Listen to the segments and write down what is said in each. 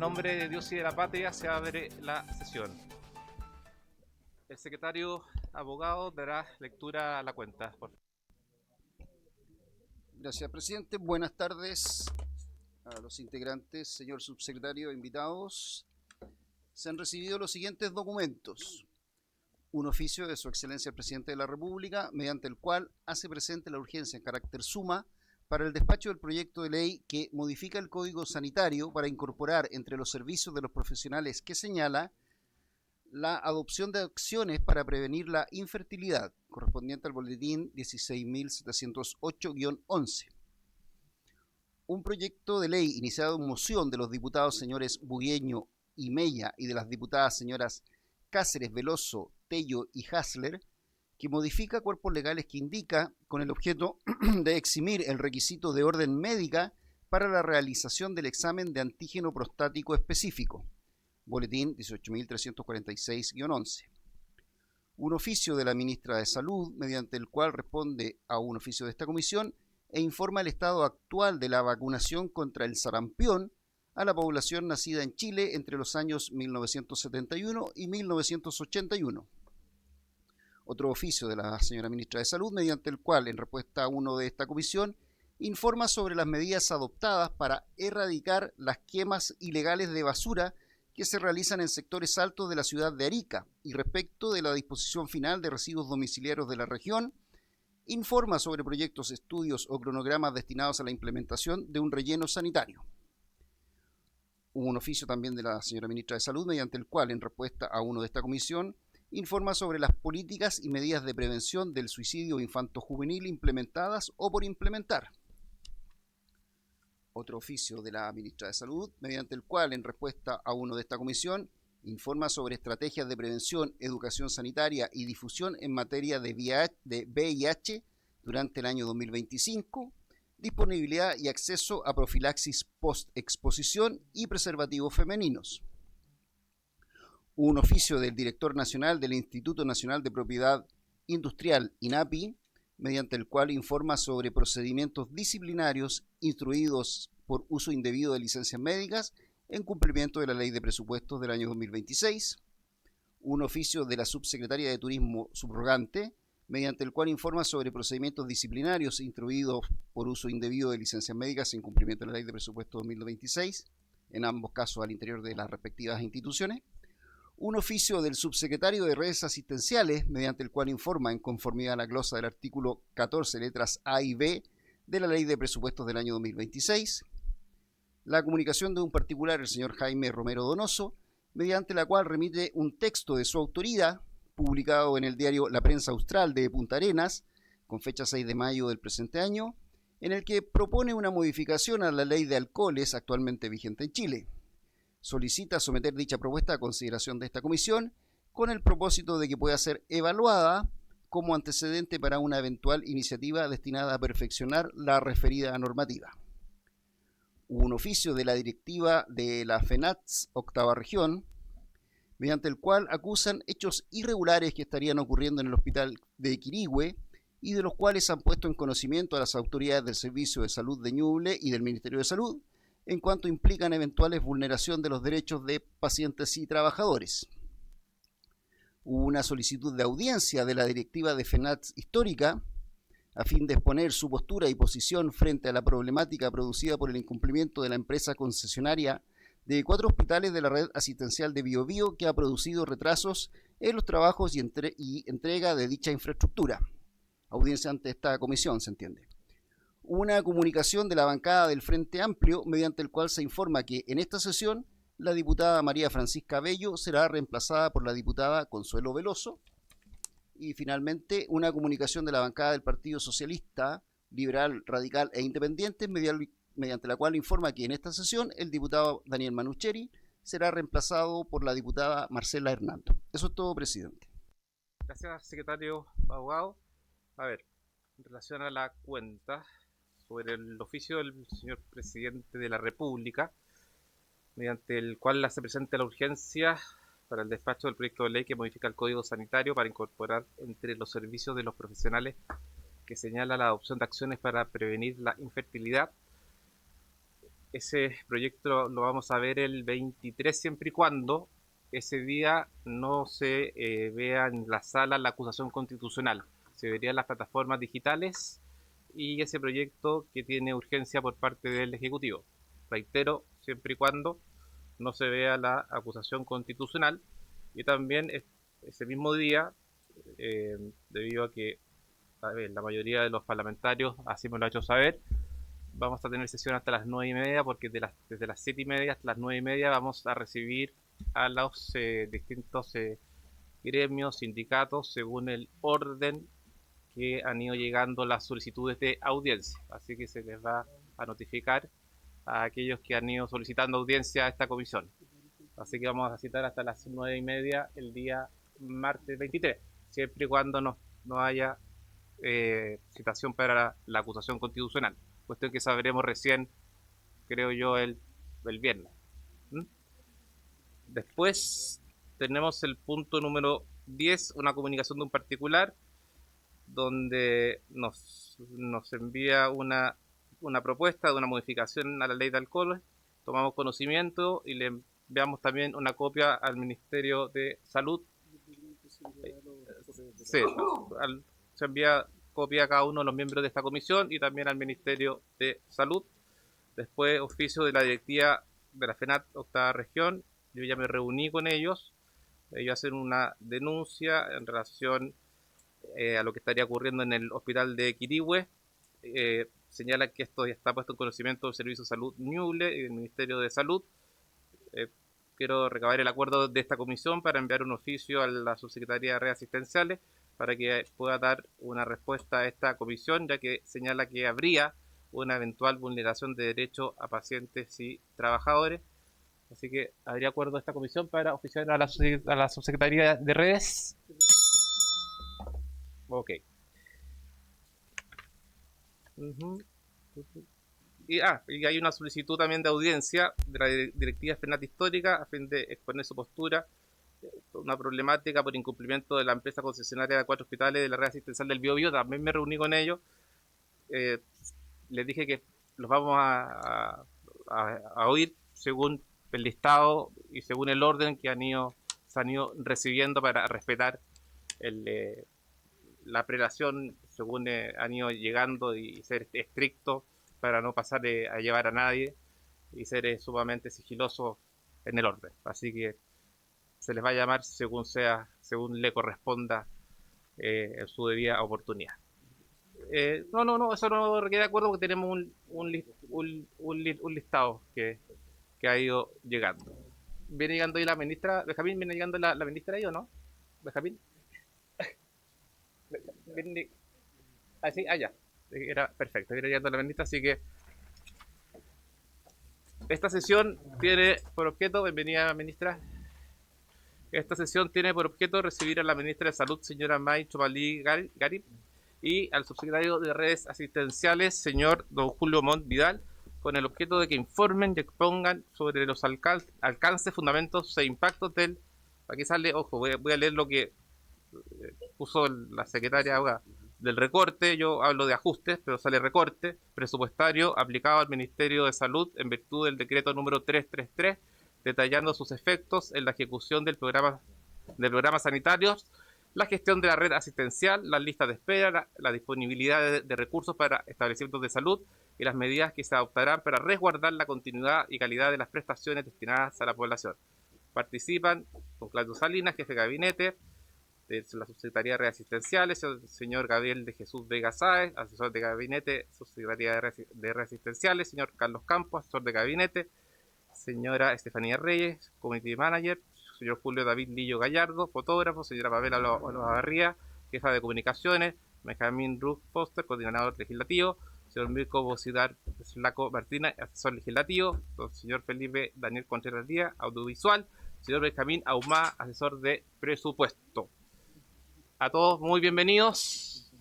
nombre de Dios y de la patria se abre la sesión. El secretario abogado dará lectura a la cuenta, por favor. Gracias, presidente. Buenas tardes a los integrantes, señor subsecretario, invitados. Se han recibido los siguientes documentos. Un oficio de su excelencia el presidente de la República, mediante el cual hace presente la urgencia en carácter suma para el despacho del proyecto de ley que modifica el Código Sanitario para incorporar entre los servicios de los profesionales que señala la adopción de acciones para prevenir la infertilidad, correspondiente al boletín 16.708-11. Un proyecto de ley iniciado en moción de los diputados señores Bugueño y Mella y de las diputadas señoras Cáceres, Veloso, Tello y Hasler, que modifica cuerpos legales que indica con el objeto de eximir el requisito de orden médica para la realización del examen de antígeno prostático específico, boletín 18.346-11. Un oficio de la ministra de Salud, mediante el cual responde a un oficio de esta comisión e informa el estado actual de la vacunación contra el sarampión a la población nacida en Chile entre los años 1971 y 1981. Otro oficio de la señora ministra de Salud, mediante el cual, en respuesta a uno de esta comisión, informa sobre las medidas adoptadas para erradicar las quemas ilegales de basura que se realizan en sectores altos de la ciudad de Arica, y respecto de la disposición final de residuos domiciliarios de la región, informa sobre proyectos, estudios o cronogramas destinados a la implementación de un relleno sanitario. Hubo un oficio también de la señora ministra de Salud, mediante el cual, en respuesta a uno de esta comisión, informa sobre las políticas y medidas de prevención del suicidio infanto-juvenil implementadas o por implementar. Otro oficio de la ministra de Salud, mediante el cual, en respuesta a uno de esta comisión, informa sobre estrategias de prevención, educación sanitaria y difusión en materia de VIH durante el año 2025, disponibilidad y acceso a profilaxis post-exposición y preservativos femeninos. Un oficio del director nacional del Instituto Nacional de Propiedad Industrial, INAPI, mediante el cual informa sobre procedimientos disciplinarios instruidos por uso indebido de licencias médicas en cumplimiento de la Ley de Presupuestos del año 2026. Un oficio de la subsecretaria de Turismo subrogante, mediante el cual informa sobre procedimientos disciplinarios instruidos por uso indebido de licencias médicas en cumplimiento de la Ley de Presupuestos 2026, en ambos casos al interior de las respectivas instituciones. Un oficio del subsecretario de Redes Asistenciales, mediante el cual informa, en conformidad a la glosa del artículo 14, letras A y B, de la Ley de Presupuestos del año 2026. La comunicación de un particular, el señor Jaime Romero Donoso, mediante la cual remite un texto de su autoría, publicado en el diario La Prensa Austral de Punta Arenas, con fecha 6 de mayo del presente año, en el que propone una modificación a la ley de alcoholes actualmente vigente en Chile. Solicita someter dicha propuesta a consideración de esta comisión con el propósito de que pueda ser evaluada como antecedente para una eventual iniciativa destinada a perfeccionar la referida normativa. Hubo un oficio de la directiva de la FENATS octava región, mediante el cual acusan hechos irregulares que estarían ocurriendo en el hospital de Quirihue y de los cuales han puesto en conocimiento a las autoridades del Servicio de Salud de Ñuble y del Ministerio de Salud, en cuanto implican eventuales vulneración de los derechos de pacientes y trabajadores. Hubo una solicitud de audiencia de la directiva de FENATS histórica a fin de exponer su postura y posición frente a la problemática producida por el incumplimiento de la empresa concesionaria de 4 hospitales de la red asistencial de Biobío, que ha producido retrasos en los trabajos y entrega de dicha infraestructura. Audiencia ante esta comisión, se entiende. Una comunicación de la bancada del Frente Amplio, mediante el cual se informa que en esta sesión la diputada María Francisca Bello será reemplazada por la diputada Consuelo Veloso. Y finalmente, una comunicación de la bancada del Partido Socialista, Liberal, Radical e Independiente, mediante la cual informa que en esta sesión el diputado Daniel Manucheri será reemplazado por la diputada Marcela Hernando. Eso es todo, presidente. Gracias, secretario abogado. A ver, en relación a la cuenta, sobre el oficio del señor presidente de la República, mediante el cual se presenta la urgencia para el despacho del proyecto de ley que modifica el Código Sanitario para incorporar entre los servicios de los profesionales que señala la adopción de acciones para prevenir la infertilidad. ese proyecto lo vamos a ver el 23, siempre y cuando ese día no se vea en la sala la acusación constitucional. Se vería en las plataformas digitales y ese proyecto que tiene urgencia por parte del Ejecutivo. Reitero, siempre y cuando no se vea la acusación constitucional, y también ese mismo día, debido a que la mayoría de los parlamentarios así me lo ha hecho saber, vamos a tener sesión hasta las 9:30, porque desde las 7:30 hasta las 9:30 vamos a recibir a los distintos gremios, sindicatos, según el orden que han ido llegando las solicitudes de audiencia. Así que se les va a notificar a aquellos que han ido solicitando audiencia a esta comisión. Así que vamos a citar hasta las 9:30 el día martes 23, siempre y cuando no haya citación para la acusación constitucional. Cuestión que sabremos recién, creo yo, el viernes. ¿Mm? Después tenemos el punto número 10, una comunicación de un particular, donde nos envía una propuesta de una modificación a la ley de alcohol. Tomamos conocimiento y le enviamos también una copia al Ministerio de Salud. Sí, se envía copia a cada uno de los miembros de esta comisión y también al Ministerio de Salud. Después, oficio de la directiva de la FENAT octava región. Yo ya me reuní con ellos. Ellos hacen una denuncia en relación a lo que estaría ocurriendo en el hospital de Quirihue. Señalan que esto ya está puesto en conocimiento del Servicio de Salud Ñuble y del Ministerio de Salud. Quiero recabar el acuerdo de esta comisión para enviar un oficio a la Subsecretaría de Redes Asistenciales para que pueda dar una respuesta a esta comisión, ya que señala que habría una eventual vulneración de derechos a pacientes y trabajadores. Así que habría acuerdo de esta comisión para oficiar a la Subsecretaría de Redes. Ok. Y hay una solicitud también de audiencia de la directiva FENAT Histórica a fin de exponer su postura, una problemática por incumplimiento de la empresa concesionaria de 4 hospitales de la red asistencial del Biobío. También me reuní con ellos. Les dije que los vamos a oír según el listado y según el orden que se han ido recibiendo para respetar la prelación según han ido llegando y ser estrictos para no pasar a llevar a nadie y ser sumamente sigilosos en el orden. Así que se les va a llamar según le corresponda en su debida oportunidad. No, eso no requiere acuerdo porque tenemos un listado que ha ido llegando. ¿Viene llegando ahí la ministra? ¿Benjamín viene llegando la ministra ahí o no? ¿Benjamín? ¿Viene? Sí, ya. Era perfecto, viene llegando la ministra, así que esta sesión tiene por objeto, bienvenida ministra, esta sesión tiene por objeto recibir a la ministra de Salud, señora May Chomalí Garib, y al subsecretario de Redes Asistenciales, señor don Julio Montt Vidal, con el objeto de que informen y expongan sobre los alcances, fundamentos e impactos del... Aquí sale, ojo, voy a leer lo que puso la secretaria del recorte. Yo hablo de ajustes, pero sale recorte presupuestario aplicado al Ministerio de Salud en virtud del decreto número 333, detallando sus efectos en la ejecución de programas sanitarios, la gestión de la red asistencial, las listas de espera, la disponibilidad de recursos para establecimientos de salud y las medidas que se adoptarán para resguardar la continuidad y calidad de las prestaciones destinadas a la población. Participan don Claudio Salinas, jefe de gabinete de la Subsecretaría de Redes Asistenciales, el señor Gabriel de Jesús Vega Sáez, asesor de gabinete, Subsecretaría de Redes Asistenciales, señor Carlos Campos, asesor de gabinete, señora Estefanía Reyes, Community Manager, señor Julio David Lillo Gallardo, fotógrafo, señora Pamela Olavarría, jefa de comunicaciones, Benjamín Ruth Foster, coordinador legislativo, señor Mirko Bocidar Slaco Martínez, asesor legislativo, señor Felipe Daniel Contreras Díaz, audiovisual, señor Benjamín Ahumá, asesor de presupuesto. A todos muy bienvenidos.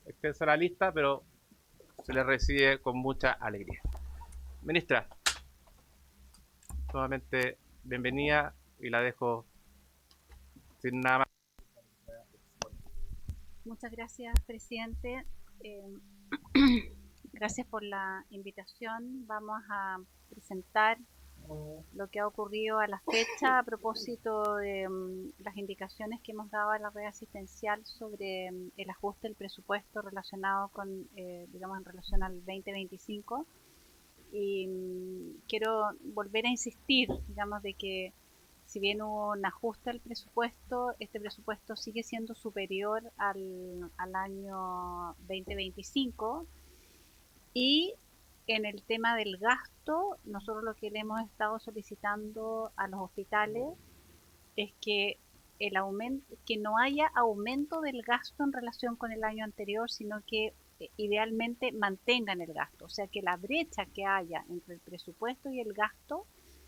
Extensa la lista, pero se les recibe con mucha alegría. Ministra, nuevamente bienvenida y la dejo sin nada más. Muchas gracias, presidente. Gracias por la invitación. Vamos a presentar lo que ha ocurrido a la fecha a propósito de las indicaciones que hemos dado a la red asistencial sobre el ajuste del presupuesto relacionado con, digamos, en relación al 2025. Y quiero volver a insistir, digamos, de que si bien hubo un ajuste al presupuesto, este presupuesto sigue siendo superior al año 2025. Y en el tema del gasto, nosotros lo que le hemos estado solicitando a los hospitales es que el aumento, que no haya aumento del gasto en relación con el año anterior, sino que idealmente mantengan el gasto, o sea que la brecha que haya entre el presupuesto y el gasto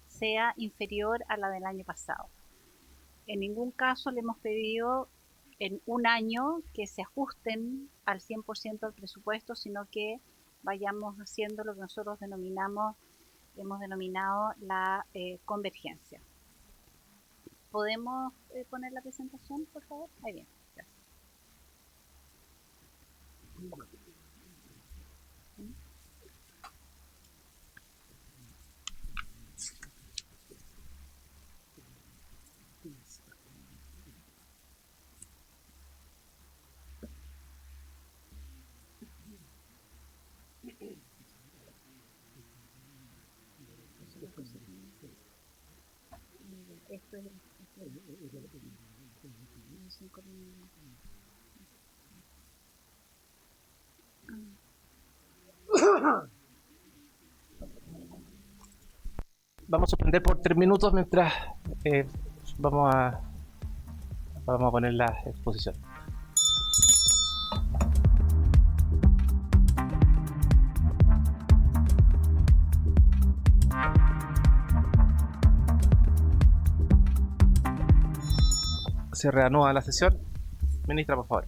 sea inferior a la del año pasado. En ningún caso le hemos pedido en un año que se ajusten al 100% del presupuesto, sino que vayamos haciendo lo que nosotros hemos denominado la convergencia. ¿Podemos poner la presentación, por favor? Ahí bien, gracias. Esto es Vamos a suspender por 3 minutos mientras eh, vamos a poner la exposición. Se reanuda la sesión. Ministra, por favor.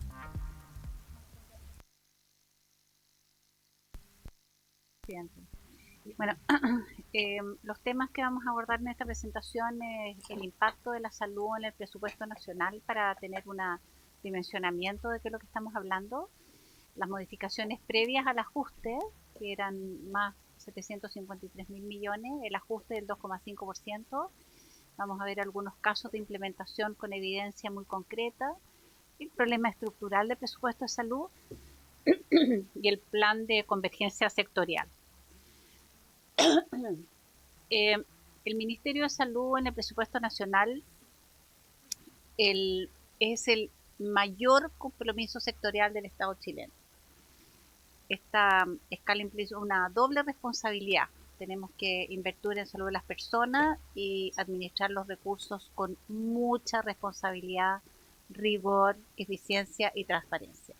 Bueno, los temas que vamos a abordar en esta presentación es el impacto de la salud en el presupuesto nacional para tener un dimensionamiento de qué es lo que estamos hablando, las modificaciones previas al ajuste, que eran más 753.000 millones, el ajuste del 2,5%. Vamos a ver algunos casos de implementación con evidencia muy concreta, el problema estructural del presupuesto de salud y el plan de convergencia sectorial. El Ministerio de Salud en el presupuesto nacional es el mayor compromiso sectorial del Estado chileno. Esta escala implica una doble responsabilidad. Tenemos que invertir en salud de las personas y administrar los recursos con mucha responsabilidad, rigor, eficiencia y transparencia.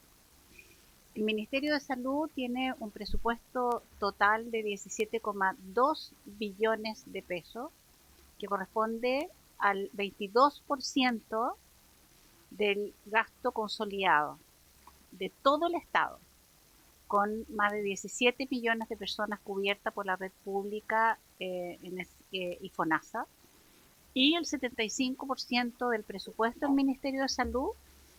El Ministerio de Salud tiene un presupuesto total de 17,2 billones de pesos, que corresponde al 22% del gasto consolidado de todo el Estado, con más de 17 millones de personas cubiertas por la red pública y FONASA, y el 75% del presupuesto del Ministerio de Salud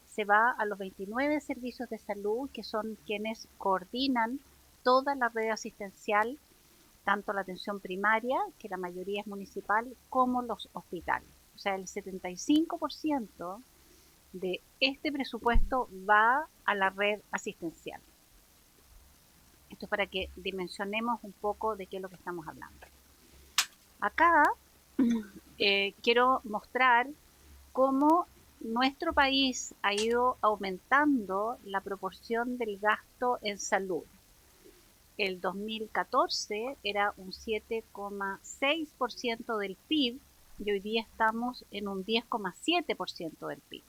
se va a los 29 servicios de salud, que son quienes coordinan toda la red asistencial, tanto la atención primaria, que la mayoría es municipal, como los hospitales. O sea, el 75% de este presupuesto va a la red asistencial. Esto es para que dimensionemos un poco de qué es lo que estamos hablando. Acá quiero mostrar cómo nuestro país ha ido aumentando la proporción del gasto en salud. El 2014 era un 7,6% del PIB y hoy día estamos en un 10,7% del PIB,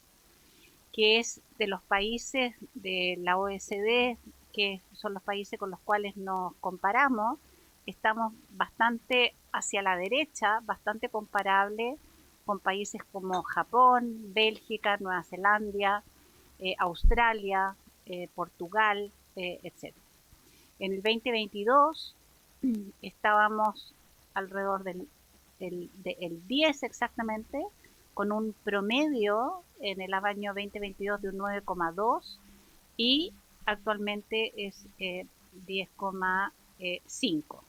que es de los países de la OECD, que son los países con los cuales nos comparamos, estamos bastante hacia la derecha, bastante comparable con países como Japón, Bélgica, Nueva Zelanda, Australia, Portugal, etc. En el 2022 estábamos alrededor del 10 exactamente, con un promedio en el año 2022 de un 9,2 y actualmente es 10,5.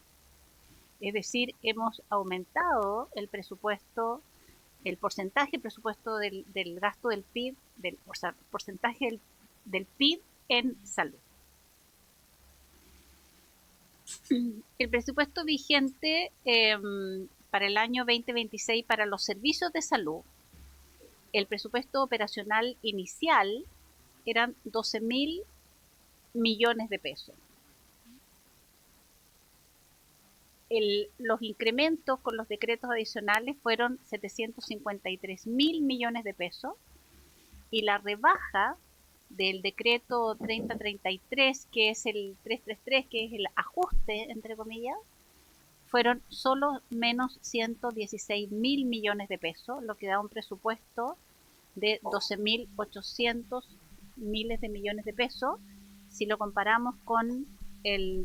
Es decir, hemos aumentado el presupuesto, el porcentaje del presupuesto del gasto del PIB, o sea, porcentaje del PIB en salud. El presupuesto vigente para el año 2026 para los servicios de salud, el presupuesto operacional inicial eran 12.000 millones de pesos. Los incrementos con los decretos adicionales fueron 753.000 millones de pesos y la rebaja del decreto 3033, que es el 333, que es el ajuste, entre comillas, fueron solo menos 116.000 millones de pesos, lo que da un presupuesto de 12.800 miles de millones de pesos. Si lo comparamos con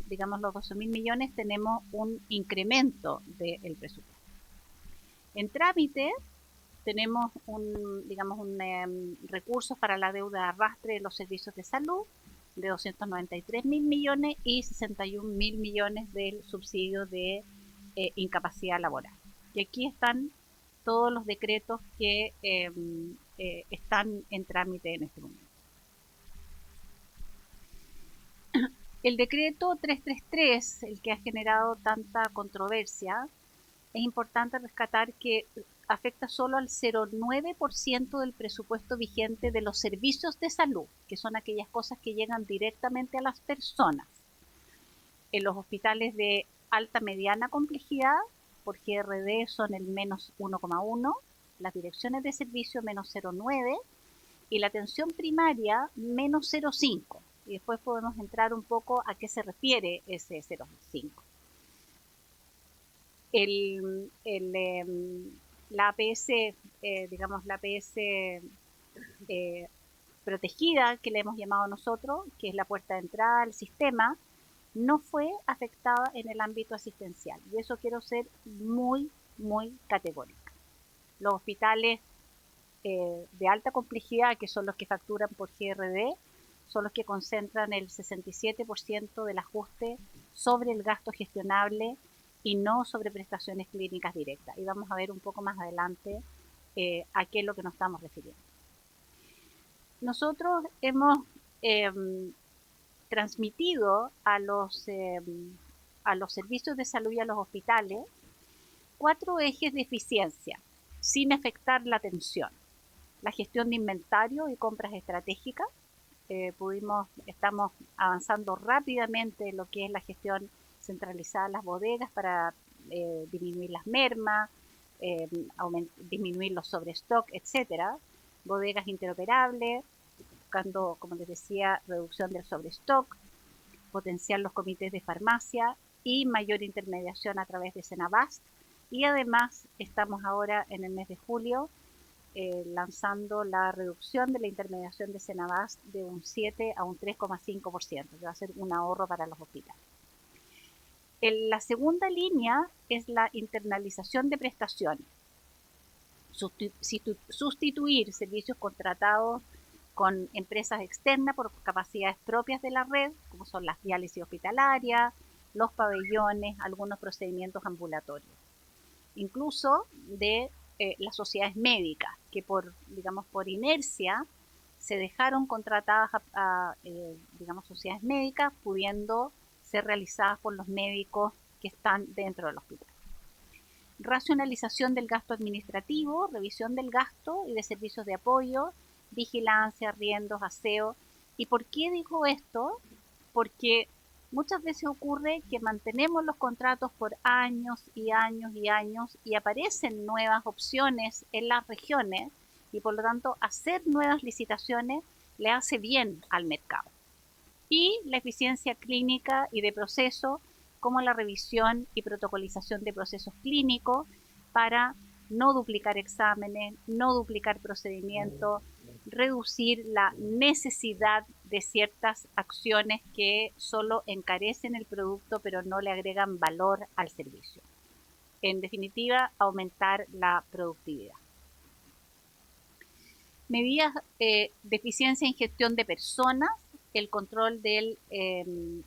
digamos, los 12.000 millones, tenemos un incremento del presupuesto. En trámite tenemos recursos para la deuda de arrastre de los servicios de salud de 293.000 millones y 61.000 millones del subsidio de incapacidad laboral. Y aquí están todos los decretos que están en trámite en este momento. El decreto 333, el que ha generado tanta controversia, es importante rescatar que afecta solo al 0,9% del presupuesto vigente de los servicios de salud, que son aquellas cosas que llegan directamente a las personas. En los hospitales de alta mediana complejidad, por GRD son el menos 1,1, las direcciones de servicio menos 0,9 y la atención primaria menos 0,5. Y después podemos entrar un poco a qué se refiere ese 0,5. La APS, la APS protegida, que le hemos llamado nosotros, que es la puerta de entrada al sistema, no fue afectada en el ámbito asistencial. Y eso quiero ser muy, muy categórica. Los hospitales de alta complejidad, que son los que facturan por GRD, son los que concentran el 67% del ajuste sobre el gasto gestionable y no sobre prestaciones clínicas directas. Y vamos a ver un poco más adelante a qué es lo que nos estamos refiriendo. Nosotros hemos transmitido a los servicios de salud y a los hospitales 4 ejes de eficiencia sin afectar la atención. La gestión de inventario y compras estratégicas. Estamos avanzando rápidamente en lo que es la gestión centralizada de las bodegas para disminuir las mermas, disminuir los sobrestock, etcétera. Bodegas interoperables, buscando, como les decía, reducción del sobrestock, potenciar los comités de farmacia y mayor intermediación a través de Senabast. Y además estamos ahora en el mes de julio lanzando la reducción de la intermediación de Senabast de un 7 a un 3,5%, que va a ser un ahorro para los hospitales. La segunda línea es la internalización de prestaciones. Sustituir servicios contratados con empresas externas por capacidades propias de la red, como son las diálisis hospitalarias, los pabellones, algunos procedimientos ambulatorios. Incluso de las sociedades médicas, que por inercia se dejaron contratadas a sociedades médicas, pudiendo ser realizadas por los médicos que están dentro del hospital. Racionalización del gasto administrativo, revisión del gasto y de servicios de apoyo, vigilancia, arriendos, aseo. ¿Y por qué digo esto? Porque muchas veces ocurre que mantenemos los contratos por años y años y años y aparecen nuevas opciones en las regiones y por lo tanto hacer nuevas licitaciones le hace bien al mercado. Y la eficiencia clínica y de proceso, como la revisión y protocolización de procesos clínicos para no duplicar exámenes, no duplicar procedimientos, reducir la necesidad de ciertas acciones que solo encarecen el producto pero no le agregan valor al servicio. En definitiva, aumentar la productividad. Medidas de eficiencia en gestión de personas, el control del,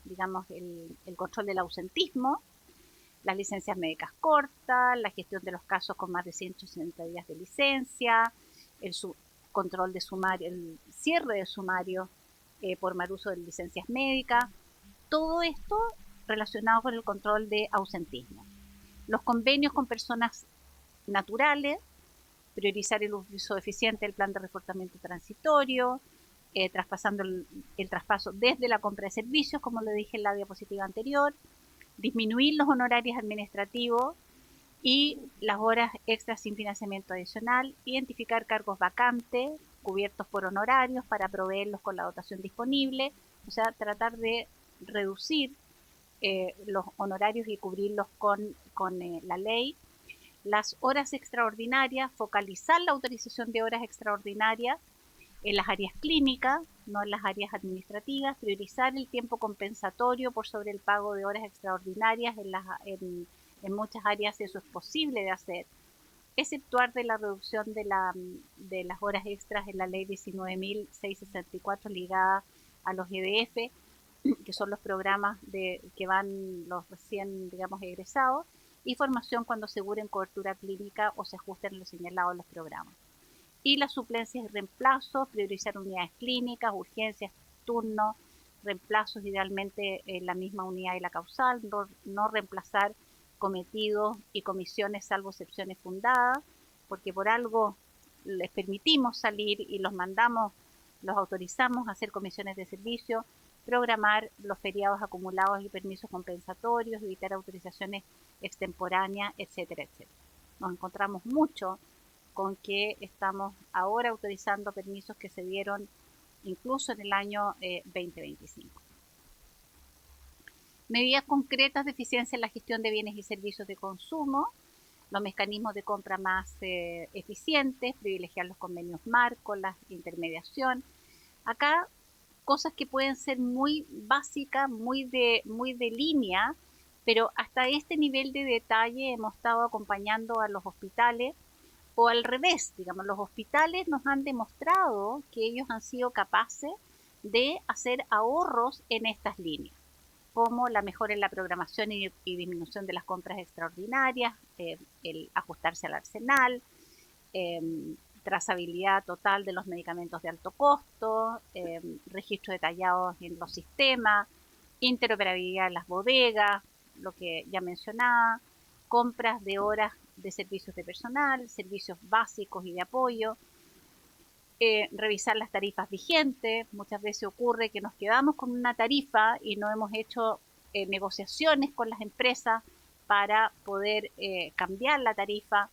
digamos, el control del ausentismo, las licencias médicas cortas, la gestión de los casos con más de 160 días de licencia, el control de sumario, el cierre de sumario por mal uso de licencias médicas, todo esto relacionado con el control de ausentismo. Los convenios con personas naturales, priorizar el uso eficiente del plan de reforzamiento transitorio, traspasando el traspaso desde la compra de servicios, como le dije en la diapositiva anterior, disminuir los honorarios administrativos y las horas extras sin financiamiento adicional, identificar cargos vacantes cubiertos por honorarios para proveerlos con la dotación disponible, o sea, tratar de reducir los honorarios y cubrirlos con la ley. Las horas extraordinarias, focalizar la autorización de horas extraordinarias en las áreas clínicas, no en las áreas administrativas, priorizar el tiempo compensatorio por sobre el pago de horas extraordinarias en muchas áreas eso es posible de hacer, exceptuar de la reducción de las horas extras en la ley 19.664 ligada a los EDF, que son los programas que van los recién, digamos, egresados, y formación cuando aseguren cobertura clínica o se ajusten a lo señalado en los programas. Y las suplencias y reemplazos, priorizar unidades clínicas, urgencias, turnos, reemplazos idealmente en la misma unidad y la causal, no reemplazar cometidos y comisiones salvo excepciones fundadas, porque por algo les permitimos salir y los mandamos, los autorizamos a hacer comisiones de servicio, programar los feriados acumulados y permisos compensatorios, evitar autorizaciones extemporáneas, etcétera, etcétera. Nos encontramos mucho con que estamos ahora autorizando permisos que se dieron incluso en el año 2025. Medidas concretas de eficiencia en la gestión de bienes y servicios de consumo, los mecanismos de compra más eficientes, privilegiar los convenios marcos, la intermediación. Acá cosas que pueden ser muy básicas, muy de línea, pero hasta este nivel de detalle hemos estado acompañando a los hospitales, o al revés, digamos, los hospitales nos han demostrado que ellos han sido capaces de hacer ahorros en estas líneas, como la mejora en la programación y disminución de las compras extraordinarias, el ajustarse al arsenal, trazabilidad total de los medicamentos de alto costo, registro detallado en los sistemas, interoperabilidad en las bodegas, lo que ya mencionaba, compras de horas de servicios de personal, servicios básicos y de apoyo, revisar las tarifas vigentes. Muchas veces ocurre que nos quedamos con una tarifa y no hemos hecho negociaciones con las empresas para poder cambiar la tarifa,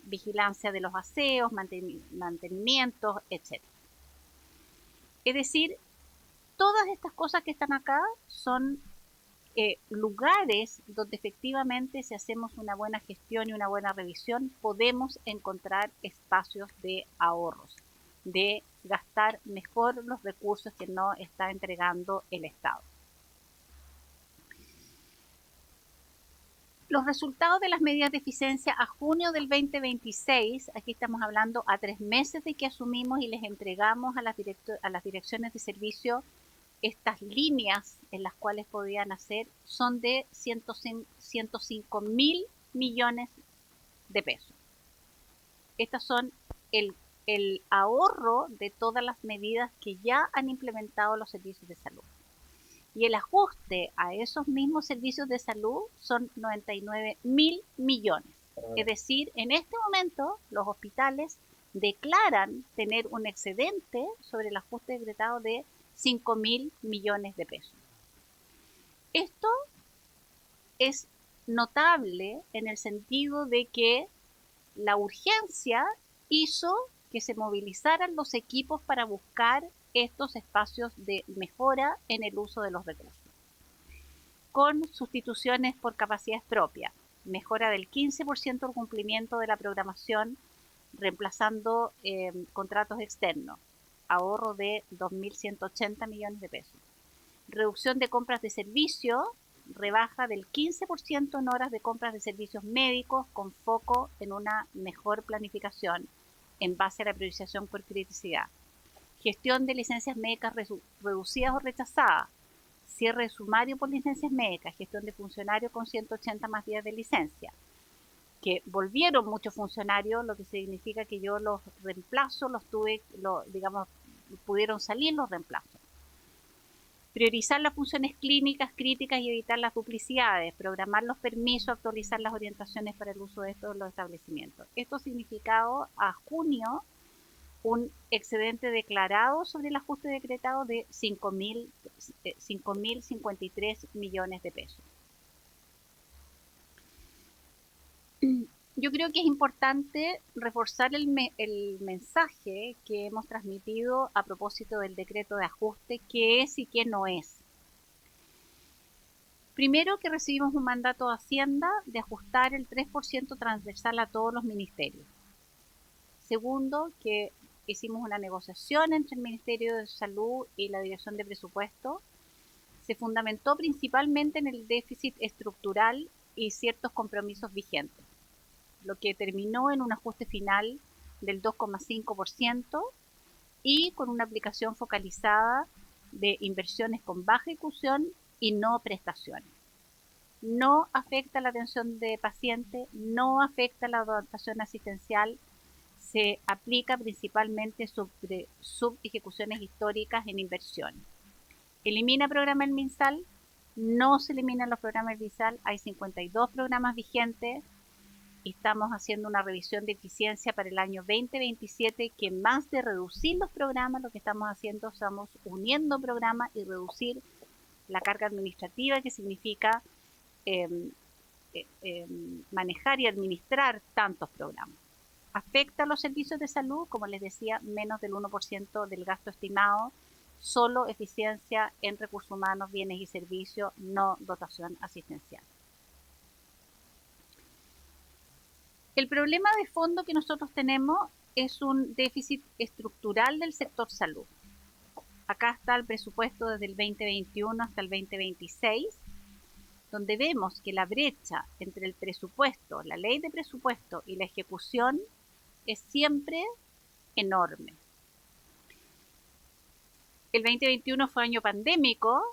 vigilancia de los aseos, mantenimientos, etc. Es decir, todas estas cosas que están acá son lugares donde efectivamente si hacemos una buena gestión y una buena revisión podemos encontrar espacios de ahorros, de gastar mejor los recursos que nos está entregando el Estado. Los resultados de las medidas de eficiencia a junio del 2026, aquí estamos hablando a 3 meses de que asumimos y les entregamos a las direcciones de servicio estas líneas en las cuales podían hacer, son de 105 mil millones de pesos. Estas son el ahorro de todas las medidas que ya han implementado los servicios de salud. Y el ajuste a esos mismos servicios de salud son 99 mil millones. Es decir, en este momento los hospitales declaran tener un excedente sobre el ajuste decretado de 5 mil millones de pesos. Esto es notable en el sentido de que la urgencia hizo que se movilizaran los equipos para buscar estos espacios de mejora en el uso de los recursos, con sustituciones por capacidades propias, mejora del 15% del cumplimiento de la programación, reemplazando contratos externos, ahorro de 2.180 millones de pesos. Reducción de compras de servicio, rebaja del 15% en horas de compras de servicios médicos con foco en una mejor planificación en base a la priorización por criticidad. gestión de licencias médicas reducidas o rechazadas, cierre de sumario por licencias médicas, gestión de funcionarios con 180 más días de licencia, que volvieron muchos funcionarios, lo que significa que yo los reemplazo, digamos, pudieron salir los reemplazos. Priorizar las funciones clínicas críticas y evitar las duplicidades, programar los permisos, actualizar las orientaciones para el uso de estos en los establecimientos. Esto significado a junio un excedente declarado sobre el ajuste decretado de 5.053 millones de pesos. Yo creo que es importante reforzar el mensaje que hemos transmitido a propósito del decreto de ajuste, qué es y qué no es. Primero, que recibimos un mandato de Hacienda de ajustar el 3% transversal a todos los ministerios. Segundo, que hicimos una negociación entre el Ministerio de Salud y la Dirección de Presupuesto. Se fundamentó principalmente en el déficit estructural y ciertos compromisos vigentes, lo que terminó en un ajuste final del 2,5% y con una aplicación focalizada de inversiones con baja ejecución y no prestaciones. No afecta la atención de pacientes, no afecta la dotación asistencial, se aplica principalmente sobre subejecuciones históricas en inversiones. Elimina programa el MinSal, no se eliminan los programas del MinSal, hay 52 programas vigentes. Estamos haciendo una revisión de eficiencia para el año 2027, que más de reducir los programas, lo que estamos haciendo, estamos uniendo programas y reducir la carga administrativa, que significa manejar y administrar tantos programas. Afecta a los servicios de salud, como les decía, menos del 1% del gasto estimado, solo eficiencia en recursos humanos, bienes y servicios, no dotación asistencial. El problema de fondo que nosotros tenemos es un déficit estructural del sector salud. Acá está el presupuesto desde el 2021 hasta el 2026, donde vemos que la brecha entre el presupuesto, la ley de presupuesto y la ejecución es siempre enorme. El 2021 fue año pandémico,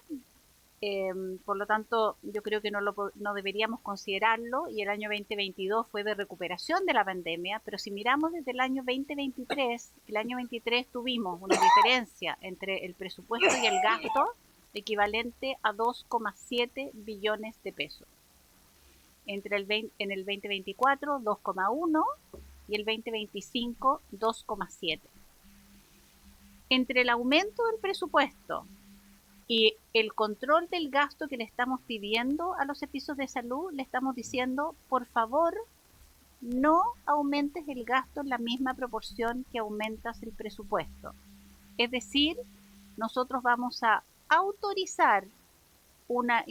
por lo tanto yo creo que no deberíamos considerarlo, y el año 2022 fue de recuperación de la pandemia, pero si miramos desde el año 2023, el año 23 tuvimos una diferencia entre el presupuesto y el gasto equivalente a 2,7 billones de pesos. En el 2024, 2,1 y el 2025, 2,7. Entre el aumento del presupuesto y el control del gasto que le estamos pidiendo a los servicios de salud, le estamos diciendo, por favor, no aumentes el gasto en la misma proporción que aumentas el presupuesto. Es decir, nosotros vamos a autorizar una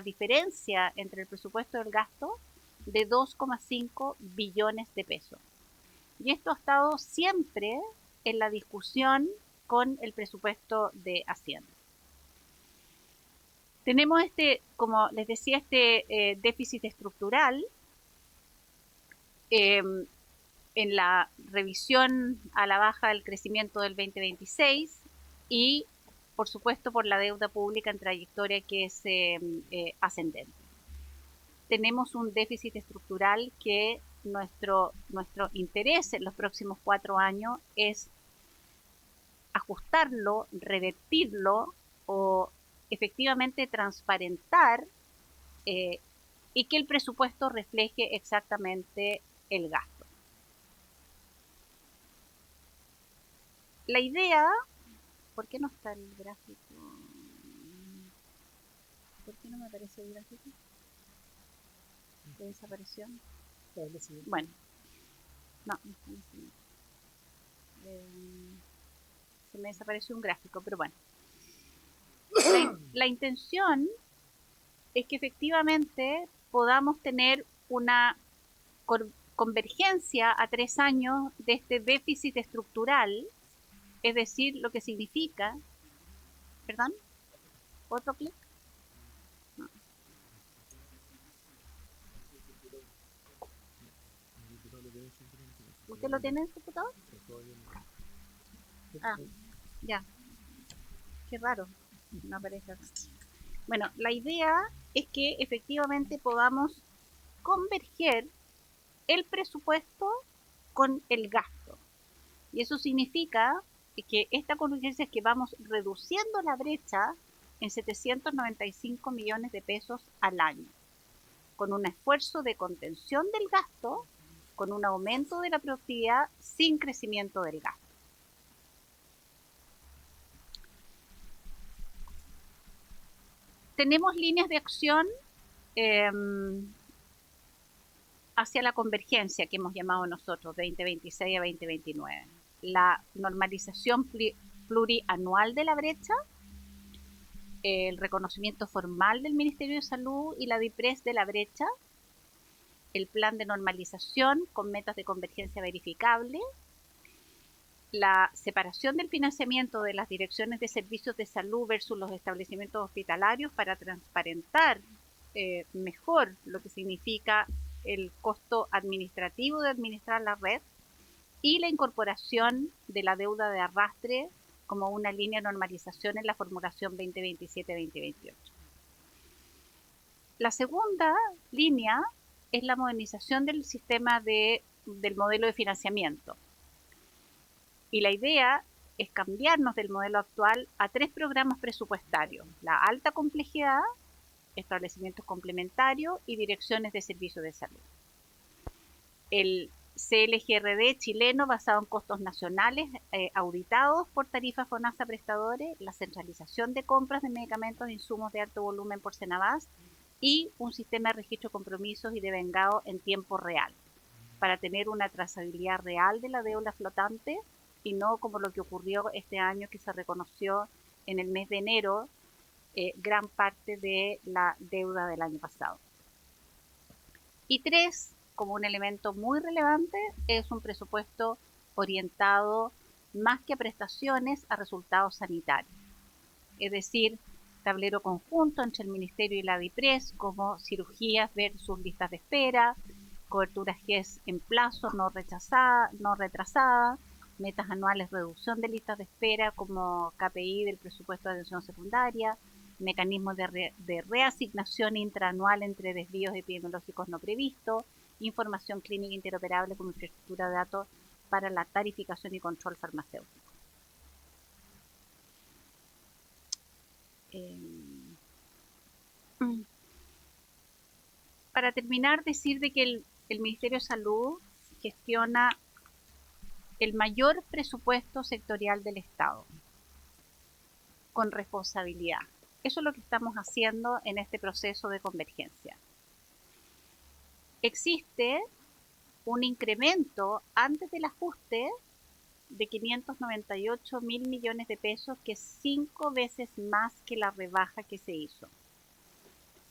diferencia entre el presupuesto y el gasto de 2,5 billones de pesos. Y esto ha estado siempre en la discusión con el presupuesto de Hacienda. Tenemos como les decía, déficit estructural. En la revisión a la baja del crecimiento del 2026 y, por supuesto, por la deuda pública en trayectoria que es ascendente. Tenemos un déficit estructural que nuestro interés en los próximos 4 años es ajustarlo, revertirlo o efectivamente transparentar y que el presupuesto refleje exactamente el gasto. La idea, ¿por qué no está el gráfico? ¿Por qué no me aparece el gráfico? ¿De desapareció? Bueno, no se me desapareció un gráfico, pero bueno. La intención es que efectivamente podamos tener una convergencia a 3 años de este déficit estructural, es decir, lo que significa, perdón, otro clic. No. ¿Usted lo tiene en su computador? Ah, Ya, qué raro, no aparece acá. Bueno, la idea es que efectivamente podamos converger el presupuesto con el gasto. Y eso significa que esta convergencia es que vamos reduciendo la brecha en 795 millones de pesos al año, con un esfuerzo de contención del gasto, con un aumento de la productividad sin crecimiento del gasto. Tenemos líneas de acción hacia la convergencia que hemos llamado nosotros 2026 a 2029. La normalización plurianual de la brecha, el reconocimiento formal del Ministerio de Salud y la DIPRES de la brecha, el plan de normalización con metas de convergencia verificable, la separación del financiamiento de las direcciones de servicios de salud versus los establecimientos hospitalarios para transparentar mejor lo que significa el costo administrativo de administrar la red, y la incorporación de la deuda de arrastre como una línea de normalización en la formulación 2027-2028. La segunda línea es la modernización del sistema del modelo de financiamiento. Y la idea es cambiarnos del modelo actual a 3 programas presupuestarios: la alta complejidad, establecimientos complementarios y direcciones de servicios de salud. El CLGRD chileno basado en costos nacionales auditados por tarifas FONASA prestadores, la centralización de compras de medicamentos e insumos de alto volumen por Senabas y un sistema de registro de compromisos y de vengado en tiempo real para tener una trazabilidad real de la deuda flotante y no como lo que ocurrió este año, que se reconoció en el mes de enero gran parte de la deuda del año pasado. Y 3, como un elemento muy relevante, es un presupuesto orientado más que a prestaciones a resultados sanitarios. Es decir, tablero conjunto entre el Ministerio y la DIPRES, como cirugías versus listas de espera, coberturas GES en plazo no retrasada, metas anuales reducción de listas de espera como KPI del presupuesto de atención secundaria, mecanismos de reasignación intraanual entre desvíos epidemiológicos no previstos, información clínica interoperable como infraestructura de datos para la tarificación y control farmacéutico. Para terminar, decir de que el Ministerio de Salud gestiona el mayor presupuesto sectorial del Estado, con responsabilidad. Eso es lo que estamos haciendo en este proceso de convergencia. Existe un incremento antes del ajuste de 598 mil millones de pesos, que es 5 veces más que la rebaja que se hizo.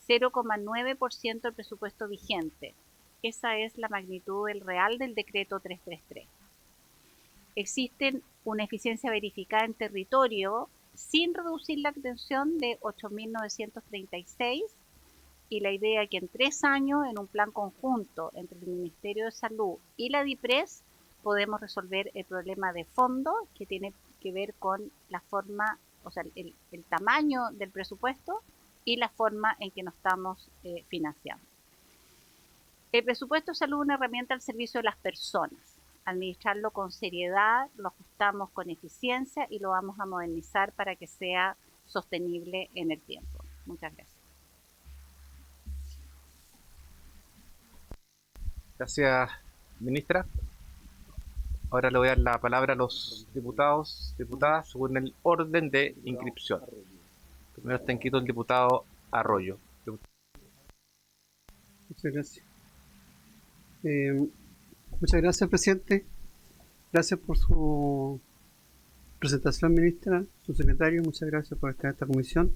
0,9% del presupuesto vigente. Esa es la magnitud del real del decreto 333. Existe una eficiencia verificada en territorio sin reducir la atención de 8.936, y la idea es que en 3 años, en un plan conjunto entre el Ministerio de Salud y la DIPRES, podemos resolver el problema de fondo que tiene que ver con la forma, o sea, el tamaño del presupuesto y la forma en que nos estamos financiando. El presupuesto de salud es una herramienta al servicio de las personas. Administrarlo con seriedad, lo ajustamos con eficiencia y lo vamos a modernizar para que sea sostenible en el tiempo. Muchas gracias. Gracias, ministra. Ahora le voy a dar la palabra a los diputados, diputadas, según el orden de inscripción. Primero está inscrito el diputado Arroyo. Muchas gracias. Muchas gracias, presidente. Gracias por su presentación, ministra, su secretario. Muchas gracias por estar en esta comisión.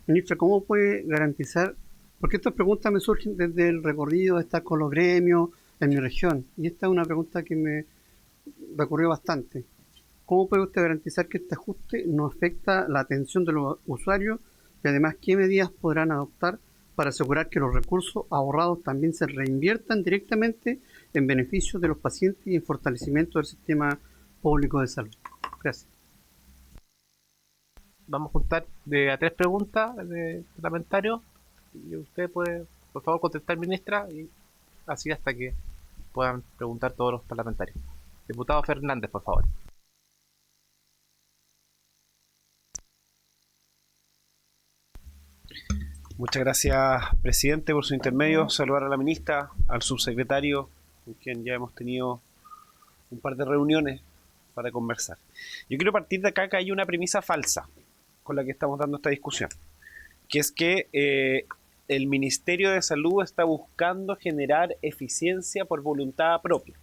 Ministra, ¿cómo puede garantizar? Porque estas preguntas me surgen desde el recorrido de estar con los gremios en mi región. Y esta es una pregunta que me recurrió bastante. ¿Cómo puede usted garantizar que este ajuste no afecta la atención de los usuarios? Y además, ¿qué medidas podrán adoptar para asegurar que los recursos ahorrados también se reinviertan directamente en beneficio de los pacientes y en fortalecimiento del sistema público de salud? Gracias. vamos a juntar de a 3 preguntas de parlamentarios y usted puede, por favor, contestar, ministra, y así hasta que puedan preguntar todos los parlamentarios. Diputado Fernández, por favor. Muchas gracias, presidente, por su intermedio. Saludar a la ministra, al subsecretario, con quien ya hemos tenido un par de reuniones para conversar. Yo quiero partir de acá que hay una premisa falsa con la que estamos dando esta discusión, que es que el Ministerio de Salud está buscando generar eficiencia por voluntad propia.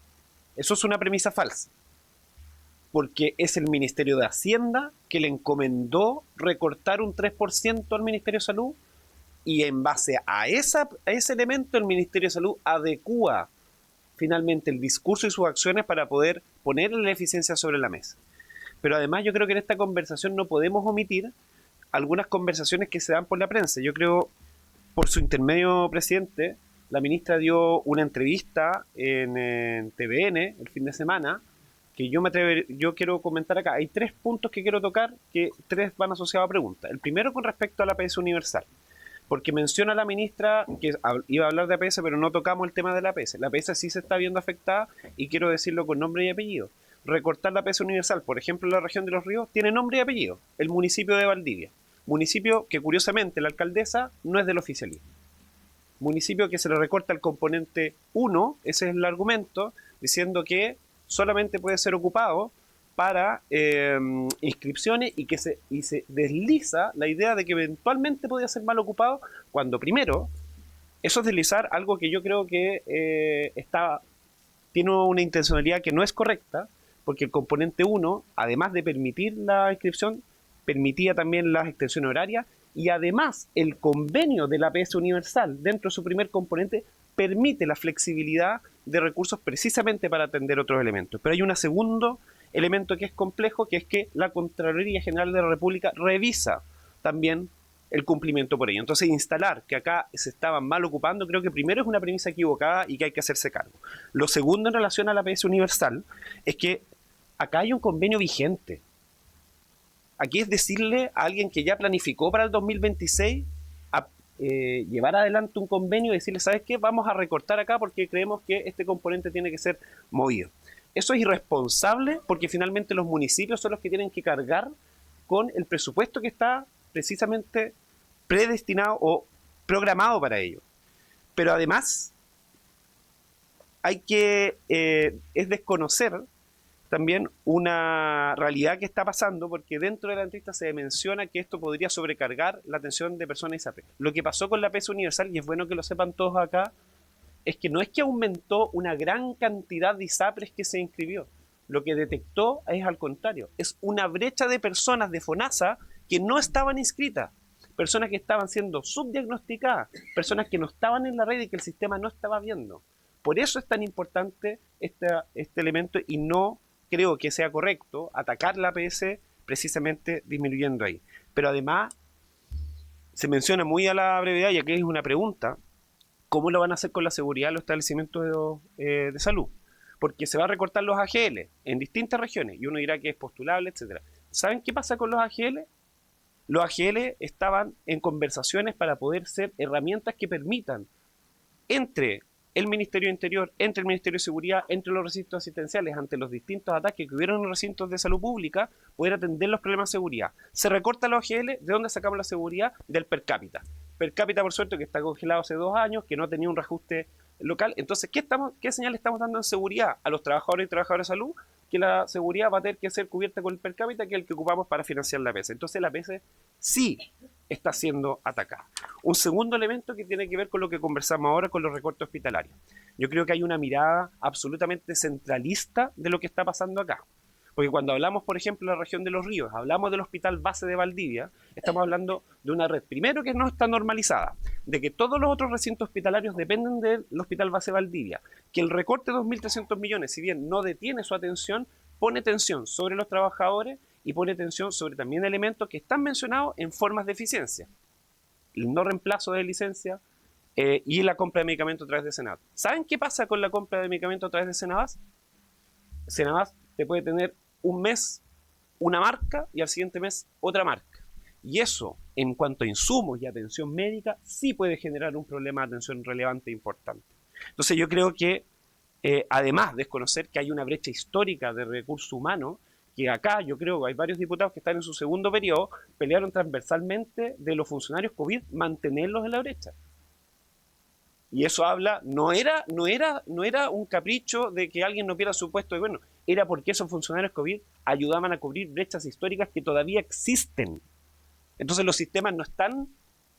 Eso es una premisa falsa, porque es el Ministerio de Hacienda que le encomendó recortar un 3% al Ministerio de Salud, y en base a ese elemento el Ministerio de Salud adecúa finalmente el discurso y sus acciones para poder poner la eficiencia sobre la mesa. Pero además yo creo que en esta conversación no podemos omitir algunas conversaciones que se dan por la prensa. Yo creo, por su intermedio, presidente, la ministra dio una entrevista en TVN el fin de semana, que yo quiero comentar acá. Hay 3 puntos que quiero tocar, que 3 van asociados a preguntas. El primero con respecto a la APS universal, porque menciona la ministra que iba a hablar de APS, pero no tocamos el tema de la APS. La APS sí se está viendo afectada, y quiero decirlo con nombre y apellido. Recortar la APS universal, por ejemplo, en la región de Los Ríos, tiene nombre y apellido: el municipio de Valdivia. Municipio que, curiosamente, la alcaldesa no es del oficialismo. Municipio que se le recorta el componente 1, ese es el argumento, diciendo que solamente puede ser ocupado para inscripciones, y se desliza la idea de que eventualmente podía ser mal ocupado, cuando primero, eso es deslizar algo que yo creo que tiene una intencionalidad que no es correcta, porque el componente 1, además de permitir la inscripción, permitía también las extensiones horarias, y además el convenio de la APS universal, dentro de su primer componente, permite la flexibilidad de recursos precisamente para atender otros elementos. Pero hay un segundo elemento que es complejo, que es que la Contraloría General de la República revisa también el cumplimiento por ello. Entonces, instalar que acá se estaban mal ocupando, creo que primero es una premisa equivocada y que hay que hacerse cargo. Lo segundo, en relación a la APS universal, es que acá hay un convenio vigente. Aquí es decirle a alguien que ya planificó para el 2026 llevar adelante un convenio y decirle, ¿sabes qué? Vamos a recortar acá porque creemos que este componente tiene que ser movido. Eso es irresponsable, porque finalmente los municipios son los que tienen que cargar con el presupuesto que está precisamente predestinado o programado para ello. Pero además es desconocer también una realidad que está pasando, porque dentro de la entrevista se menciona que esto podría sobrecargar la atención de personas ISAPRE. Lo que pasó con la APS universal, y es bueno que lo sepan todos acá, es que no es que aumentó una gran cantidad de ISAPRES que se inscribió. Lo que detectó es al contrario, es una brecha de personas de FONASA que no estaban inscritas, personas que estaban siendo subdiagnosticadas, personas que no estaban en la red y que el sistema no estaba viendo. Por eso es tan importante este elemento, y no creo que sea correcto atacar la APS precisamente disminuyendo ahí. Pero además se menciona muy a la brevedad, y aquí es una pregunta: ¿cómo lo van a hacer con la seguridad de los establecimientos de salud? Porque se va a recortar los AGL en distintas regiones, y uno dirá que es postulable, etc. ¿Saben qué pasa con los AGL? Los AGL estaban en conversaciones para poder ser herramientas que permitan, entre el Ministerio de Interior, entre el Ministerio de Seguridad, entre los recintos asistenciales, ante los distintos ataques que hubieron en los recintos de salud pública, poder atender los problemas de seguridad. Se recorta los AGL, ¿de dónde sacamos la seguridad? Del per cápita. Per cápita, por suerte, que está congelado hace 2 años, que no tenía un reajuste local. Entonces, ¿qué señal estamos dando en seguridad a los trabajadores y trabajadoras de salud? Que la seguridad va a tener que ser cubierta con el per cápita, que es el que ocupamos para financiar la APS. Entonces, la APS sí está siendo atacada. Un segundo elemento que tiene que ver con lo que conversamos ahora, con los recortes hospitalarios. Yo creo que hay una mirada absolutamente centralista de lo que está pasando acá. Porque cuando hablamos, por ejemplo, de la región de Los Ríos, hablamos del Hospital Base de Valdivia, estamos hablando de una red, primero, que no está normalizada, de que todos los otros recintos hospitalarios dependen del Hospital Base de Valdivia, que el recorte de 2.300 millones, si bien no detiene su atención, pone tensión sobre los trabajadores y pone tensión sobre también elementos que están mencionados en formas de eficiencia. El no reemplazo de licencia y la compra de medicamentos a través de Senado. ¿Saben qué pasa con la compra de medicamentos a través de Senavas? Senavas te puede tener un mes una marca y al siguiente mes otra marca. Y eso, en cuanto a insumos y atención médica, sí puede generar un problema de atención relevante e importante. Entonces yo creo que, además de desconocer que hay una brecha histórica de recursos humanos, que acá yo creo que hay varios diputados que están en su segundo periodo, pelearon transversalmente de los funcionarios COVID, mantenerlos en la brecha. Y eso habla, no era un capricho de que alguien no pierda su puesto de gobierno, era porque esos funcionarios COVID ayudaban a cubrir brechas históricas que todavía existen. Entonces los sistemas no están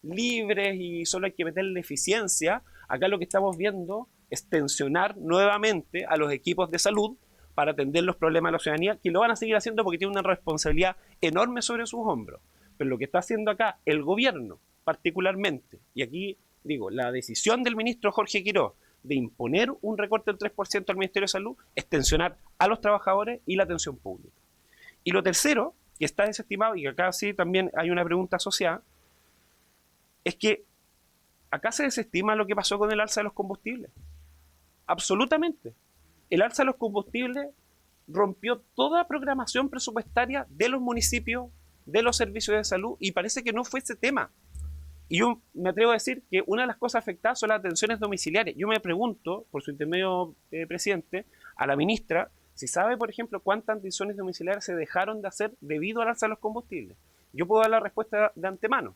libres y solo hay que meterle eficiencia. Acá lo que estamos viendo es tensionar nuevamente a los equipos de salud para atender los problemas de la ciudadanía, que lo van a seguir haciendo porque tienen una responsabilidad enorme sobre sus hombros. Pero lo que está haciendo acá el gobierno particularmente, y aquí digo, la decisión del ministro Jorge Quirós de imponer un recorte del 3% al Ministerio de Salud es tensionar a los trabajadores y la atención pública. Y lo tercero, que está desestimado, y que acá sí también hay una pregunta asociada, es que acá se desestima lo que pasó con el alza de los combustibles. Absolutamente. El alza de los combustibles rompió toda programación presupuestaria de los municipios, de los servicios de salud, y parece que no fue ese tema. Y yo me atrevo a decir que una de las cosas afectadas son las atenciones domiciliarias. Yo me pregunto, por su intermedio, presidente, a la ministra, si sabe, por ejemplo, cuántas atenciones domiciliarias se dejaron de hacer debido al alza de los combustibles. Yo puedo dar la respuesta de antemano.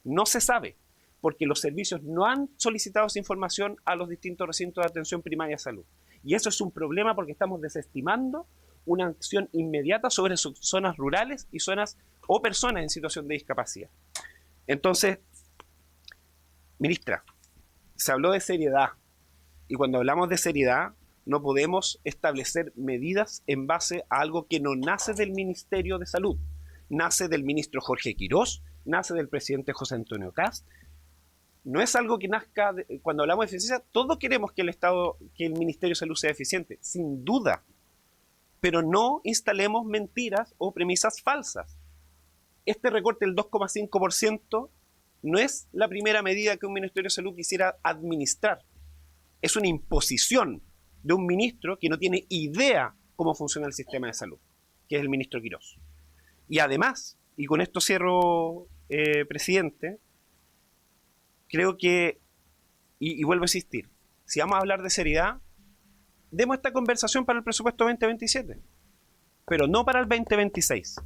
No se sabe, porque los servicios no han solicitado esa información a los distintos recintos de atención primaria de salud. Y eso es un problema porque estamos desestimando una acción inmediata sobre zonas rurales y zonas o personas en situación de discapacidad. Entonces, ministra, se habló de seriedad, y cuando hablamos de seriedad no podemos establecer medidas en base a algo que no nace del Ministerio de Salud, nace del ministro Jorge Quirós, nace del presidente José Antonio Kast. No es algo que nazca, cuando hablamos de eficiencia, todos queremos que el Ministerio de Salud sea eficiente, sin duda, pero no instalemos mentiras o premisas falsas. Este recorte del 2,5% no es la primera medida que un Ministerio de Salud quisiera administrar. Es una imposición de un ministro que no tiene idea cómo funciona el sistema de salud, que es el ministro Quirós. Y además, y con esto cierro, presidente, creo que, y vuelvo a insistir, si vamos a hablar de seriedad, demos esta conversación para el presupuesto 2027, pero no para el 2026.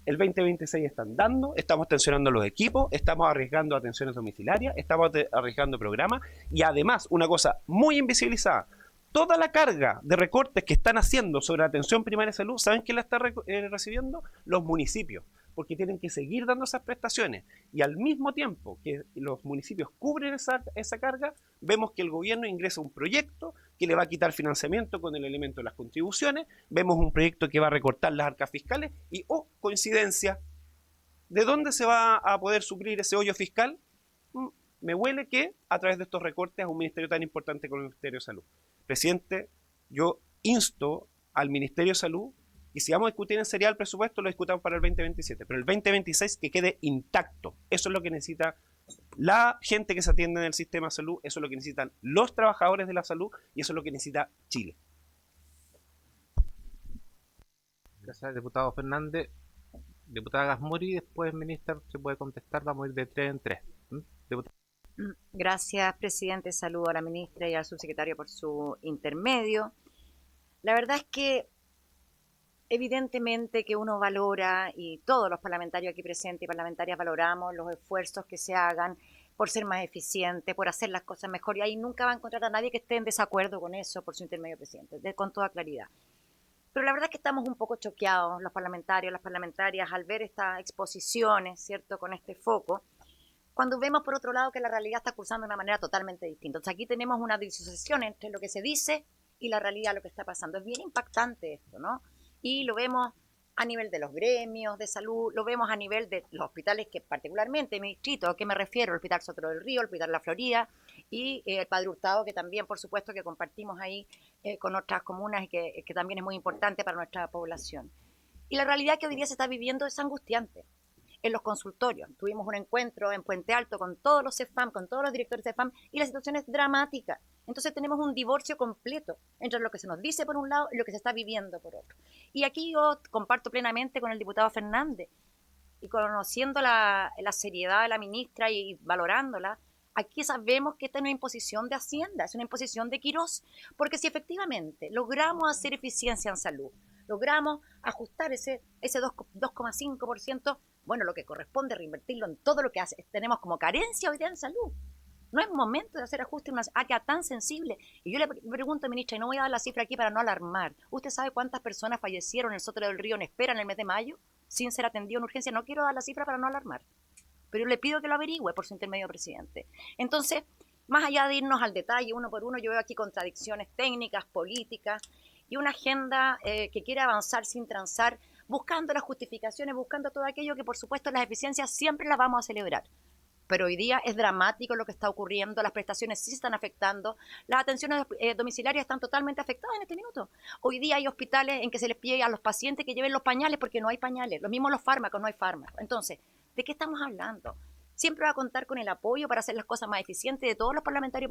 El 2026 están dando, estamos tensionando los equipos, estamos arriesgando atenciones domiciliarias, estamos arriesgando programas, y además, una cosa muy invisibilizada, toda la carga de recortes que están haciendo sobre la atención primaria de salud, ¿saben quién la está recibiendo? Los municipios, porque tienen que seguir dando esas prestaciones. Y al mismo tiempo que los municipios cubren esa carga, vemos que el gobierno ingresa un proyecto que le va a quitar financiamiento con el elemento de las contribuciones, vemos un proyecto que va a recortar las arcas fiscales y, oh, coincidencia, ¿de dónde se va a poder suplir ese hoyo fiscal? Me huele que a través de estos recortes a un ministerio tan importante como el Ministerio de Salud. Presidente, yo insto al Ministerio de Salud y si vamos a discutir en serial el presupuesto, lo discutamos para el 2027, pero el 2026 que quede intacto. Eso es lo que necesita la gente que se atiende en el sistema de salud, eso es lo que necesitan los trabajadores de la salud y eso es lo que necesita Chile. Gracias, diputado Fernández. Diputada Gasmuri, después, ministra, se puede contestar, vamos a ir de 3 en 3. Gracias, presidente. Saludo a la ministra y al subsecretario por su intermedio. La verdad es que evidentemente que uno valora, y todos los parlamentarios aquí presentes y parlamentarias valoramos los esfuerzos que se hagan por ser más eficiente, por hacer las cosas mejor, y ahí nunca va a encontrar a nadie que esté en desacuerdo con eso por su intermedio, presidente, con toda claridad. Pero la verdad es que estamos un poco choqueados los parlamentarios, las parlamentarias, al ver estas exposiciones, ¿cierto?, con este foco, cuando vemos por otro lado que la realidad está cursando de una manera totalmente distinta. Entonces aquí tenemos una disociación entre lo que se dice y la realidad, lo que está pasando. Es bien impactante esto, ¿no? Y lo vemos a nivel de los gremios de salud, lo vemos a nivel de los hospitales que particularmente, mi distrito, ¿a qué me refiero? El Hospital Sotero del Río, el Hospital La Florida y el Padre Hurtado, que también, por supuesto, que compartimos ahí con otras comunas y que también es muy importante para nuestra población. Y la realidad que hoy día se está viviendo es angustiante. En los consultorios, tuvimos un encuentro en Puente Alto con todos los CEFAM, con todos los directores de CEFAM, y la situación es dramática. Entonces tenemos un divorcio completo entre lo que se nos dice por un lado y lo que se está viviendo por otro. Y aquí yo comparto plenamente con el diputado Fernández. y conociendo la seriedad de la ministra y valorándola, aquí sabemos que esta no es una imposición de Hacienda, es una imposición de Quirós, porque si efectivamente logramos hacer eficiencia en salud, logramos ajustar ese 2,5%, bueno, lo que corresponde reinvertirlo en todo lo que tenemos como carencia hoy día en salud. No es momento de hacer ajustes en una área tan sensible. Y yo le pregunto, ministra, y no voy a dar la cifra aquí para no alarmar, ¿usted sabe cuántas personas fallecieron en el Sotero del Río en espera en el mes de mayo sin ser atendido en urgencia? No quiero dar la cifra para no alarmar, pero le pido que lo averigüe por su intermedio, presidente. Entonces, más allá de irnos al detalle uno por uno, yo veo aquí contradicciones técnicas, políticas y una agenda que quiere avanzar sin transar, buscando las justificaciones, buscando todo aquello que, por supuesto, las eficiencias siempre las vamos a celebrar. Pero hoy día es dramático lo que está ocurriendo, las prestaciones sí se están afectando, las atenciones domiciliarias están totalmente afectadas en este minuto. Hoy día hay hospitales en que se les pide a los pacientes que lleven los pañales porque no hay pañales, lo mismo los fármacos, no hay fármacos. Entonces, ¿de qué estamos hablando? Siempre va a contar con el apoyo para hacer las cosas más eficientes de todos los parlamentarios,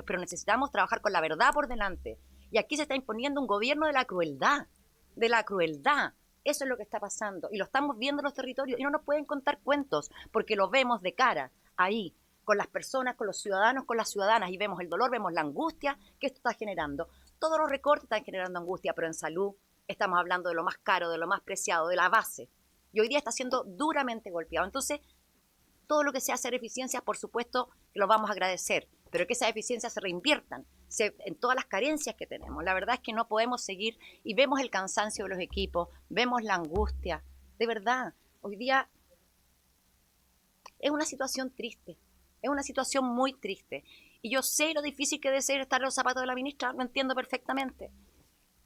pero necesitamos trabajar con la verdad por delante. Y aquí se está imponiendo un gobierno de la crueldad, de la crueldad. Eso es lo que está pasando y lo estamos viendo en los territorios y no nos pueden contar cuentos porque lo vemos de cara ahí, con las personas, con los ciudadanos, con las ciudadanas y vemos el dolor, vemos la angustia que esto está generando. Todos los recortes están generando angustia, pero en salud estamos hablando de lo más caro, de lo más preciado, de la base. Y hoy día está siendo duramente golpeado. Entonces, todo lo que sea hacer eficiencias, por supuesto, lo vamos a agradecer, pero que esas eficiencias se reinviertan en todas las carencias que tenemos. La verdad es que no podemos seguir y vemos el cansancio de los equipos, vemos la angustia. De verdad, hoy día es una situación triste, es una situación muy triste. Y yo sé lo difícil que debe ser estar en los zapatos de la ministra, lo entiendo perfectamente.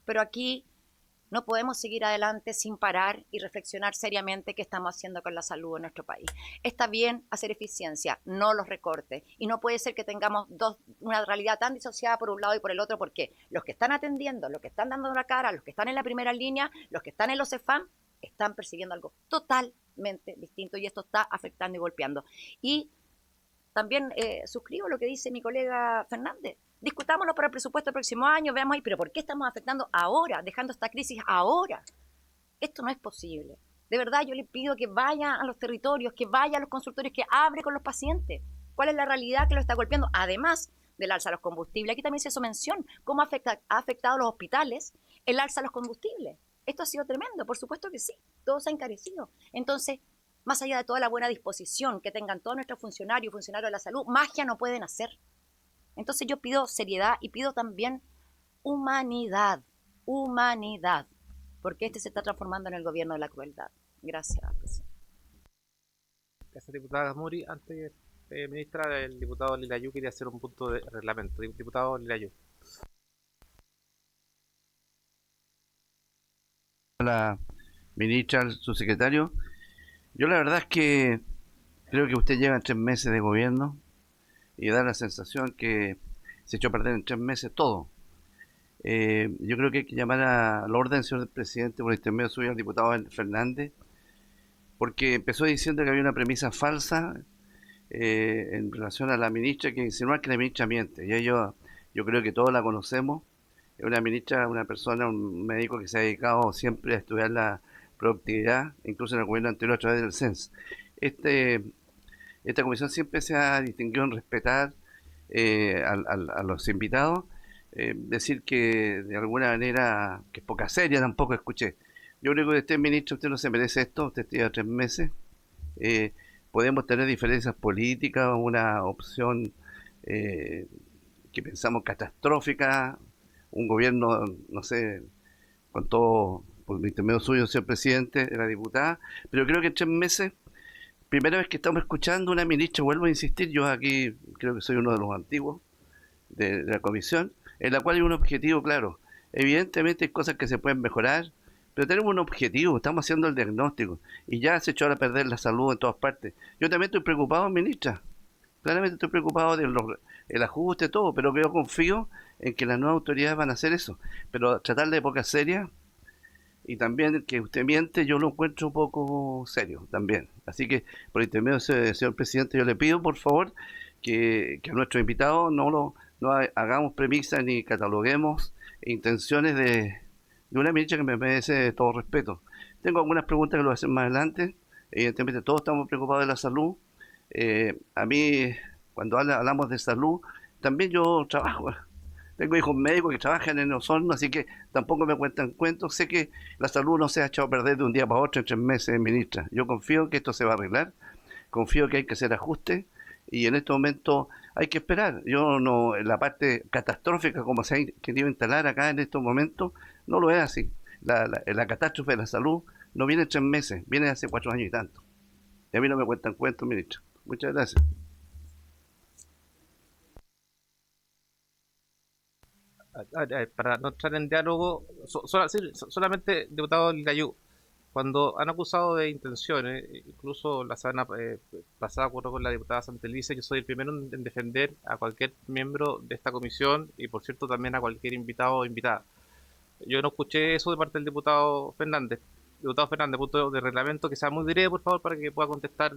Pero aquí no podemos seguir adelante sin parar y reflexionar seriamente qué estamos haciendo con la salud en nuestro país. Está bien hacer eficiencia, no los recortes. Y no puede ser que tengamos una realidad tan disociada por un lado y por el otro, porque los que están atendiendo, los que están dando la cara, los que están en la primera línea, los que están en los CEFAM, están persiguiendo algo totalmente distinto y esto está afectando y golpeando. Y también suscribo lo que dice mi colega Fernández. Discutámoslo para el presupuesto del próximo año, veamos ahí, pero ¿por qué estamos afectando ahora, dejando esta crisis ahora? Esto no es posible. De verdad, yo le pido que vaya a los territorios, que vaya a los consultorios, que hable con los pacientes. ¿Cuál es la realidad que lo está golpeando? Además del alza de los combustibles. Aquí también se hizo mención cómo ha afectado a los hospitales el alza de los combustibles. Esto ha sido tremendo, por supuesto que sí, todo se ha encarecido. Entonces, más allá de toda la buena disposición que tengan todos nuestros funcionarios y funcionarios de la salud, magia no pueden hacer. Entonces yo pido seriedad y pido también humanidad, porque este se está transformando en el gobierno de la crueldad. Gracias, presidente. Gracias, diputada Muri. Antes, ministra, el diputado Lilayú quería hacer un punto de reglamento. Diputado Lilayú. La ministra, al subsecretario, yo la verdad es que creo que usted lleva 3 meses de gobierno y da la sensación que se echó a perder en 3 meses todo. Yo creo que hay que llamar a la orden, señor presidente, por intermedio suyo al diputado Fernández, porque empezó diciendo que había una premisa falsa en relación a la ministra, que insinúa que la ministra miente. Y yo creo que todos la conocemos. Es una ministra, una persona, un médico que se ha dedicado siempre a estudiar la productividad, incluso en el gobierno anterior a través del CENS. Esta comisión siempre se ha distinguido en respetar a los invitados, decir que de alguna manera, que es poca seria, tampoco escuché. Yo creo que usted, ministro, usted no se merece esto, usted lleva 3 meses. Podemos tener diferencias políticas, una opción que pensamos catastrófica, un gobierno, no sé, con todo, por el intermedio suyo, señor presidente, de la diputada, pero creo que en 3 meses, primera vez que estamos escuchando una ministra, vuelvo a insistir, yo aquí creo que soy uno de los antiguos de la comisión, en la cual hay un objetivo claro. Evidentemente hay cosas que se pueden mejorar, pero tenemos un objetivo, estamos haciendo el diagnóstico, y ya se echó a perder la salud en todas partes. Yo también estoy preocupado, ministra, claramente estoy preocupado del ajuste, todo, pero yo confío en que las nuevas autoridades van a hacer eso, pero tratar de época seria, y también que usted miente, yo lo encuentro un poco serio también. Así que, por intermedio del señor presidente, yo le pido, por favor, que a nuestros invitados no hagamos premisas ni cataloguemos intenciones de una ministra que me merece todo respeto. Tengo algunas preguntas que lo voy a hacer más adelante, Evidentemente todos estamos preocupados de la salud. A mí, cuando hablamos de salud, también yo trabajo. Tengo hijos médicos que trabajan en Osorno, así que tampoco me cuentan cuentos. Sé que la salud no se ha echado a perder de un día para otro en 3 meses, ministra. Yo confío que esto se va a arreglar, confío que hay que hacer ajustes y en este momento hay que esperar. Yo no, la parte catastrófica como se ha querido instalar acá en estos momentos, no lo es así. La catástrofe de la salud no viene en 3 meses, viene hace 4 años y tanto. Y a mí no me cuentan cuentos, ministra. Muchas gracias. Para no entrar en diálogo, solamente, diputado Layú, cuando han acusado de intenciones, incluso la semana pasada ocurrió con la diputada Santelice, yo soy el primero en defender a cualquier miembro de esta comisión y, por cierto, también a cualquier invitado o invitada. Yo no escuché eso de parte del diputado Fernández. Diputado Fernández, punto de reglamento, que sea muy breve, por favor, para que pueda contestar.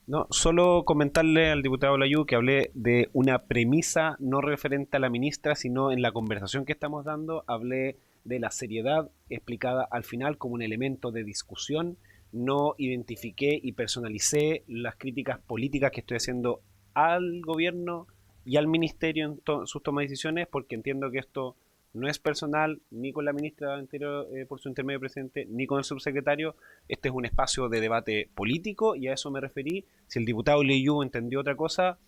No, solo comentarle al diputado Layú que hablé de una premisa no referente a la ministra, sino en la conversación que estamos dando, hablé de la seriedad explicada al final como un elemento de discusión. No identifiqué y personalicé las críticas políticas que estoy haciendo al gobierno y al ministerio en sus tomas de decisiones, porque entiendo que esto no es personal ni con la ministra del Interior por su intermedio presidente, ni con el subsecretario. Este es un espacio de debate político y a eso me referí. Si el diputado Liu entendió otra cosa,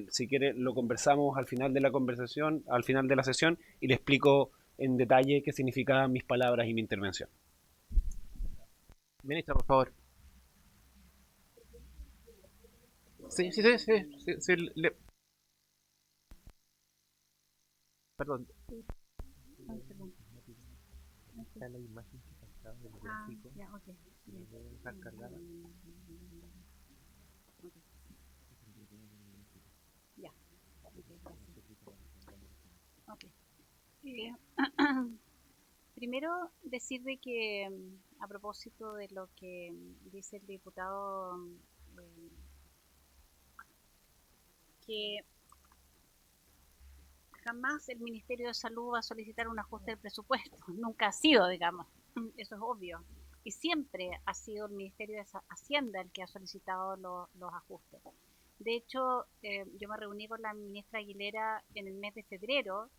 si quiere lo conversamos al final de la conversación, al final de la sesión, y le explico en detalle qué significaban mis palabras y mi intervención. Ministra, por favor. Sí. Perdón. La imagen que pasaba del gráfico dejar cargada. Ya. Okay. Primero decir de que a propósito de lo que dice el diputado que jamás el Ministerio de Salud va a solicitar un ajuste del presupuesto, nunca ha sido, digamos, eso es obvio, y siempre ha sido el Ministerio de Hacienda el que ha solicitado los ajustes. De hecho, yo me reuní con la ministra Aguilera en el mes de febrero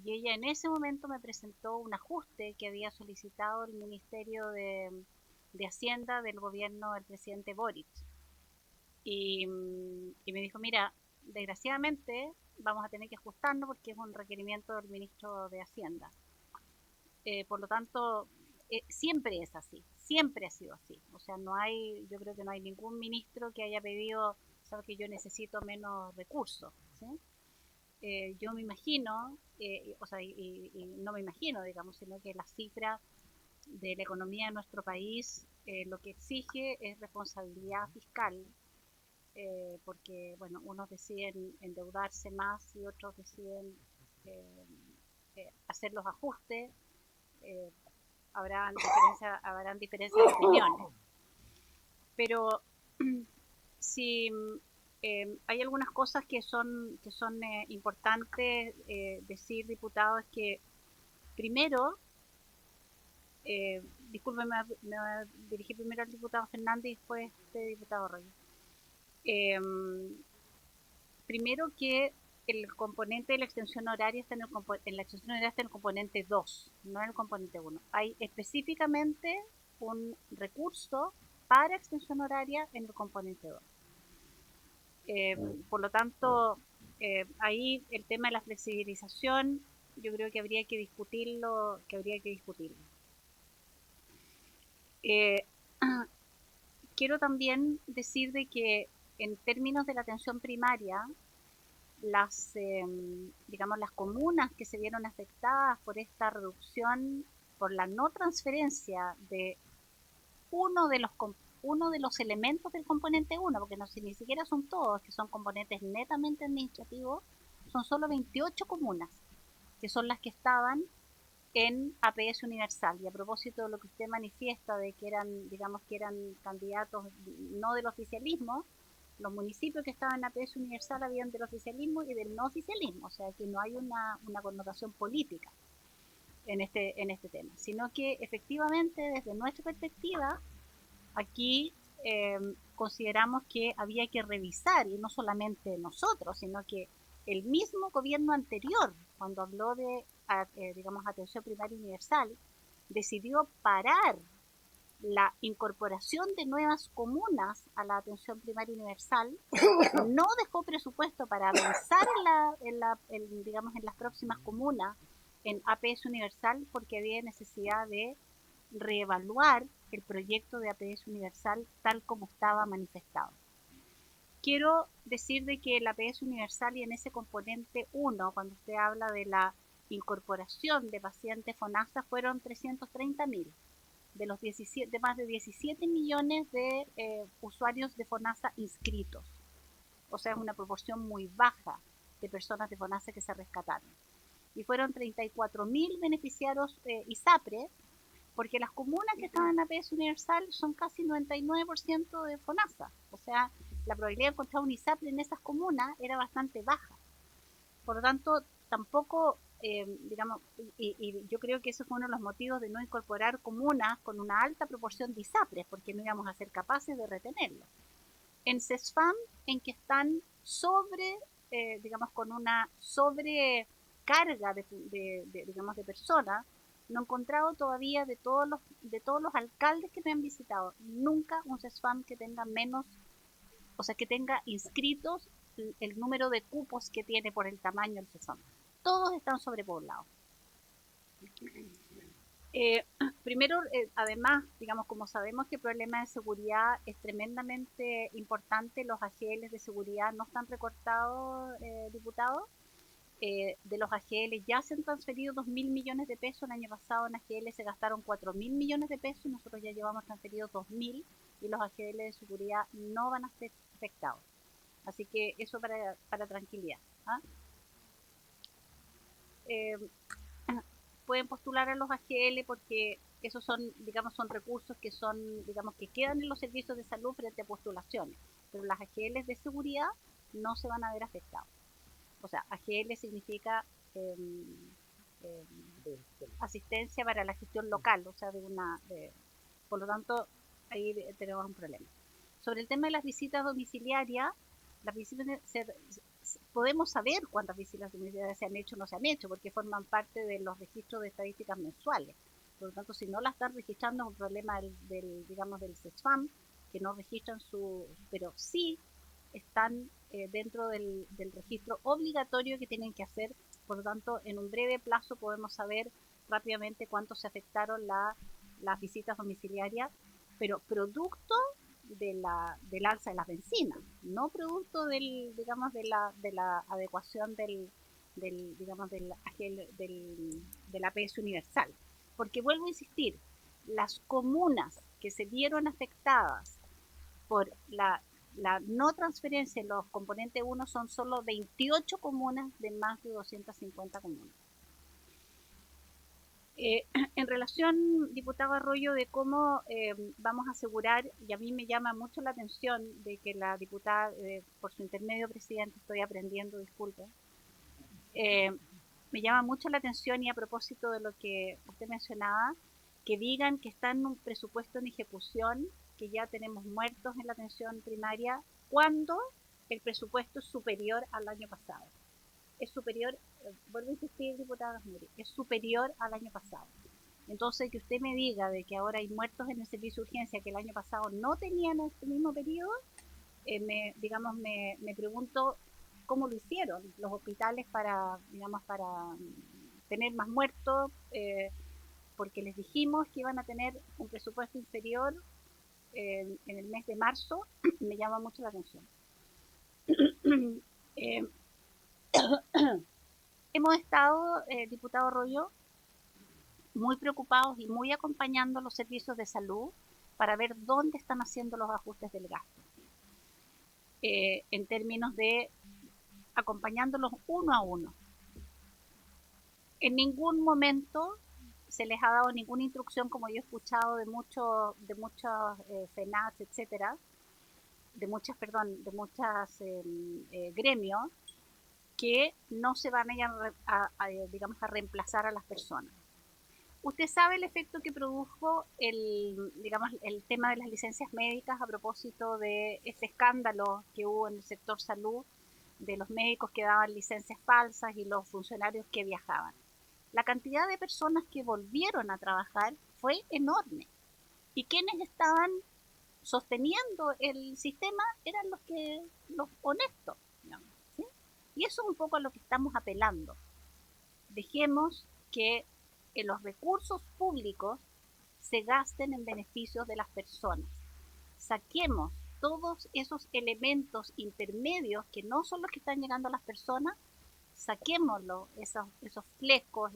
y ella en ese momento me presentó un ajuste que había solicitado el Ministerio de Hacienda del gobierno del presidente Boric. Y me dijo, mira, desgraciadamente vamos a tener que ajustarnos porque es un requerimiento del ministro de Hacienda. Por lo tanto, siempre es así, siempre ha sido así. O sea, yo creo que no hay ningún ministro que haya pedido, sabe que yo necesito menos recursos, ¿sí? Yo me imagino, o sea, y no me imagino, digamos, sino que la cifra de la economía de nuestro país lo que exige es responsabilidad fiscal. Porque, bueno, unos deciden endeudarse más y otros deciden hacer los ajustes, habrán diferencias de opiniones. Pero si hay algunas cosas que son importantes decir, diputado, es que primero, disculpe, me voy a dirigir primero al diputado Fernández y después al diputado Reyes. Primero que el componente de la extensión horaria está en la extensión horaria está en el componente 2, no en el componente 1. Hay específicamente un recurso para extensión horaria en el componente 2. Por lo tanto, ahí el tema de la flexibilización yo creo que habría que discutirlo, quiero también decir de que en términos de la atención primaria, las comunas que se vieron afectadas por esta reducción, por la no transferencia de uno de los elementos del componente 1, porque ni siquiera son todos, que son componentes netamente administrativos, son solo 28 comunas, que son las que estaban en APS Universal. Y a propósito de lo que usted manifiesta de que eran candidatos no del oficialismo, los municipios que estaban en APS Universal habían del oficialismo y del no oficialismo, o sea que no hay una connotación política en este tema, sino que efectivamente desde nuestra perspectiva aquí consideramos que había que revisar, y no solamente nosotros, sino que el mismo gobierno anterior, cuando habló de, digamos, atención primaria universal, decidió parar la incorporación de nuevas comunas a la atención primaria universal, no dejó presupuesto para avanzar digamos, en las próximas comunas en APS universal, porque había necesidad de reevaluar el proyecto de APS universal tal como estaba manifestado. Quiero decir de que el APS universal, y en ese componente 1, cuando usted habla de la incorporación de pacientes FONASA, fueron 330.000 de los más de 17 millones de usuarios de FONASA inscritos. O sea, es una proporción muy baja de personas de FONASA que se rescataron. Y fueron 34.000 beneficiarios ISAPRE, porque las comunas que estaban en APS universal son casi 99% de FONASA. O sea, la probabilidad de encontrar un ISAPRE en esas comunas era bastante baja. Por lo tanto, tampoco, digamos, y yo creo que ese fue uno de los motivos de no incorporar comunas con una alta proporción de ISAPRES, porque no íbamos a ser capaces de retenerlo. En CESFAM, en que están digamos, con una sobrecarga digamos, de personas, no he encontrado todavía de todos los alcaldes que me han visitado, nunca un CESFAM que tenga menos, o sea, que tenga inscritos el número de cupos que tiene por el tamaño del CESFAM. Todos están sobrepoblados. Primero, además, digamos, como sabemos que el problema de seguridad es tremendamente importante, los AGL de seguridad no están recortados, diputados. De los AGL ya se han transferido 2.000 millones de pesos. El año pasado en AGL se gastaron 4.000 millones de pesos, nosotros ya llevamos transferidos 2.000 y los AGL de seguridad no van a ser afectados. Así que eso para tranquilidad. ¿Ah? Pueden postular a los AGL porque esos son, digamos, son recursos que son, digamos, que quedan en los servicios de salud frente a postulaciones, pero las AGL de seguridad no se van a ver afectados. O sea, AGL significa asistencia para la gestión local, o sea, por lo tanto, ahí tenemos un problema. Sobre el tema de las visitas domiciliarias, podemos saber cuántas visitas domiciliarias se han hecho o no se han hecho, porque forman parte de los registros de estadísticas mensuales. Por lo tanto, si no la están registrando, es un problema digamos, del CESFAM, que no registran pero sí están dentro del registro obligatorio que tienen que hacer. Por lo tanto, en un breve plazo podemos saber rápidamente cuánto se afectaron las visitas domiciliarias, pero producto del alza de las bencinas, no producto digamos, de la adecuación digamos, del APS universal. Porque vuelvo a insistir, las comunas que se vieron afectadas por la no transferencia en los componentes 1 son solo 28 comunas de más de 250 comunas. En relación, diputado Arroyo, de cómo vamos a asegurar, y a mí me llama mucho la atención de que la diputada, por su intermedio, presidente, estoy aprendiendo, disculpe, me llama mucho la atención, y a propósito de lo que usted mencionaba, que digan que está en un presupuesto en ejecución, que ya tenemos muertos en la atención primaria, cuando el presupuesto es superior al año pasado. Es superior, vuelvo a insistir, diputada Muri, es superior al año pasado. Entonces, que usted me diga de que ahora hay muertos en el servicio de urgencia que el año pasado no tenían en este mismo periodo, me pregunto cómo lo hicieron los hospitales para tener más muertos, porque les dijimos que iban a tener un presupuesto inferior en el mes de marzo. Me llama mucho la atención. Hemos estado, diputado Arroyo, muy preocupados y muy acompañando los servicios de salud para ver dónde están haciendo los ajustes del gasto. En términos de acompañándolos uno a uno. En ningún momento se les ha dado ninguna instrucción, como yo he escuchado de muchos FENATS, etcétera, de muchas gremios, que no se van a digamos, a reemplazar a las personas. Usted sabe el efecto que produjo digamos, el tema de las licencias médicas a propósito de ese escándalo que hubo en el sector salud, de los médicos que daban licencias falsas y los funcionarios que viajaban. La cantidad de personas que volvieron a trabajar fue enorme. Y quienes estaban sosteniendo el sistema eran los honestos, digamos, ¿sí? Y eso es un poco a lo que estamos apelando. Dejemos que los recursos públicos se gasten en beneficios de las personas. Saquemos todos esos elementos intermedios que no son los que están llegando a las personas, saquémoslo, esos flecos,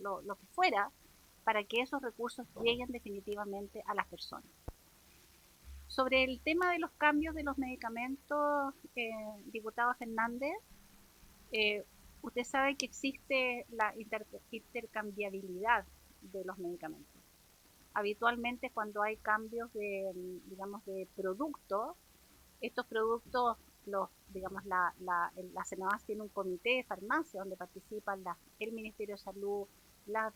lo que fuera, para que esos recursos lleguen definitivamente a las personas. Sobre el tema de los cambios de los medicamentos, diputado Fernández, usted sabe que existe la intercambiabilidad de los medicamentos. Habitualmente cuando hay cambios de, digamos, de producto, estos productos, la CENAVAS tiene un comité de farmacia donde participan el Ministerio de Salud, las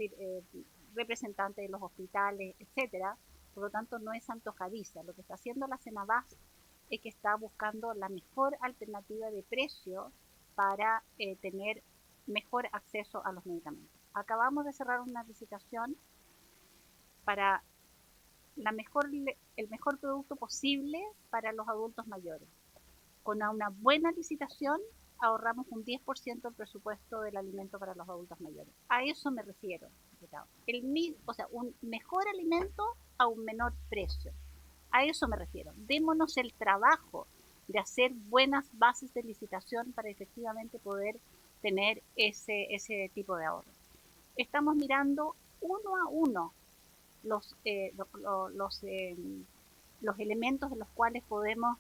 representantes de los hospitales, etcétera. Por lo tanto, no es antojadiza. Lo que está haciendo la CENAVAS es que está buscando la mejor alternativa de precio para tener mejor acceso a los medicamentos. Acabamos de cerrar una licitación para el mejor producto posible para los adultos mayores. Con una buena licitación ahorramos un 10% del presupuesto del alimento para los adultos mayores. A eso me refiero, diputado. Un mejor alimento a un menor precio. A eso me refiero. Démonos el trabajo de hacer buenas bases de licitación para efectivamente poder tener ese tipo de ahorro. Estamos mirando uno a uno los elementos en los cuales podemos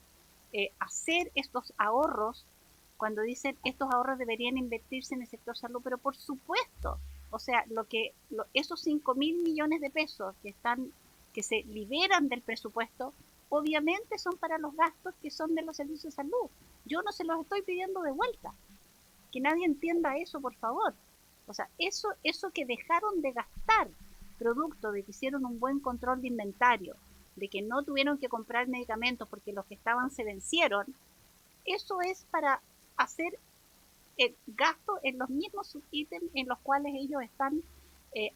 hacer estos ahorros. Cuando dicen estos ahorros deberían invertirse en el sector salud, pero por supuesto, o sea, esos 5.000 millones de pesos que se liberan del presupuesto, obviamente son para los gastos que son de los servicios de salud. Yo no se los estoy pidiendo de vuelta. Que nadie entienda eso, por favor. O sea, eso que dejaron de gastar, producto de que hicieron un buen control de inventario, de que no tuvieron que comprar medicamentos porque los que estaban se vencieron, eso es para hacer el gasto en los mismos ítems en los cuales ellos están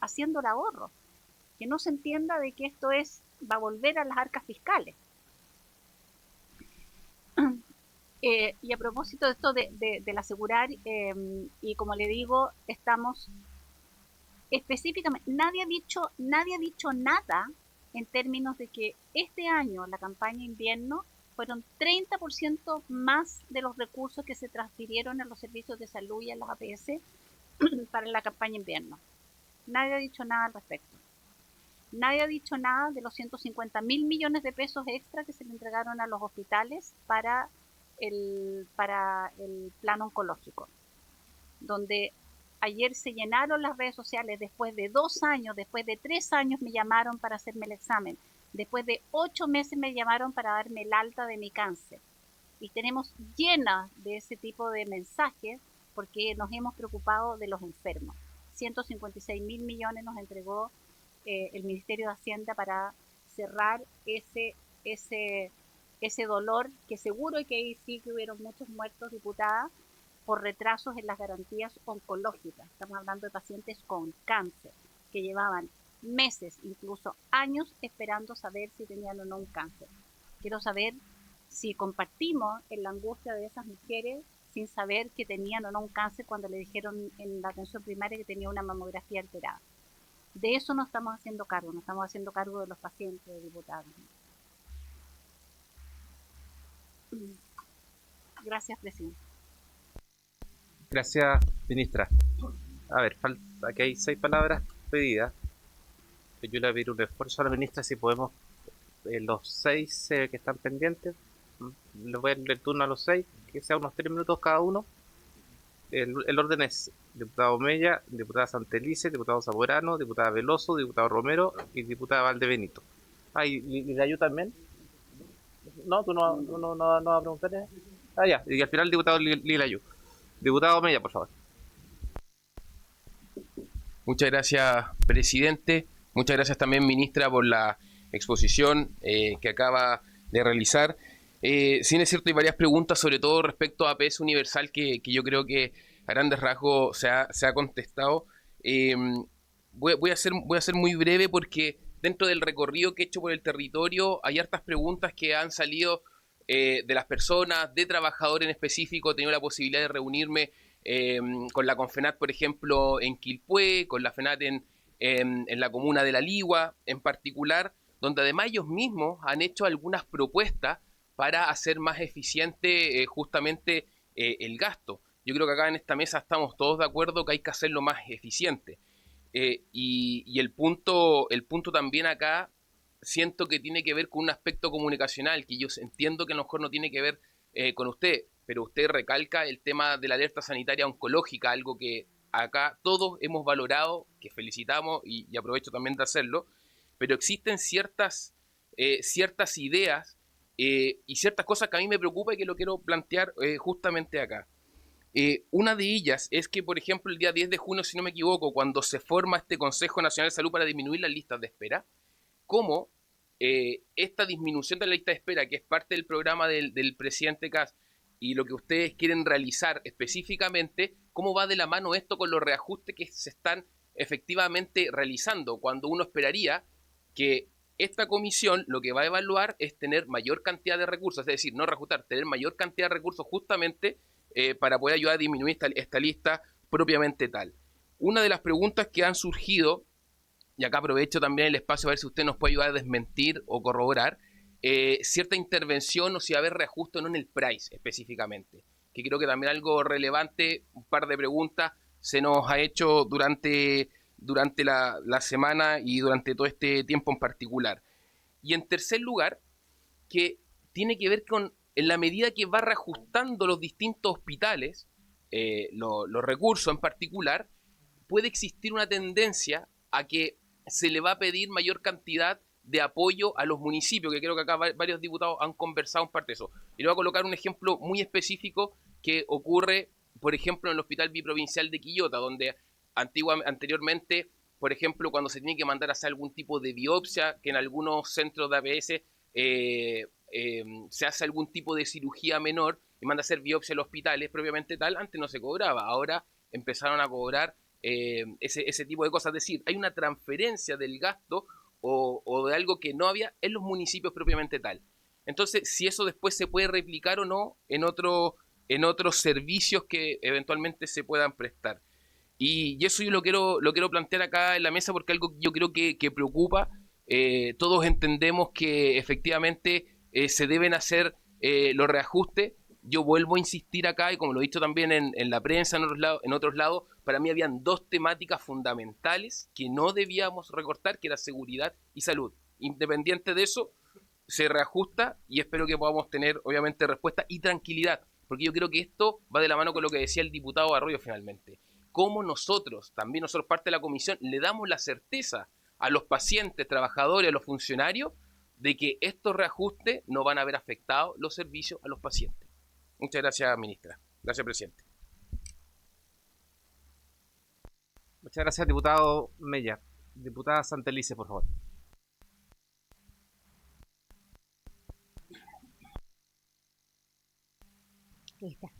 haciendo el ahorro. Que no se entienda de que esto va a volver a las arcas fiscales. Y a propósito de esto del asegurar, y como le digo, estamos específicamente, nadie ha dicho nada en términos de que este año la campaña invierno fueron 30% más de los recursos que se transfirieron a los servicios de salud y a las APS para la campaña invierno. Nadie ha dicho nada al respecto. Nadie ha dicho nada de los 150.000 millones de pesos extra que se le entregaron a los hospitales para el plan oncológico, donde ayer se llenaron las redes sociales después de 2 años, después de 3 años me llamaron para hacerme el examen, después de 8 meses me llamaron para darme el alta de mi cáncer. Y tenemos llenas de ese tipo de mensajes porque nos hemos preocupado de los enfermos. 156.000 millones nos entregó el Ministerio de Hacienda para cerrar ese dolor, que seguro que ahí sí que hubieron muchos muertos, diputada, por retrasos en las garantías oncológicas. Estamos hablando de pacientes con cáncer que llevaban meses, incluso años, esperando saber si tenían o no un cáncer. Quiero saber si compartimos en la angustia de esas mujeres sin saber que tenían o no un cáncer cuando le dijeron en la atención primaria que tenía una mamografía alterada. De eso no estamos haciendo cargo, no estamos haciendo cargo de los pacientes, diputados. Gracias, presidente. Gracias, ministra. A ver, aquí hay 6 palabras pedidas. Yo le voy a pedir un esfuerzo a la ministra si podemos, los 6 que están pendientes, les voy a dar el turno a los 6, que sea unos 3 minutos cada uno. El orden es diputado Mella, diputada Santelice, diputado Zamorano, diputada Veloso, diputado Romero y diputada Valdebenito. Ah, ¿y Lilayu también? No, tú no vas a preguntar. Ah, ya, y al final diputado Lilayu. Diputado Mella, por favor. Muchas gracias, presidente. Muchas gracias también, ministra, por la exposición que acaba de realizar. Sí, es cierto, hay varias preguntas, sobre todo respecto a APS Universal, que yo creo que a grandes rasgos se ha contestado. Voy a ser muy breve porque dentro del recorrido que he hecho por el territorio hay hartas preguntas que han salido de las personas, de trabajadores en específico. He tenido la posibilidad de reunirme con la Confenat, por ejemplo, en Quilpué, con la FENAT en la comuna de La Ligua, en particular, donde además ellos mismos han hecho algunas propuestas para hacer más eficiente justamente el gasto. Yo creo que acá en esta mesa estamos todos de acuerdo que hay que hacerlo más eficiente. Y el punto también acá siento que tiene que ver con un aspecto comunicacional, que yo entiendo que a lo mejor no tiene que ver con usted, pero usted recalca el tema de la alerta sanitaria oncológica, algo que acá todos hemos valorado, que felicitamos y aprovecho también de hacerlo, pero existen ciertas ideas y ciertas cosas que a mí me preocupa y que lo quiero plantear justamente acá. Una de ellas es que, por ejemplo, el día 10 de junio, si no me equivoco, cuando se forma este Consejo Nacional de Salud para disminuir las listas de espera, cómo esta disminución de la lista de espera, que es parte del programa del presidente Kast, y lo que ustedes quieren realizar específicamente, cómo va de la mano esto con los reajustes que se están efectivamente realizando, cuando uno esperaría que esta comisión lo que va a evaluar es tener mayor cantidad de recursos, es decir, no reajustar, tener mayor cantidad de recursos justamente para poder ayudar a disminuir esta lista propiamente tal. Una de las preguntas que han surgido, y acá aprovecho también el espacio a ver si usted nos puede ayudar a desmentir o corroborar, cierta intervención o si va a haber reajuste o no en el price específicamente, que creo que también algo relevante, un par de preguntas se nos ha hecho durante la semana y durante todo este tiempo en particular. Y en tercer lugar, que tiene que ver con, en la medida que va reajustando los distintos hospitales, los recursos en particular, puede existir una tendencia a que se le va a pedir mayor cantidad de apoyo a los municipios, que creo que acá varios diputados han conversado en parte de eso. Y le voy a colocar un ejemplo muy específico que ocurre, por ejemplo, en el Hospital Biprovincial de Quillota, donde anteriormente, por ejemplo, cuando se tiene que mandar a hacer algún tipo de biopsia, que en algunos centros de APS se hace algún tipo de cirugía menor y manda a hacer biopsia a los hospitales propiamente tal, antes no se cobraba, ahora empezaron a cobrar ese tipo de cosas, es decir, hay una transferencia del gasto o de algo que no había en los municipios propiamente tal. Entonces, si eso después se puede replicar o no en otros servicios que eventualmente se puedan prestar. Y eso yo lo quiero plantear acá en la mesa porque algo que yo creo que preocupa. Todos entendemos que efectivamente se deben hacer los reajustes. Yo vuelvo a insistir acá, y como lo he dicho también en la prensa, en otros lados, para mí habían dos temáticas fundamentales que no debíamos recortar, que era seguridad y salud. Independiente de eso, se reajusta y espero que podamos tener, obviamente, respuesta y tranquilidad, porque yo creo que esto va de la mano con lo que decía el diputado Arroyo finalmente. Cómo nosotros, también nosotros parte de la comisión, le damos la certeza a los pacientes, trabajadores, a los funcionarios, de que estos reajustes no van a haber afectado los servicios a los pacientes. Muchas gracias, ministra. Gracias, presidente. Muchas gracias, diputado Mella. Diputada Santelice, por favor. Ahí está.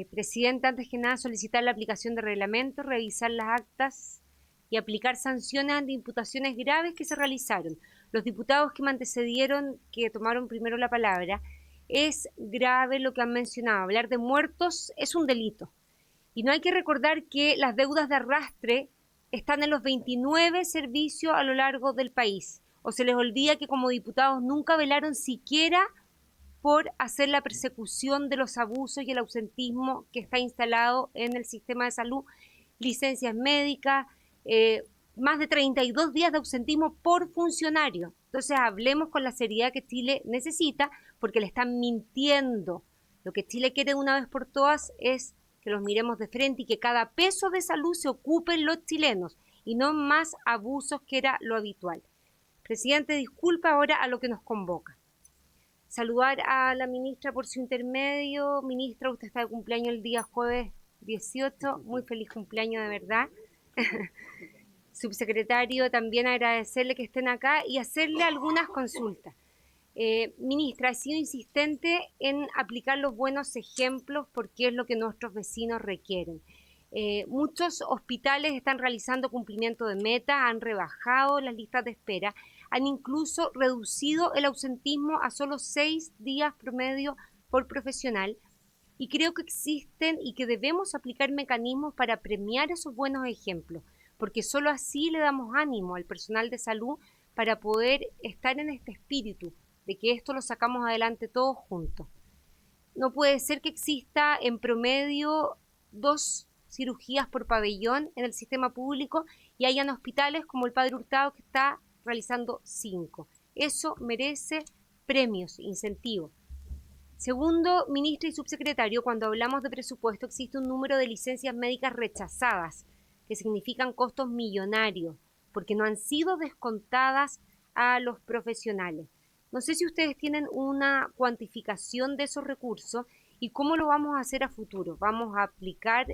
Presidenta, antes que nada solicitar la aplicación de reglamento, revisar las actas y aplicar sanciones ante imputaciones graves que se realizaron. Los diputados que me antecedieron, que tomaron primero la palabra, es grave lo que han mencionado. Hablar de muertos es un delito. Y no hay que recordar que las deudas de arrastre están en los 29 servicios a lo largo del país. O se les olvida que como diputados nunca velaron siquiera por hacer la persecución de los abusos y el ausentismo que está instalado en el sistema de salud, licencias médicas, más de 32 días de ausentismo por funcionario. Entonces hablemos con la seriedad que Chile necesita, porque le están mintiendo. Lo que Chile quiere de una vez por todas es que los miremos de frente y que cada peso de salud se ocupen los chilenos y no más abusos que era lo habitual. Presidente, disculpa ahora a lo que nos convoca. Saludar a la ministra por su intermedio. Ministra, usted está de cumpleaños el día jueves 18. Muy feliz cumpleaños, de verdad. subsecretario, también agradecerle que estén acá y hacerle algunas consultas. Ministra, ha sido insistente en aplicar los buenos ejemplos porque es lo que nuestros vecinos requieren. Muchos hospitales están realizando cumplimiento de meta, han rebajado las listas de espera, han incluso reducido el ausentismo a solo 6 días promedio por profesional, y creo que existen y que debemos aplicar mecanismos para premiar esos buenos ejemplos, porque solo así le damos ánimo al personal de salud para poder estar en este espíritu de que esto lo sacamos adelante todos juntos. No puede ser que exista en promedio 2 cirugías por pabellón en el sistema público y hayan hospitales como el Padre Hurtado que está realizando 5. Eso merece premios, incentivos. Segundo, ministra y subsecretario, cuando hablamos de presupuesto existe un número de licencias médicas rechazadas, que significan costos millonarios, porque no han sido descontadas a los profesionales. No sé si ustedes tienen una cuantificación de esos recursos y cómo lo vamos a hacer a futuro. ¿Vamos a aplicar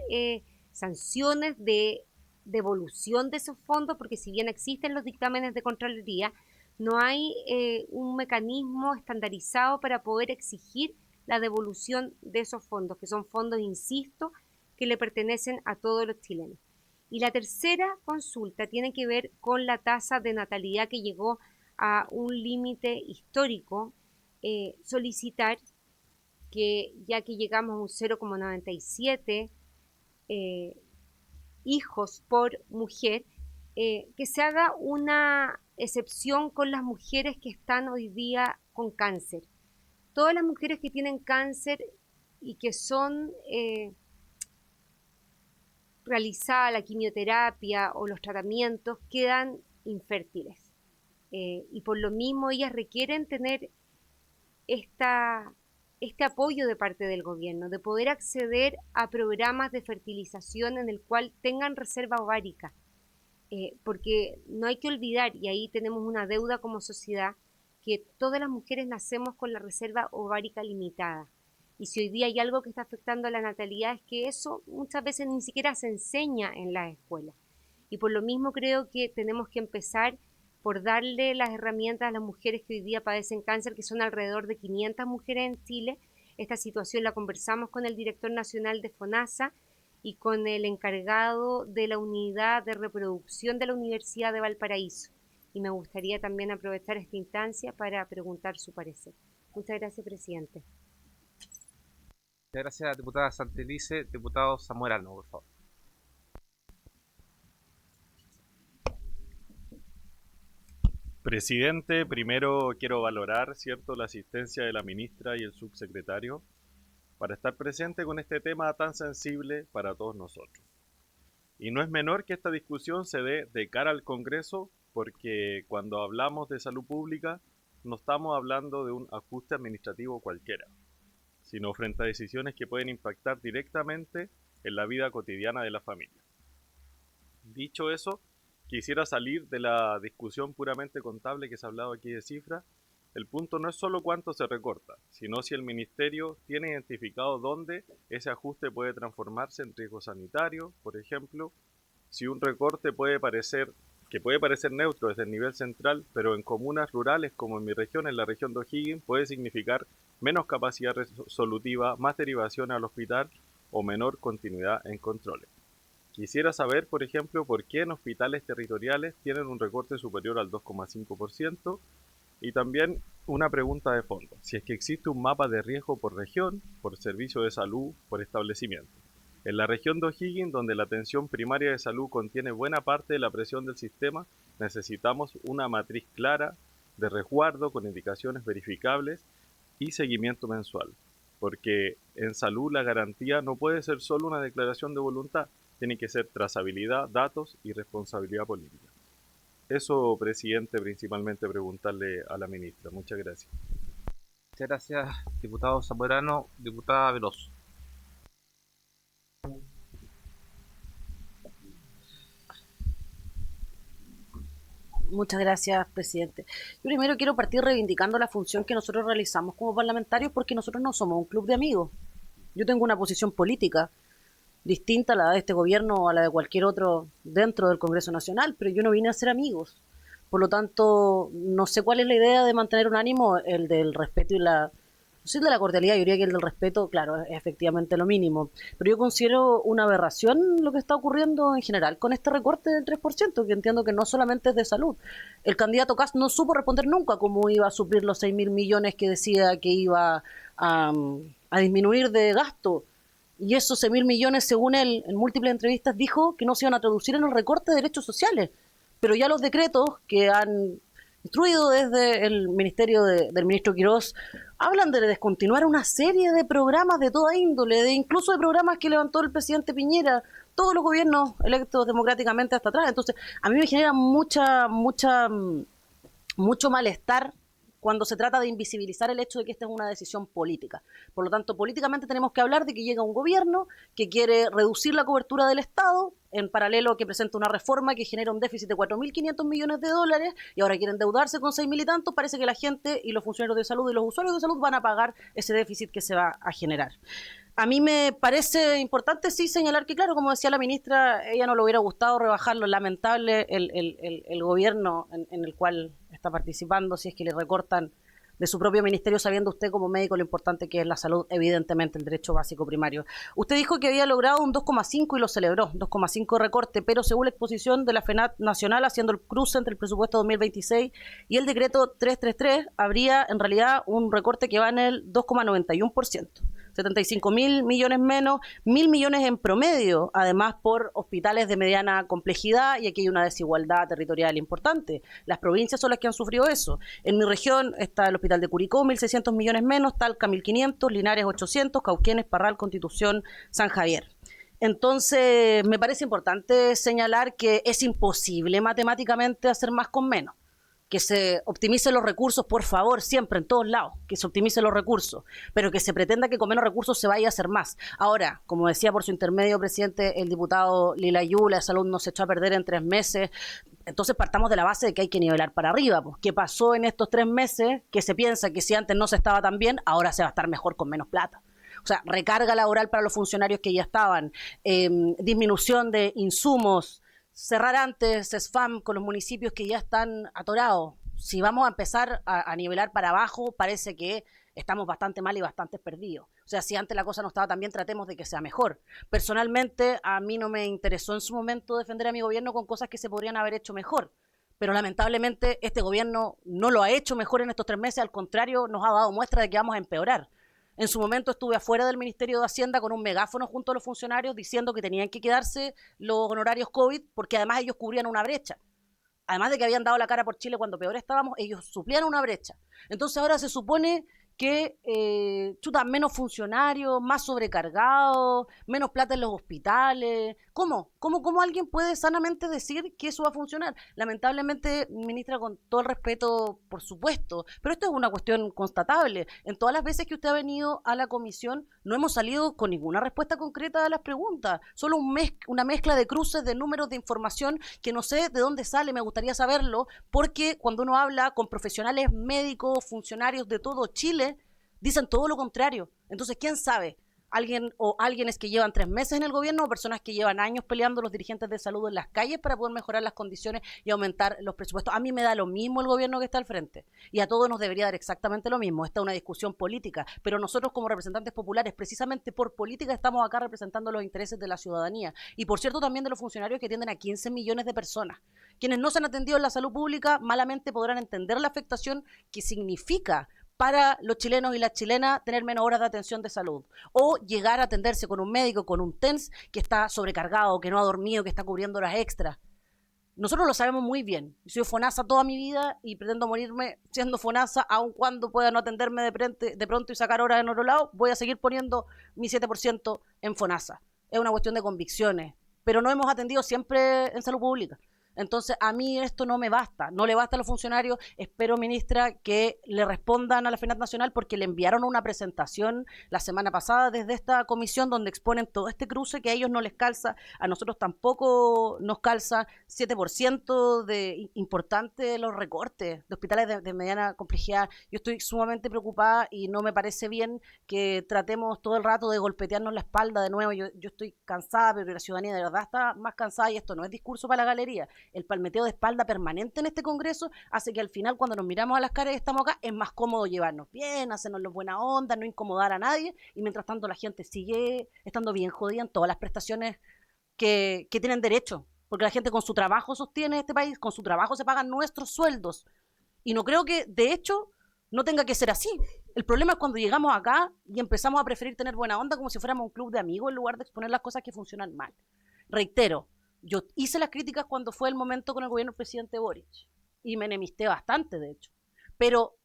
sanciones de devolución de esos fondos? Porque si bien existen los dictámenes de Contraloría, no hay un mecanismo estandarizado para poder exigir la devolución de esos fondos, que son fondos, insisto, que le pertenecen a todos los chilenos. Y la tercera consulta tiene que ver con la tasa de natalidad que llegó a un límite histórico, solicitar que, ya que llegamos a un 0,97 hijos por mujer, que se haga una excepción con las mujeres que están hoy día con cáncer. Todas las mujeres que tienen cáncer y que son realizada la quimioterapia o los tratamientos quedan infértiles. Y por lo mismo ellas requieren tener este apoyo de parte del gobierno, de poder acceder a programas de fertilización en el cual tengan reserva ovárica. Porque no hay que olvidar, y ahí tenemos una deuda como sociedad, que todas las mujeres nacemos con la reserva ovárica limitada. Y si hoy día hay algo que está afectando a la natalidad es que eso muchas veces ni siquiera se enseña en las escuelas. Y por lo mismo creo que tenemos que empezar por darle las herramientas a las mujeres que hoy día padecen cáncer, que son alrededor de 500 mujeres en Chile. Esta situación la conversamos con el director nacional de FONASA y con el encargado de la unidad de reproducción de la Universidad de Valparaíso. Y me gustaría también aprovechar esta instancia para preguntar su parecer. Muchas gracias, presidente. Muchas gracias, diputada Santelice. Diputado Zamorano, por favor. Presidente, primero quiero valorar, ¿cierto?, la asistencia de la ministra y el subsecretario para estar presente con este tema tan sensible para todos nosotros. Y no es menor que esta discusión se dé de cara al Congreso, porque cuando hablamos de salud pública no estamos hablando de un ajuste administrativo cualquiera, sino frente a decisiones que pueden impactar directamente en la vida cotidiana de la familia. Dicho eso, quisiera salir de la discusión puramente contable que se ha hablado aquí de cifras. El punto no es solo cuánto se recorta, sino si el Ministerio tiene identificado dónde ese ajuste puede transformarse en riesgo sanitario. Por ejemplo, si un recorte puede parecer neutro desde el nivel central, pero en comunas rurales como en mi región, en la región de O'Higgins, puede significar menos capacidad resolutiva, más derivación al hospital o menor continuidad en controles. Quisiera saber, por ejemplo, por qué en hospitales territoriales tienen un recorte superior al 2,5%, y también una pregunta de fondo, si es que existe un mapa de riesgo por región, por servicio de salud, por establecimiento. En la región de O'Higgins, donde la atención primaria de salud contiene buena parte de la presión del sistema, necesitamos una matriz clara de resguardo con indicaciones verificables y seguimiento mensual, porque en salud la garantía no puede ser solo una declaración de voluntad, tiene que ser trazabilidad, datos y responsabilidad política. Eso, presidente, principalmente preguntarle a la ministra. Muchas gracias. Muchas gracias, diputado Zamorano. Diputada Veloso. Muchas gracias, presidente. Yo primero quiero partir reivindicando la función que nosotros realizamos como parlamentarios, porque nosotros no somos un club de amigos. Yo tengo una posición política distinta a la de este gobierno o a la de cualquier otro dentro del Congreso Nacional, pero yo no vine a ser amigos. Por lo tanto, no sé cuál es la idea de mantener un ánimo, el del respeto y la... No sé, el de la cordialidad, yo diría que el del respeto, claro, es efectivamente lo mínimo. Pero yo considero una aberración lo que está ocurriendo en general con este recorte del 3%, que entiendo que no solamente es de salud. El candidato Kast no supo responder nunca cómo iba a suplir los 6.000 millones que decía que iba a disminuir de gasto. Y esos 6.000 millones, según él, en múltiples entrevistas, dijo que no se iban a traducir en el recorte de derechos sociales. Pero ya los decretos que han instruido desde el ministerio del ministro Quirós hablan de descontinuar una serie de programas de toda índole, incluso de programas que levantó el presidente Piñera, todos los gobiernos electos democráticamente hasta atrás. Entonces, a mí me genera mucho malestar cuando se trata de invisibilizar el hecho de que esta es una decisión política. Por lo tanto, políticamente tenemos que hablar de que llega un gobierno que quiere reducir la cobertura del Estado, en paralelo que presenta una reforma que genera un déficit de 4.500 millones de dólares, y ahora quieren endeudarse con 6.000 y tantos. Parece que la gente y los funcionarios de salud y los usuarios de salud van a pagar ese déficit que se va a generar. A mí me parece importante sí señalar que, claro, como decía la ministra, ella no le hubiera gustado rebajarlo. Lamentable el gobierno en el cual está participando, si es que le recortan de su propio ministerio, sabiendo usted como médico lo importante que es la salud, evidentemente el derecho básico primario. Usted dijo que había logrado un 2,5 y lo celebró, 2,5 recorte, pero según la exposición de la FENAT Nacional, haciendo el cruce entre el presupuesto 2026 y el decreto 333, habría en realidad un recorte que va en el 2,91%. 75.000 millones menos, 1.000 millones en promedio, además por hospitales de mediana complejidad, y aquí hay una desigualdad territorial importante. Las provincias son las que han sufrido eso. En mi región está el hospital de Curicó, 1.600 millones menos, Talca 1.500, Linares 800, Cauquenes, Parral, Constitución, San Javier. Entonces, me parece importante señalar que es imposible matemáticamente hacer más con menos. Que se optimicen los recursos, por favor, siempre, en todos lados, que se optimicen los recursos, pero que se pretenda que con menos recursos se vaya a hacer más. Ahora, como decía por su intermedio, presidente, el diputado Lila Yula, la salud nos echó a perder en 3 meses, entonces partamos de la base de que hay que nivelar para arriba. Pues, ¿qué pasó en estos 3 meses? Que se piensa que si antes no se estaba tan bien, ahora se va a estar mejor con menos plata. O sea, recarga laboral para los funcionarios que ya estaban, disminución de insumos, cerrar antes SFAM con los municipios que ya están atorados. Si vamos a empezar a nivelar para abajo, parece que estamos bastante mal y bastante perdidos. O sea, si antes la cosa no estaba tan bien, tratemos de que sea mejor. Personalmente, a mí no me interesó en su momento defender a mi gobierno con cosas que se podrían haber hecho mejor. Pero lamentablemente este gobierno no lo ha hecho mejor en estos 3 meses, al contrario, nos ha dado muestra de que vamos a empeorar. En su momento estuve afuera del Ministerio de Hacienda con un megáfono junto a los funcionarios diciendo que tenían que quedarse los honorarios COVID porque además ellos cubrían una brecha. Además de que habían dado la cara por Chile cuando peor estábamos, ellos suplían una brecha. Entonces ahora se supone que menos funcionarios, más sobrecargados, menos plata en los hospitales. ¿Cómo alguien puede sanamente decir que eso va a funcionar? Lamentablemente, ministra, con todo el respeto, por supuesto, pero esto es una cuestión constatable. En todas las veces que usted ha venido a la comisión, no hemos salido con ninguna respuesta concreta a las preguntas, solo una mezcla de cruces de números de información que no sé de dónde sale, me gustaría saberlo, porque cuando uno habla con profesionales médicos, funcionarios de todo Chile, dicen todo lo contrario. Entonces, ¿quién sabe? Alguienes que llevan 3 meses en el gobierno o personas que llevan años peleando los dirigentes de salud en las calles para poder mejorar las condiciones y aumentar los presupuestos. A mí me da lo mismo el gobierno que está al frente y a todos nos debería dar exactamente lo mismo. Esta es una discusión política, pero nosotros como representantes populares, precisamente por política, estamos acá representando los intereses de la ciudadanía y, por cierto, también de los funcionarios que atienden a 15 millones de personas. Quienes no se han atendido en la salud pública malamente podrán entender la afectación que significa para los chilenos y las chilenas tener menos horas de atención de salud o llegar a atenderse con un médico, con un TENS que está sobrecargado, que no ha dormido, que está cubriendo horas extras. Nosotros lo sabemos muy bien. Yo soy FONASA toda mi vida y pretendo morirme siendo FONASA, aun cuando pueda no atenderme de pronto y sacar horas en otro lado, voy a seguir poniendo mi 7% en FONASA. Es una cuestión de convicciones, pero no hemos atendido siempre en salud pública. Entonces, a mí esto no me basta, no le basta a los funcionarios. Espero, ministra, que le respondan a la FENAT Nacional porque le enviaron una presentación la semana pasada desde esta comisión donde exponen todo este cruce que a ellos no les calza, a nosotros tampoco nos calza. 7% de importante los recortes de hospitales de mediana complejidad. Yo estoy sumamente preocupada y no me parece bien que tratemos todo el rato de golpetearnos la espalda de nuevo. Yo estoy cansada, pero la ciudadanía de verdad está más cansada y esto no es discurso para la galería. El palmeteo de espalda permanente en este Congreso hace que al final, cuando nos miramos a las caras y estamos acá, es más cómodo llevarnos bien, hacernos los buena onda, no incomodar a nadie, y mientras tanto la gente sigue estando bien jodida en todas las prestaciones que tienen derecho, porque la gente con su trabajo sostiene este país, con su trabajo se pagan nuestros sueldos, y no creo que, de hecho, no tenga que ser así. El problema es cuando llegamos acá y empezamos a preferir tener buena onda como si fuéramos un club de amigos en lugar de exponer las cosas que funcionan mal. Reitero, yo hice las críticas cuando fue el momento con el gobierno del presidente Boric y me enemisté bastante, de hecho. Pero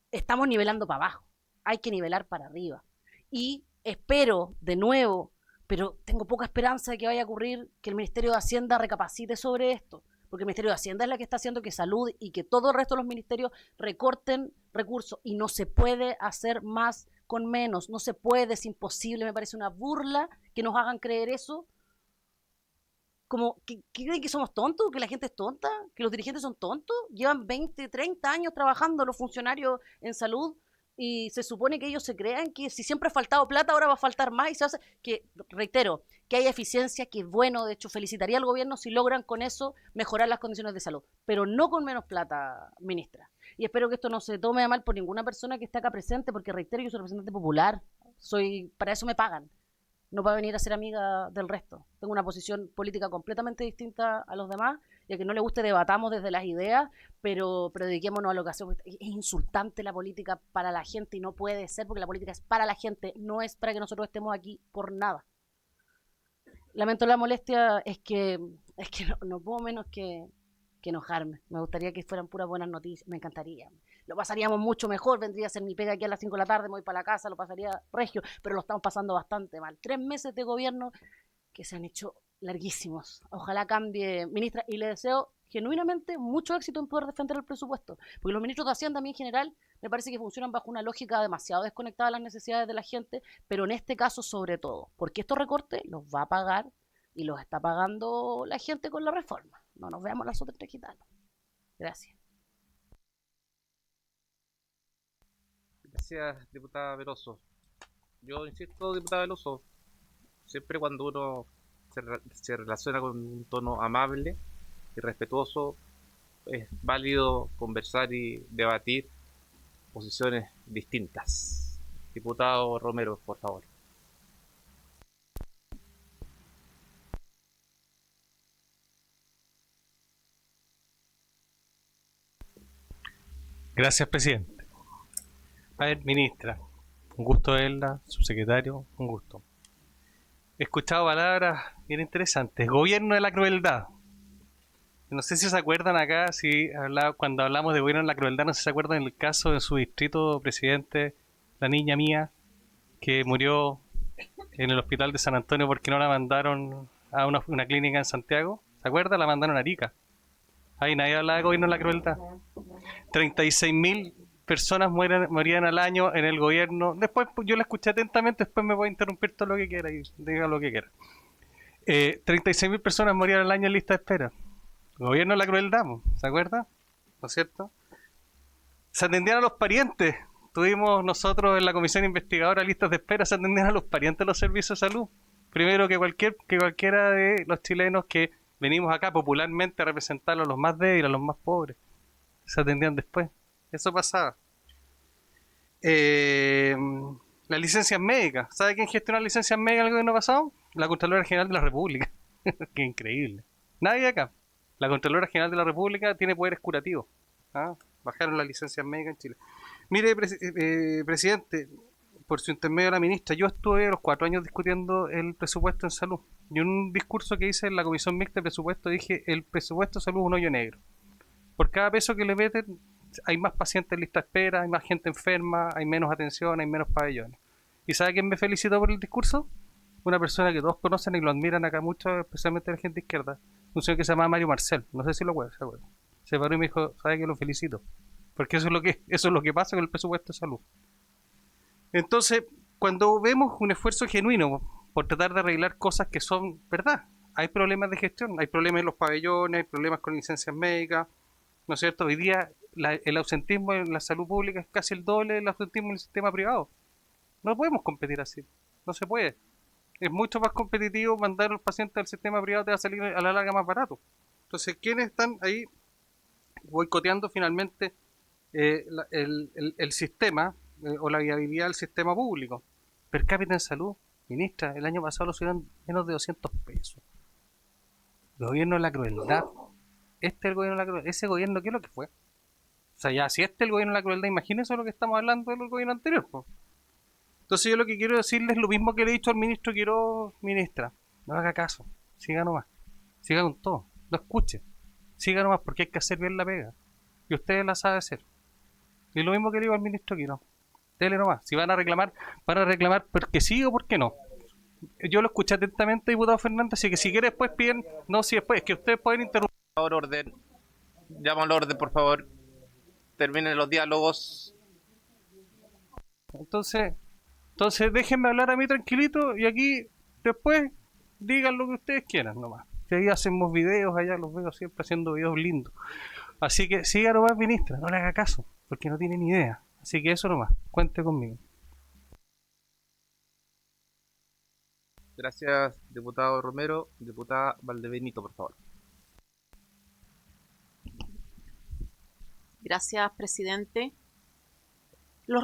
estamos nivelando para abajo. Hay que nivelar para arriba. Y espero, de nuevo, pero tengo poca esperanza de que vaya a ocurrir que el Ministerio de Hacienda recapacite sobre esto. Porque el Ministerio de Hacienda es la que está haciendo que Salud y que todo el resto de los ministerios recorten recursos. Y no se puede hacer más con menos. No se puede, es imposible. Me parece una burla que nos hagan creer eso. Como que creen que somos tontos, que la gente es tonta, que los dirigentes son tontos. Llevan 20, 30 años trabajando los funcionarios en salud y se supone que ellos se crean que si siempre ha faltado plata, ahora va a faltar más y se hace que, reitero, que haya eficiencia, que es bueno. De hecho, felicitaría al gobierno si logran con eso mejorar las condiciones de salud, pero no con menos plata, ministra. Y espero que esto no se tome a mal por ninguna persona que esté acá presente, porque reitero, yo soy representante popular, para eso me pagan. No para venir a ser amiga del resto. Tengo una posición política completamente distinta a los demás, y a que no le guste debatamos desde las ideas, pero dediquémonos a lo que hacemos. Es insultante la política para la gente y no puede ser, porque la política es para la gente, no es para que nosotros estemos aquí por nada. Lamento la molestia, es que no puedo menos que enojarme. Me gustaría que fueran puras buenas noticias, me encantaría. Lo pasaríamos mucho mejor, vendría a ser mi pega aquí a las 5 de la tarde, me voy para la casa, lo pasaría regio, pero lo estamos pasando bastante mal. 3 meses de gobierno que se han hecho larguísimos. Ojalá cambie, ministra, y le deseo genuinamente mucho éxito en poder defender el presupuesto, porque los ministros de Hacienda a mí en general me parece que funcionan bajo una lógica demasiado desconectada de las necesidades de la gente, pero en este caso sobre todo, porque estos recortes los va a pagar y los está pagando la gente con la reforma. No nos veamos las otras gitanos. Gracias. Gracias, diputada Veloso. Yo insisto, diputada Veloso, siempre cuando uno se relaciona con un tono amable y respetuoso, es válido conversar y debatir posiciones distintas. Diputado Romero, por favor. Gracias, presidente. A ver, ministra, un gusto verla, subsecretario, un gusto. He escuchado palabras bien interesantes. Gobierno de la crueldad. No sé si se acuerdan acá, cuando hablamos de gobierno de la crueldad, no sé si se acuerdan del caso de su distrito presidente, la niña mía, que murió en el hospital de San Antonio porque no la mandaron a una clínica en Santiago. ¿Se acuerdan? La mandaron a Arica. Ahí nadie habla de gobierno de la crueldad. 36.000 personas morían al año en el gobierno. Después yo la escuché atentamente, después me voy a interrumpir todo lo que quiera y diga lo que quiera. 36.000 personas morían al año en lista de espera. Gobierno de la crueldad, ¿se acuerda? ¿No es cierto? Se atendían a los parientes. Tuvimos nosotros en la comisión investigadora listas de espera, se atendían a los parientes de los servicios de salud. Primero que cualquiera de los chilenos que venimos acá popularmente a representar a los más débiles, a los más pobres. Se atendían después. Eso pasaba. Las licencias médicas. ¿Sabe quién gestiona las licencias médicas en el gobierno pasado? La Contralora General de la República. Qué increíble. Nadie acá. La Contralora General de la República tiene poderes curativos. ¿Ah? Bajaron las licencias médicas en Chile. Mire, presidente, por su intermedio a la ministra, yo estuve a los 4 años discutiendo el presupuesto en salud. Y en un discurso que hice en la Comisión Mixta de Presupuesto dije, el presupuesto de salud es un hoyo negro. Por cada peso que le meten, hay más pacientes en lista de espera, hay más gente enferma, hay menos atención, hay menos pabellones. ¿Y sabe quién me felicitó por el discurso? Una persona que todos conocen y lo admiran acá mucho, especialmente la gente izquierda. un señor que se llama Mario Marcel, no sé si lo se acuerda. Se paró y me dijo, ¿sabe que lo felicito? Porque eso es lo que pasa con el presupuesto de salud. Entonces, cuando vemos un esfuerzo genuino por tratar de arreglar cosas que son verdad, hay problemas de gestión, hay problemas en los pabellones, hay problemas con licencias médicas, ¿no es cierto? Hoy día el ausentismo en la salud pública es casi el doble del ausentismo en el sistema privado. No podemos competir así, no se puede. Es mucho más competitivo mandar a los pacientes al sistema privado, te va a salir a la larga más barato. Entonces, ¿quiénes están ahí boicoteando finalmente el sistema o la viabilidad del sistema público? Per cápita en salud, ministra, el año pasado lo subieron menos de 200 pesos. El gobierno de la crueldad. Este es el gobierno de la crueldad. Ese gobierno, ¿qué es lo que fue? O sea, ya, si este es el gobierno de la crueldad, imagínense lo que estamos hablando del gobierno anterior, pues. Entonces yo lo que quiero decirles es lo mismo que le he dicho al ministro Quiroga, ministra, no haga caso, siga nomás, siga con todo, no escuche, siga nomás porque hay que hacer bien la pega, y ustedes la saben hacer. Y lo mismo que le digo al ministro Quiroga, dele nomás, si van a reclamar porque sí o porque no. Yo lo escuché atentamente, diputado Fernández, así que si quiere después piden, no, si después, es que ustedes pueden interrumpir. Por favor, orden, llamo al orden, por favor, terminen los diálogos. Entonces déjenme hablar a mí tranquilito y aquí después digan lo que ustedes quieran nomás. Que ahí hacemos videos, allá los veo siempre haciendo videos lindos. Así que siga nomás, ministra, no le haga caso, porque no tiene ni idea. Así que eso nomás, cuente conmigo. Gracias, diputado Romero. Diputada Valdebenito, por favor. Gracias, presidente. Los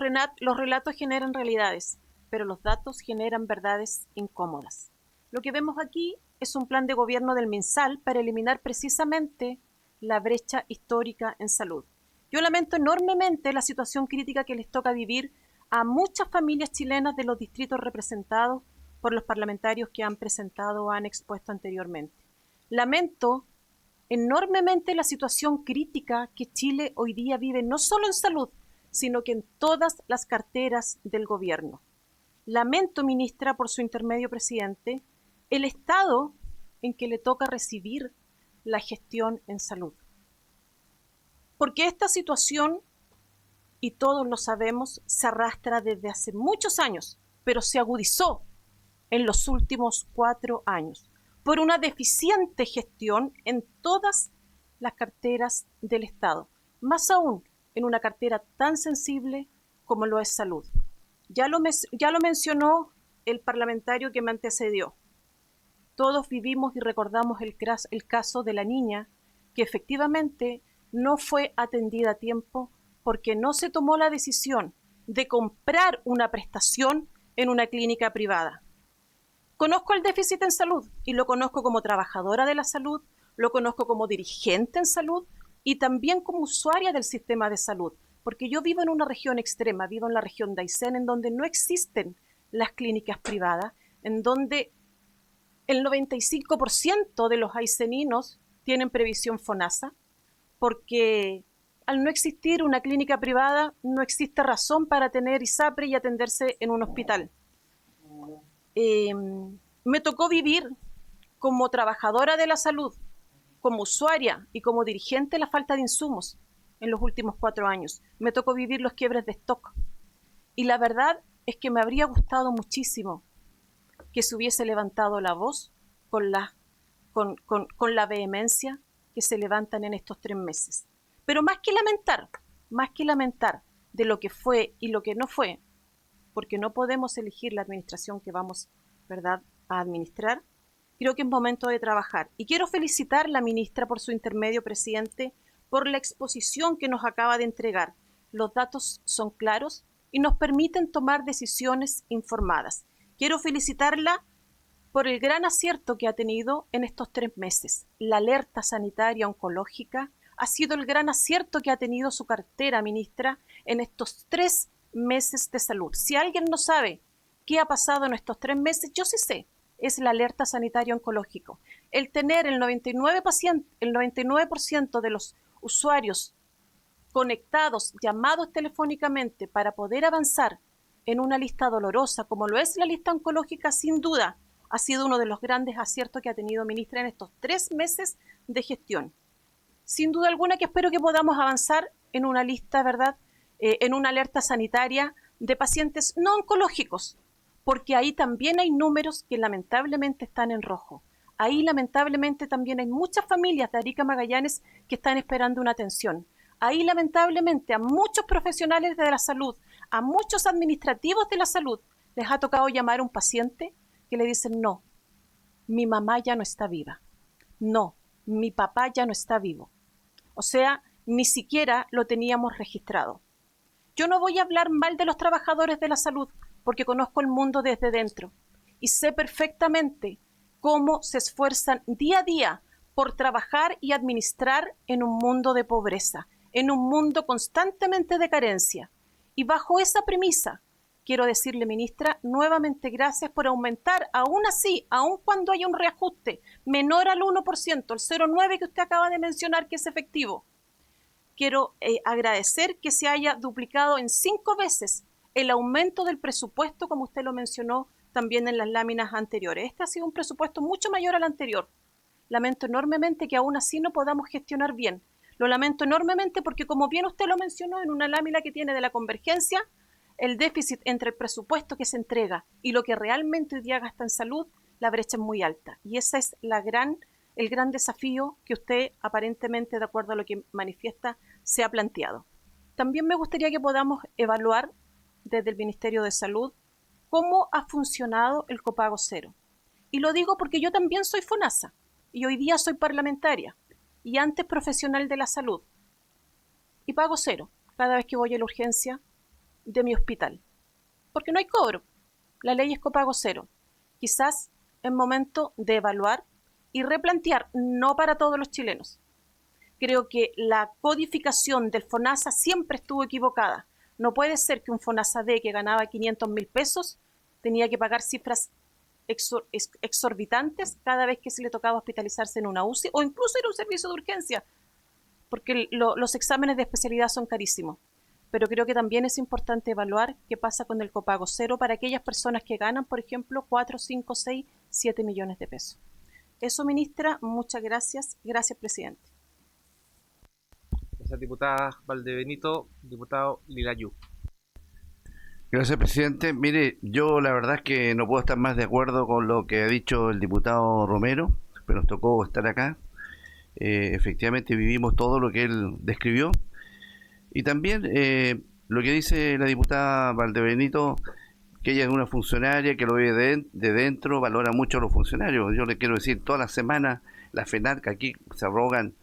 relatos generan realidades, pero los datos generan verdades incómodas. Lo que vemos aquí es un plan de gobierno del MinSal para eliminar precisamente la brecha histórica en salud. Yo lamento enormemente la situación crítica que les toca vivir a muchas familias chilenas de los distritos representados por los parlamentarios que han presentado o han expuesto anteriormente. Lamento enormemente la situación crítica que Chile hoy día vive, no solo en salud, sino que en todas las carteras del gobierno. Lamento, ministra, por su intermedio, presidente, el estado en que le toca recibir la gestión en salud. Porque esta situación, y todos lo sabemos, se arrastra desde hace muchos años, pero se agudizó en los últimos 4 años por una deficiente gestión en todas las carteras del Estado, más aún en una cartera tan sensible como lo es salud. Ya lo mencionó el parlamentario que me antecedió. Todos vivimos y recordamos el caso de la niña que efectivamente no fue atendida a tiempo porque no se tomó la decisión de comprar una prestación en una clínica privada. Conozco el déficit en salud y lo conozco como trabajadora de la salud, lo conozco como dirigente en salud y también como usuaria del sistema de salud, porque yo vivo en una región extrema, vivo en la región de Aysén, en donde no existen las clínicas privadas, en donde el 95% de los ayseninos tienen previsión FONASA, porque al no existir una clínica privada, no existe razón para tener ISAPRE y atenderse en un hospital. Me tocó vivir como trabajadora de la salud, como usuaria y como dirigente la falta de insumos en los últimos 4 años. Me tocó vivir los quiebres de stock. Y la verdad es que me habría gustado muchísimo que se hubiese levantado la voz con la vehemencia que se levantan en estos 3 meses. Pero más que lamentar de lo que fue y lo que no fue, porque no podemos elegir la administración que vamos, ¿verdad?, a administrar, creo que es momento de trabajar. Y quiero felicitar a la ministra por su intermedio, presidente, por la exposición que nos acaba de entregar. Los datos son claros y nos permiten tomar decisiones informadas. Quiero felicitarla por el gran acierto que ha tenido en estos 3 meses. La alerta sanitaria oncológica ha sido el gran acierto que ha tenido su cartera, ministra, en estos 3 meses de salud. Si alguien no sabe qué ha pasado en estos 3 meses, yo sí sé, es la alerta sanitaria oncológica. El tener el 99% de los usuarios conectados, llamados telefónicamente para poder avanzar en una lista dolorosa como lo es la lista oncológica, sin duda ha sido uno de los grandes aciertos que ha tenido ministra en estos 3 meses de gestión. Sin duda alguna que espero que podamos avanzar en una lista, ¿verdad?, en una alerta sanitaria de pacientes no oncológicos, porque ahí también hay números que lamentablemente están en rojo. Ahí lamentablemente también hay muchas familias de Arica Magallanes que están esperando una atención. Ahí lamentablemente a muchos profesionales de la salud, a muchos administrativos de la salud, les ha tocado llamar a un paciente que le dicen: no, mi mamá ya no está viva. No, mi papá ya no está vivo. O sea, ni siquiera lo teníamos registrado. Yo no voy a hablar mal de los trabajadores de la salud porque conozco el mundo desde dentro y sé perfectamente cómo se esfuerzan día a día por trabajar y administrar en un mundo de pobreza, en un mundo constantemente de carencia. Y bajo esa premisa, quiero decirle, ministra, nuevamente gracias por aumentar, aún así, aún cuando haya un reajuste menor al 1%, el 0,9% que usted acaba de mencionar que es efectivo. Quiero agradecer que se haya duplicado en 5 veces el aumento del presupuesto, como usted lo mencionó también en las láminas anteriores. Este ha sido un presupuesto mucho mayor al anterior. Lamento enormemente que aún así no podamos gestionar bien. Lo lamento enormemente porque, como bien usted lo mencionó en una lámina que tiene de la convergencia, el déficit entre el presupuesto que se entrega y lo que realmente hoy día gasta en salud, la brecha es muy alta. Y ese es el gran desafío que usted, aparentemente, de acuerdo a lo que manifiesta, se ha planteado. También me gustaría que podamos evaluar desde el Ministerio de Salud cómo ha funcionado el copago cero. Y lo digo porque yo también soy FONASA y hoy día soy parlamentaria y antes profesional de la salud. Y pago cero cada vez que voy a la urgencia de mi hospital. Porque no hay cobro. La ley es copago cero. Quizás es momento de evaluar y replantear, no para todos los chilenos. Creo que la codificación del FONASA siempre estuvo equivocada. No puede ser que un FONASA D que ganaba 500.000 pesos tenía que pagar cifras exorbitantes cada vez que se le tocaba hospitalizarse en una UCI o incluso ir a un servicio de urgencia, porque los exámenes de especialidad son carísimos. Pero creo que también es importante evaluar qué pasa con el copago cero para aquellas personas que ganan, por ejemplo, 4, 5, 6, 7 millones de pesos. Eso, ministra, muchas gracias. Gracias, presidente. Gracias, diputada Valdebenito. Diputado Lilayú. Gracias, presidente. Mire, yo la verdad es que no puedo estar más de acuerdo con lo que ha dicho el diputado Romero, pero nos tocó estar acá. Efectivamente vivimos todo lo que él describió. Y también lo que dice la diputada Valdebenito, que ella es una funcionaria que lo ve de dentro, valora mucho a los funcionarios. Yo le quiero decir, todas las semanas la FENARC aquí se arrogan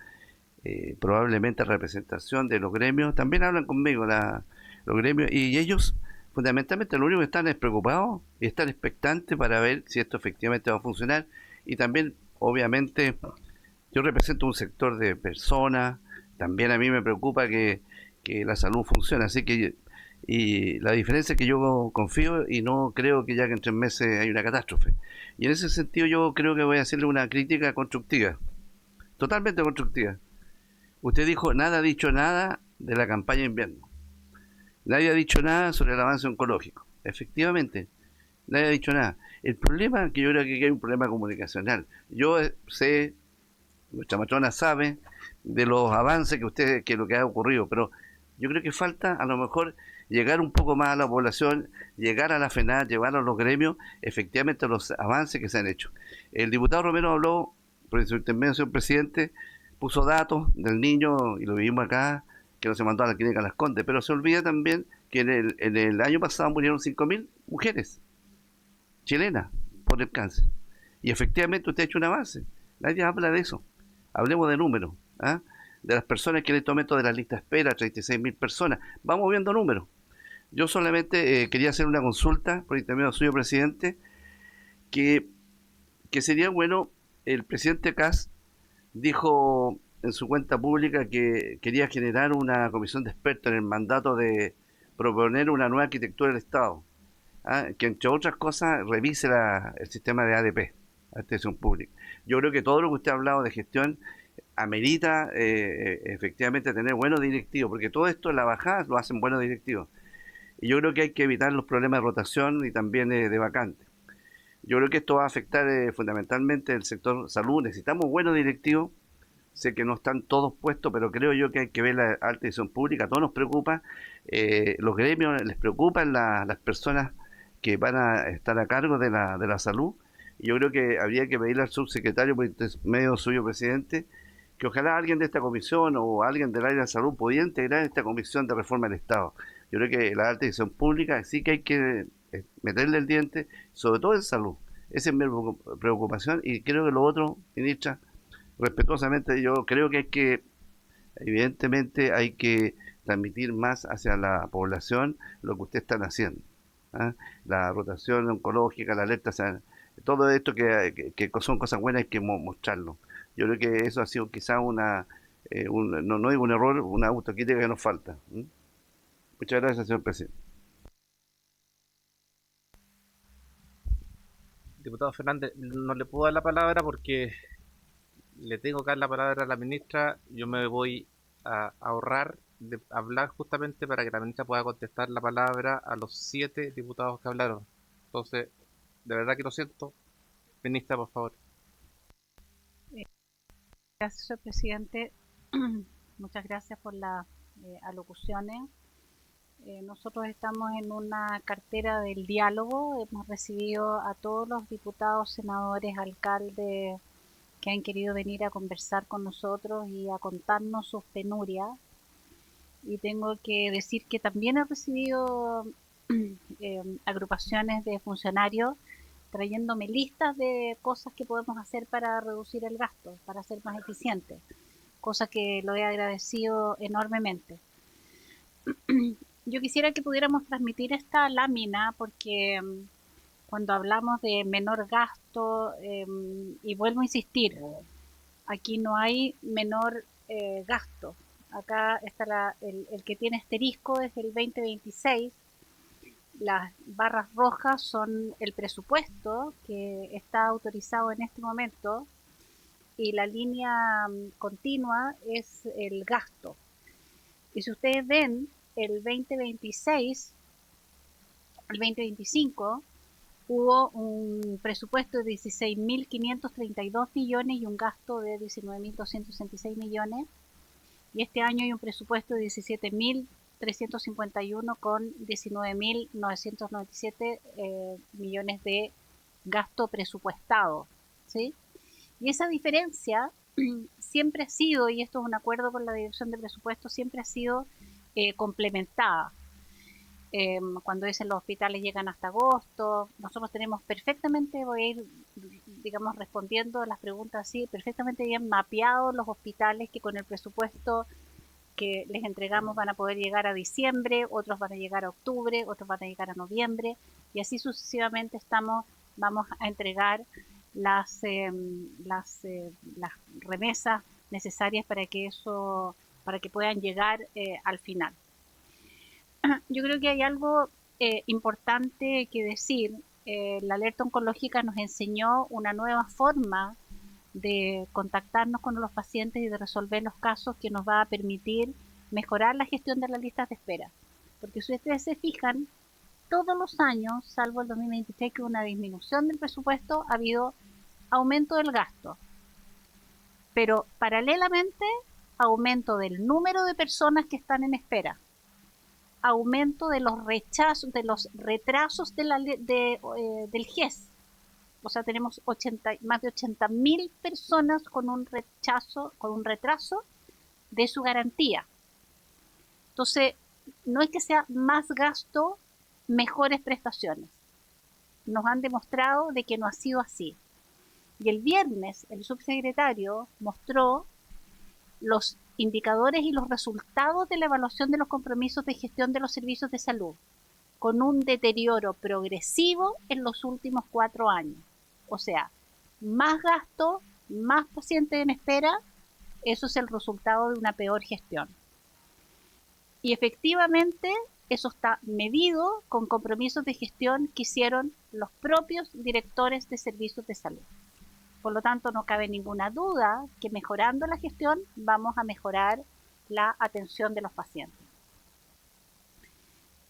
probablemente representación de los gremios, también hablan conmigo los gremios, y ellos fundamentalmente lo único que están es preocupados y están expectantes para ver si esto efectivamente va a funcionar. Y también, obviamente, yo represento un sector de personas, también a mí me preocupa que la salud funcione, así que, y la diferencia es que yo confío y no creo que ya que en 3 meses hay una catástrofe. Y en ese sentido yo creo que voy a hacerle una crítica constructiva, totalmente constructiva. Usted dijo, nada ha dicho nada de la campaña de invierno. Nadie ha dicho nada sobre el avance oncológico. Efectivamente, nadie ha dicho nada. El problema, que yo creo que hay un problema comunicacional. Yo sé, nuestra matrona sabe de los avances que lo que ha ocurrido, pero yo creo que falta a lo mejor llegar un poco más a la población, llegar a la FENAR, llevar a los gremios, efectivamente los avances que se han hecho. El diputado Romero habló, por su intervención, presidente, puso datos del niño, y lo vimos acá, que no se mandó a la clínica Las Condes, pero se olvida también que en el año pasado murieron 5.000 mujeres chilenas por el cáncer. Y efectivamente usted ha hecho un avance. Nadie habla de eso. Hablemos de números, ¿ah? De las personas que en este momento de la lista de espera, 36.000 personas. Vamos viendo números. Yo solamente quería hacer una consulta por intermedio suyo, presidente, que sería bueno, el presidente Kast dijo en su cuenta pública que quería generar una comisión de expertos en el mandato de proponer una nueva arquitectura del Estado, que entre otras cosas revise el sistema de ADP, atención pública. Yo creo que todo lo que usted ha hablado de gestión amerita efectivamente tener buenos directivos, porque todo esto en la bajada lo hacen buenos directivos. Y yo creo que hay que evitar los problemas de rotación y también de vacantes. Yo creo que esto va a afectar fundamentalmente el sector salud. Necesitamos buenos directivos. Sé que no están todos puestos, pero creo yo que hay que ver la alta dirección pública. A todos nos preocupa. Los gremios les preocupan las personas que van a estar a cargo de la salud. Y yo creo que habría que pedirle al subsecretario, por medio suyo, presidente, que ojalá alguien de esta comisión o alguien del área de salud pudiera integrar esta comisión de reforma del Estado. Yo creo que la alta dirección pública sí que hay que meterle el diente, sobre todo en salud. Esa es mi preocupación. Y creo que lo otro, ministra, respetuosamente, yo creo que evidentemente hay que transmitir más hacia la población lo que ustedes están haciendo. ¿Ah? La rotación oncológica, la alerta, o sea, todo esto que son cosas buenas hay que mostrarlo. Yo creo que eso ha sido quizá no digo un error, una autocrítica que nos falta. Muchas gracias, señor presidente. Diputado Fernández, no le puedo dar la palabra porque le tengo que dar la palabra a la ministra. Yo me voy a ahorrar de hablar justamente para que la ministra pueda contestar la palabra a los 7 diputados que hablaron. Entonces, de verdad que lo siento. Ministra, por favor. Gracias, señor presidente. Muchas gracias por las alocuciones. Nosotros estamos en una cartera del diálogo. Hemos recibido a todos los diputados, senadores, alcaldes que han querido venir a conversar con nosotros y a contarnos sus penurias. Y tengo que decir que también he recibido agrupaciones de funcionarios trayéndome listas de cosas que podemos hacer para reducir el gasto, para ser más eficientes, cosa que lo he agradecido enormemente. Yo quisiera que pudiéramos transmitir esta lámina porque cuando hablamos de menor gasto, y vuelvo a insistir, aquí no hay menor gasto. Acá está el que tiene asterisco es el 2026. Las barras rojas son el presupuesto que está autorizado en este momento y la línea continua es el gasto. Y si ustedes ven el 2026, el 2025, hubo un presupuesto de 16.532 millones y un gasto de 19.266 millones. Y este año hay un presupuesto de 17.351 con 19.997 millones de gasto presupuestado, ¿sí? Y esa diferencia siempre ha sido, y esto es un acuerdo con la Dirección de Presupuesto, siempre ha sido complementada. Cuando dicen los hospitales llegan hasta agosto, nosotros tenemos perfectamente, voy a ir, digamos, respondiendo a las preguntas así, perfectamente bien mapeados los hospitales que con el presupuesto que les entregamos van a poder llegar a diciembre, otros van a llegar a octubre, otros van a llegar a noviembre, y así sucesivamente vamos a entregar las remesas necesarias para que puedan llegar al final. Yo creo que hay algo importante que decir. La alerta oncológica nos enseñó una nueva forma de contactarnos con los pacientes y de resolver los casos que nos va a permitir mejorar la gestión de las listas de espera. Porque si ustedes se fijan, todos los años, salvo el 2023, que hubo una disminución del presupuesto, ha habido aumento del gasto. Pero paralelamente, aumento del número de personas que están en espera. Aumento de los retrasos del GES. O sea, tenemos más de 80.000 personas con un retraso de su garantía. Entonces, no es que sea más gasto, mejores prestaciones. Nos han demostrado de que no ha sido así. Y el viernes el subsecretario mostró los indicadores y los resultados de la evaluación de los compromisos de gestión de los servicios de salud, con un deterioro progresivo en los últimos 4 años. O sea, más gasto, más pacientes en espera, eso es el resultado de una peor gestión. Y efectivamente, eso está medido con compromisos de gestión que hicieron los propios directores de servicios de salud. Por lo tanto, no cabe ninguna duda que mejorando la gestión vamos a mejorar la atención de los pacientes.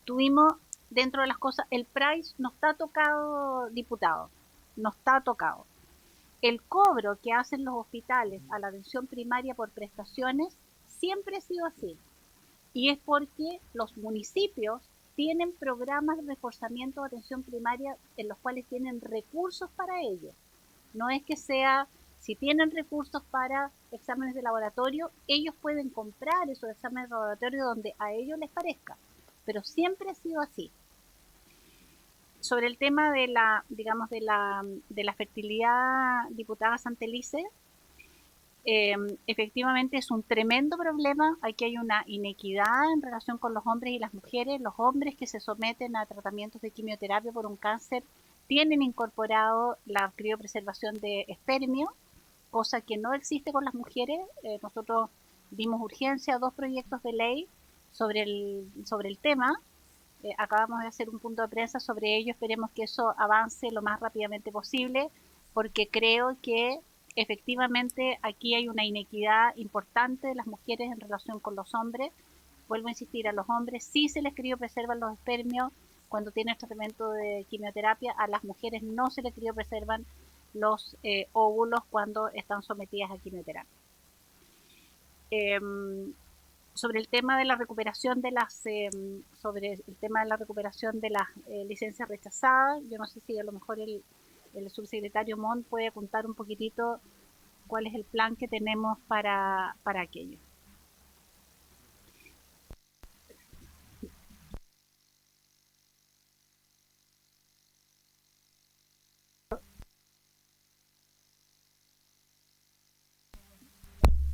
Tuvimos, dentro de las cosas, el price no está tocado, diputado. no está tocado. El cobro que hacen los hospitales a la atención primaria por prestaciones siempre ha sido así. Y es porque los municipios tienen programas de reforzamiento de atención primaria en los cuales tienen recursos para ello. No es que sea, si tienen recursos para exámenes de laboratorio, ellos pueden comprar esos exámenes de laboratorio donde a ellos les parezca, pero siempre ha sido así. Sobre el tema de la, digamos, de la fertilidad, diputada Santelice, efectivamente es un tremendo problema. Aquí hay una inequidad en relación con los hombres y las mujeres. Los hombres que se someten a tratamientos de quimioterapia por un cáncer tienen incorporado la criopreservación de espermio, cosa que no existe con las mujeres. Nosotros dimos urgencia a 2 proyectos de ley sobre el tema. Acabamos de hacer un punto de prensa sobre ello. Esperemos que eso avance lo más rápidamente posible, porque creo que efectivamente aquí hay una inequidad importante de las mujeres en relación con los hombres. Vuelvo a insistir, a los hombres sí se les criopreservan los espermios cuando tienen tratamiento de quimioterapia, a las mujeres no se les criopreservan los óvulos cuando están sometidas a quimioterapia. Sobre el tema de la recuperación de las licencias rechazadas, yo no sé si a lo mejor el subsecretario Mont puede contar un poquitito cuál es el plan que tenemos para aquello.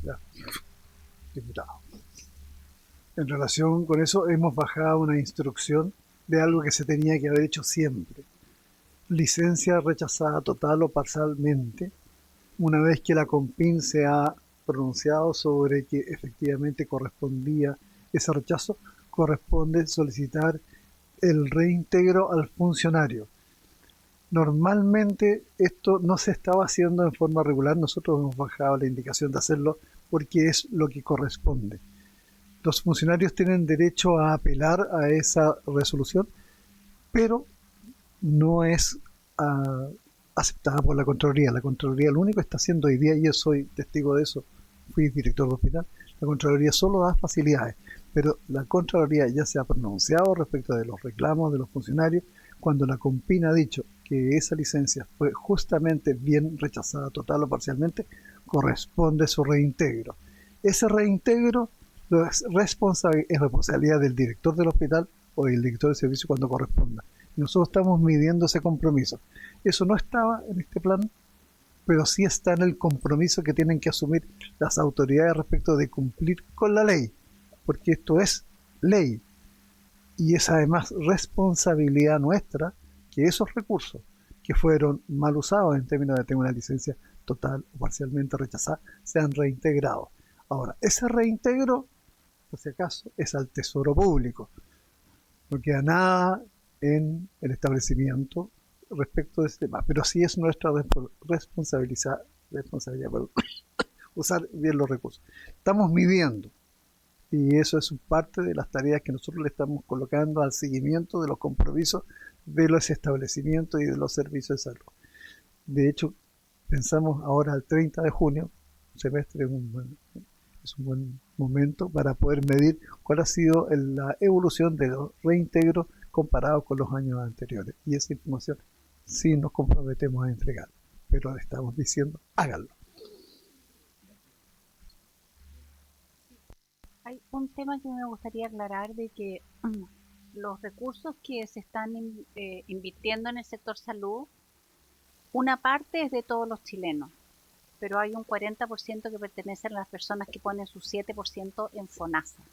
Ya, diputado. En relación con eso, hemos bajado una instrucción de algo que se tenía que haber hecho siempre. Licencia rechazada total o parcialmente, una vez que la CONPIN se ha pronunciado sobre que efectivamente correspondía ese rechazo, corresponde solicitar el reintegro al funcionario. Normalmente esto no se estaba haciendo en forma regular, nosotros hemos bajado la indicación de hacerlo porque es lo que corresponde. Los funcionarios tienen derecho a apelar a esa resolución, pero no es aceptada por la Contraloría. La Contraloría lo único que está haciendo hoy día, y yo soy testigo de eso, fui director del hospital, la Contraloría solo da facilidades, pero la Contraloría ya se ha pronunciado respecto de los reclamos de los funcionarios cuando la CONPIN ha dicho que esa licencia fue justamente bien rechazada total o parcialmente, corresponde su reintegro. Ese reintegro es responsabilidad del director del hospital o del director de servicio cuando corresponda. Nosotros estamos midiendo ese compromiso. Eso no estaba en este plan, pero sí está en el compromiso que tienen que asumir las autoridades respecto de cumplir con la ley, porque esto es ley y es además responsabilidad nuestra que esos recursos que fueron mal usados en términos de tener una licencia total o parcialmente rechazada sean reintegrados. Ahora, ese reintegro, por si acaso, es al Tesoro Público. No queda nada en el establecimiento respecto de este tema, pero sí es nuestra responsabilidad usar bien los recursos. Estamos midiendo y eso es parte de las tareas que nosotros le estamos colocando al seguimiento de los compromisos de los establecimientos y de los servicios de salud. De hecho, pensamos ahora al 30 de junio, semestre es un buen momento para poder medir cuál ha sido la evolución de los reintegros comparados con los años anteriores. Y esa información sí nos comprometemos a entregar, pero le estamos diciendo, háganlo. Hay un tema que me gustaría aclarar de que los recursos que se están invirtiendo en el sector salud, una parte es de todos los chilenos, pero hay un 40% que pertenecen a las personas que ponen su 7% en FONASA.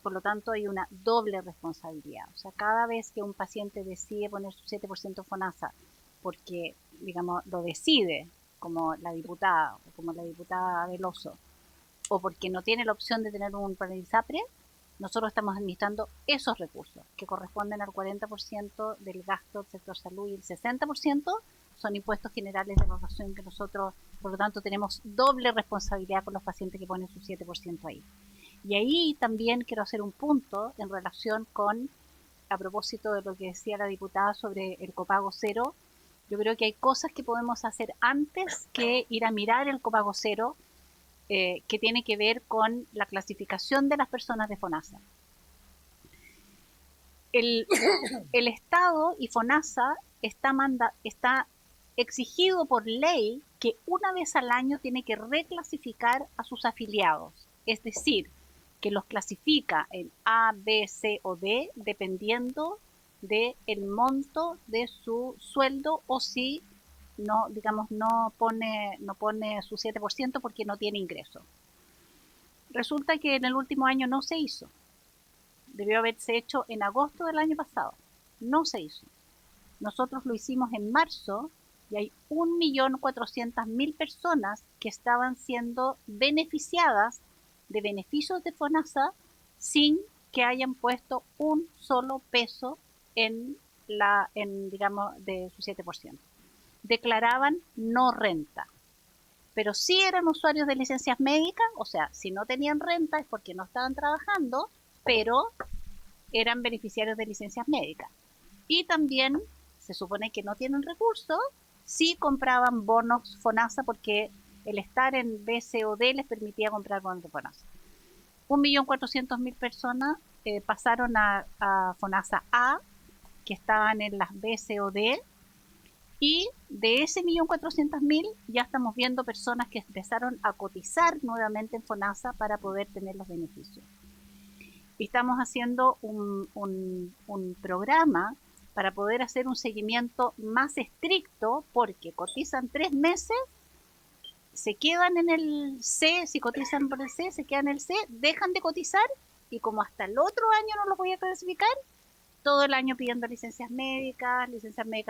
Por lo tanto, hay una doble responsabilidad. O sea, cada vez que un paciente decide poner su 7% en FONASA, porque, digamos, lo decide, como la diputada Veloso, o porque no tiene la opción de tener un plan de ISAPRE, nosotros estamos administrando esos recursos, que corresponden al 40% del gasto del sector salud y el 60% son impuestos generales de la nación que nosotros, por lo tanto, tenemos doble responsabilidad con los pacientes que ponen su 7% ahí. Y ahí también quiero hacer un punto en relación con, a propósito de lo que decía la diputada sobre el copago cero, Yo creo que hay cosas que podemos hacer antes que ir a mirar el copago cero, que tiene que ver con la clasificación de las personas de FONASA. El Estado y FONASA está exigido por ley que una vez al año tiene que reclasificar a sus afiliados, es decir, que los clasifica en A, B, C o D dependiendo del monto de su sueldo, o si no, digamos, no pone su 7% porque no tiene ingreso. Resulta que en el último año no se hizo. Debió haberse hecho en agosto del año pasado. No se hizo. Nosotros lo hicimos en marzo y hay 1.400.000 personas que estaban siendo beneficiadas de beneficios de FONASA sin que hayan puesto un solo peso digamos, de su 7%. Declaraban no renta, pero sí eran usuarios de licencias médicas, o sea, si no tenían renta es porque no estaban trabajando, pero eran beneficiarios de licencias médicas. Y también se supone que no tienen recursos, sí compraban bonos FONASA porque el estar en B, C o D les permitía comprar bonos de FONASA. 1.400.000 personas pasaron a FONASA A, que estaban en las B, C o D, y de ese 1.400.000 ya estamos viendo personas que empezaron a cotizar nuevamente en FONASA para poder tener los beneficios. Y estamos haciendo un programa para poder hacer un seguimiento más estricto, porque cotizan 3 meses, se quedan en el C, si cotizan por el C, se quedan en el C, dejan de cotizar, y como hasta el otro año no los voy a clasificar, todo el año pidiendo licencias médicas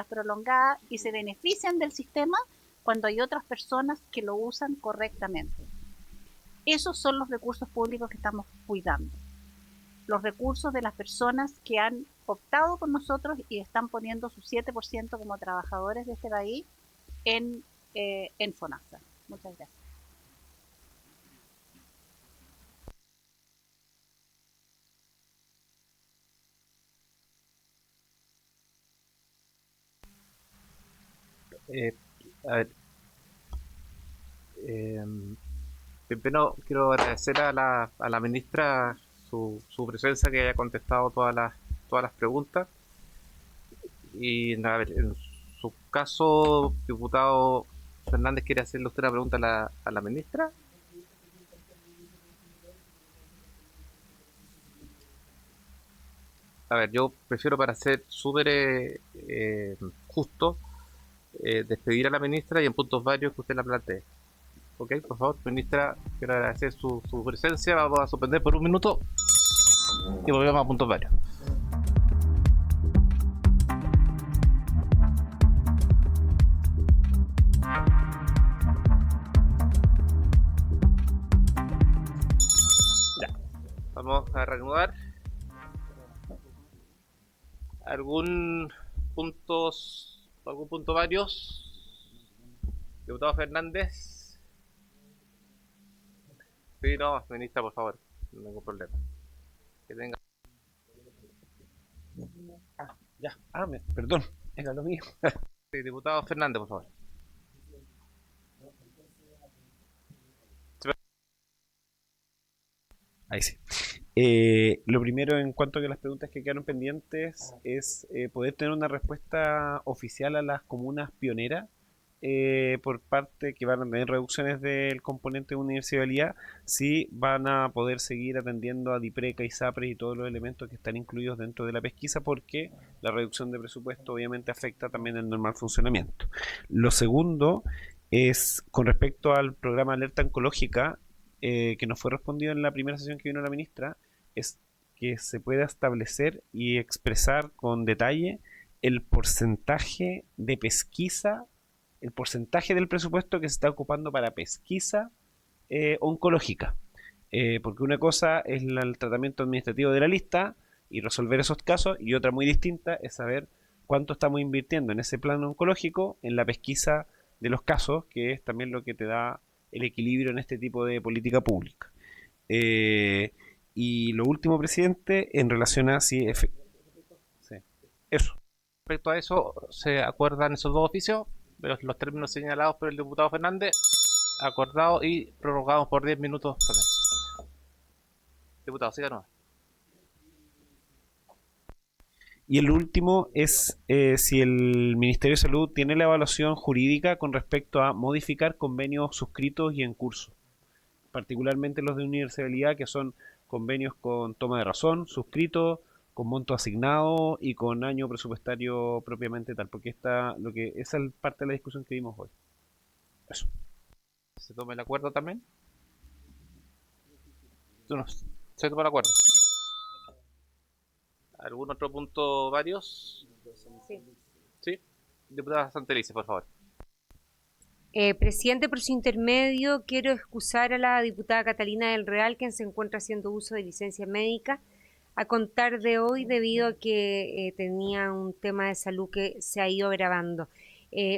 prolongadas, y se benefician del sistema cuando hay otras personas que lo usan correctamente. Esos son los recursos públicos que estamos cuidando. Los recursos de las personas que han optado con nosotros y están poniendo su 7% como trabajadores de este país en FONASA. Muchas gracias. A ver, primero quiero agradecer a la ministra su presencia, que haya contestado todas las preguntas. Y a ver, en su caso, diputado Fernández, ¿quiere hacerle usted una pregunta a la ministra? A ver, yo prefiero, para ser súper justo, despedir a la ministra y en puntos varios que usted la plantee. Ok, por favor, ministra, quiero agradecer su presencia. Vamos a suspender por un minuto y volvemos a puntos varios. Ya, vamos a reanudar. ¿Algún punto varios? Diputado Fernández. Sí, no, ministra, por favor, no hay ningún problema. Que tenga. Perdón, era lo mío. Sí, diputado Fernández, por favor. Ahí sí. Lo primero, en cuanto a que las preguntas que quedaron pendientes, es poder tener una respuesta oficial a las comunas pioneras, por parte que van a tener reducciones del componente de universalidad, si van a poder seguir atendiendo a DIPRECA, ISAPRES y todos los elementos que están incluidos dentro de la pesquisa, porque la reducción de presupuesto obviamente afecta también el normal funcionamiento. Lo segundo es con respecto al programa Alerta Oncológica, que nos fue respondido en la primera sesión que vino la ministra, es que se pueda establecer y expresar con detalle el porcentaje de pesquisa, el porcentaje del presupuesto que se está ocupando para pesquisa oncológica. Porque una cosa es el tratamiento administrativo de la lista y resolver esos casos, y otra muy distinta es saber cuánto estamos invirtiendo en ese plano oncológico, en la pesquisa de los casos, que es también lo que te da el equilibrio en este tipo de política pública. Y lo último, presidente, en relación a si... Sí, eso. respecto a eso, se acuerdan esos dos oficios, los términos señalados por el diputado Fernández, acordados y prorrogados por 10 minutos. Diputado, siga nomás. Y el último es si el Ministerio de Salud tiene la evaluación jurídica con respecto a modificar convenios suscritos y en curso, particularmente los de universalidad, que son convenios con toma de razón, suscritos, con monto asignado y con año presupuestario propiamente tal, porque esa es parte de la discusión que vimos hoy. Eso. ¿Se toma el acuerdo también? ¿Se toma el acuerdo? ¿Algún otro punto, varios? Sí. Sí. Diputada Santelice, por favor. Presidente, por su intermedio, quiero excusar a la diputada Catalina del Real, quien se encuentra haciendo uso de licencia médica, a contar de hoy debido a que tenía un tema de salud que se ha ido agravando.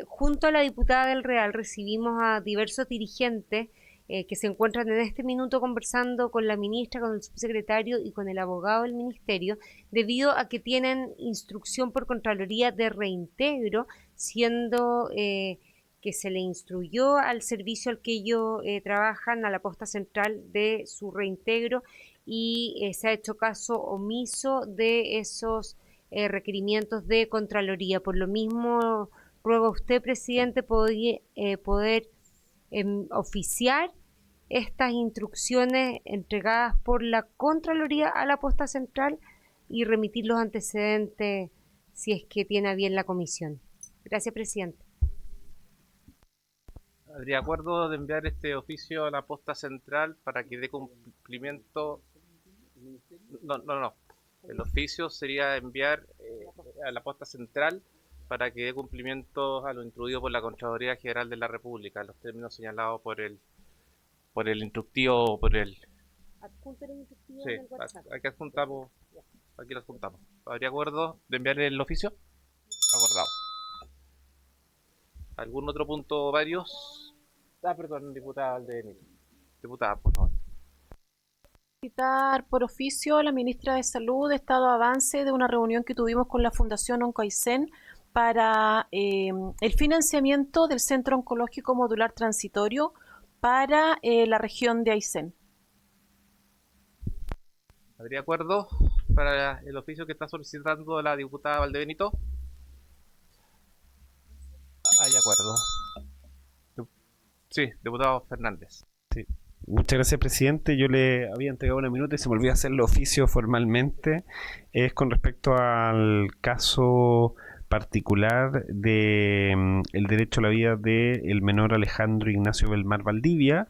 Junto a la diputada del Real recibimos a diversos dirigentes que se encuentran en este minuto conversando con la ministra, con el subsecretario y con el abogado del ministerio, debido a que tienen instrucción por Contraloría de reintegro, siendo que se le instruyó al servicio al que ellos trabajan, a la posta central, de su reintegro, y se ha hecho caso omiso de esos requerimientos de Contraloría. Por lo mismo, ruego a usted, presidente, poder oficiar estas instrucciones entregadas por la Contraloría a la posta central y remitir los antecedentes si es que tiene a bien la comisión. Gracias, presidente. ¿Habría acuerdo de enviar este oficio a la posta central para que dé cumplimiento? No. El oficio sería enviar a la posta central para que dé cumplimiento a lo instruido por la Contraloría General de la República, los términos señalados por el instructivo, por el... Adjunto el instructivo Sí, en el WhatsApp. aquí lo adjuntamos. ¿Habría acuerdo de enviar el oficio? Acordado. ¿Algún otro punto, varios? Perdón, diputada Valdebenito. Diputada, por favor. Citar por oficio a la ministra de Salud estado avance de una reunión que tuvimos con la Fundación Oncoaicén para el financiamiento del Centro Oncológico Modular Transitorio para la región de Aysén. ¿Habría acuerdo para el oficio que está solicitando la diputada Valdebenito? Hay acuerdo. Sí, diputado Fernández. Sí. Muchas gracias, presidente. Yo le había entregado una minuta y se me olvidó hacer el oficio formalmente. Es con respecto al caso particular de el derecho a la vida del menor Alejandro Ignacio Belmar Valdivia,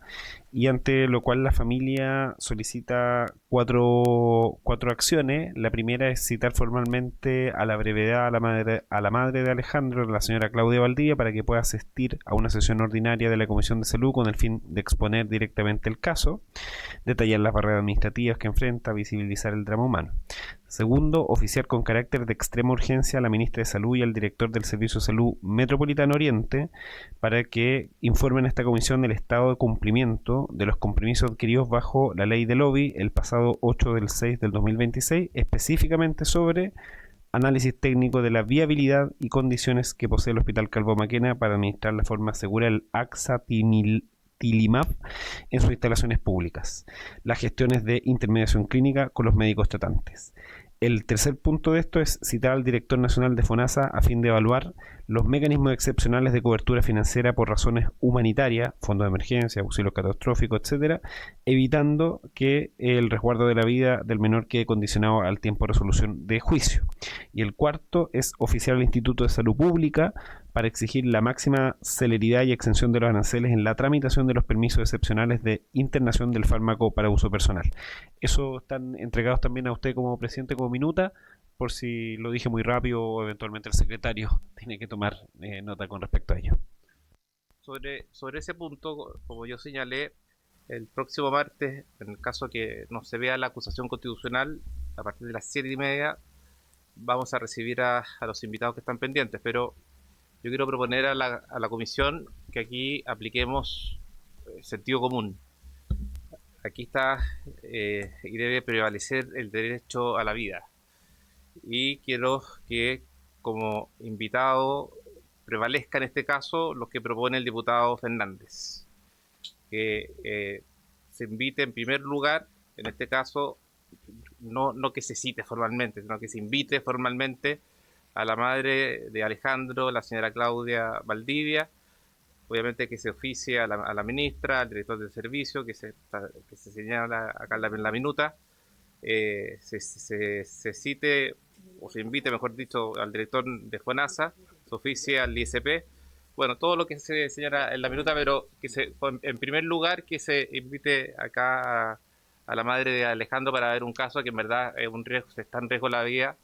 y ante lo cual la familia solicita cuatro acciones. La primera es citar formalmente a la brevedad a la madre de Alejandro, la señora Claudia Valdivia, para que pueda asistir a una sesión ordinaria de la Comisión de Salud con el fin de exponer directamente el caso, detallar las barreras administrativas que enfrenta, visibilizar el drama humano. Segundo, oficiar con carácter de extrema urgencia a la ministra de Salud y al director del Servicio de Salud Metropolitano Oriente para que informen a esta comisión del estado de cumplimiento de los compromisos adquiridos bajo la ley del OBI el pasado 8/6/2026, específicamente sobre análisis técnico de la viabilidad y condiciones que posee el Hospital Calvo Maquena para administrar de forma segura el Axa-Tilimab en sus instalaciones públicas, las gestiones de intermediación clínica con los médicos tratantes. El tercer punto de esto es citar al director nacional de FONASA a fin de evaluar los mecanismos excepcionales de cobertura financiera por razones humanitarias, fondos de emergencia, auxilio catastrófico, etcétera, evitando que el resguardo de la vida del menor quede condicionado al tiempo de resolución de juicio. Y el cuarto es oficiar al Instituto de Salud Pública para exigir la máxima celeridad y exención de los aranceles en la tramitación de los permisos excepcionales de internación del fármaco para uso personal. Eso están entregados también a usted como presidente, como minuta, por si lo dije muy rápido o eventualmente el secretario tiene que tomar nota con respecto a ello. Sobre ese punto, como yo señalé, el próximo martes, en el caso que no se vea la acusación constitucional, a partir de las 7:30, vamos a recibir a los invitados que están pendientes, pero yo quiero proponer a la comisión que aquí apliquemos sentido común. Aquí está y debe prevalecer el derecho a la vida. Y quiero que como invitado prevalezca en este caso lo que propone el diputado Fernández, que se invite en primer lugar, en este caso, no que se cite formalmente, sino que se invite formalmente a la madre de Alejandro, la señora Claudia Valdivia, obviamente que se oficie a la ministra, al director del servicio, que se señala acá en la minuta, se cite, o se invite, mejor dicho, al director de FONASA, se oficie al ISP, bueno, todo lo que se señala en la minuta, pero que en primer lugar que se invite acá a la madre de Alejandro para ver un caso que en verdad es un riesgo, está en riesgo la vida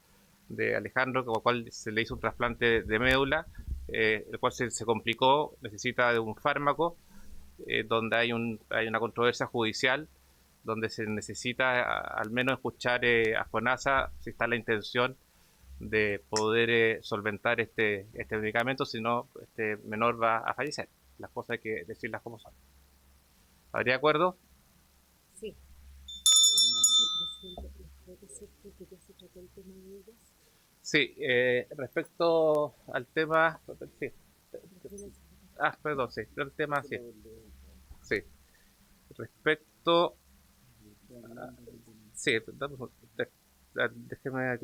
de Alejandro, con lo cual se le hizo un trasplante de médula, el cual se complicó, necesita de un fármaco, donde hay una controversia judicial, donde se necesita al menos escuchar a FONASA si está la intención de poder solventar este medicamento, si no, este menor va a fallecer. Las cosas hay que decirlas como son. ¿Habría acuerdo? Sí. Sí, respecto al tema... Sí. Perdón, sí, el tema sí. Sí. Respecto... Sí, déjeme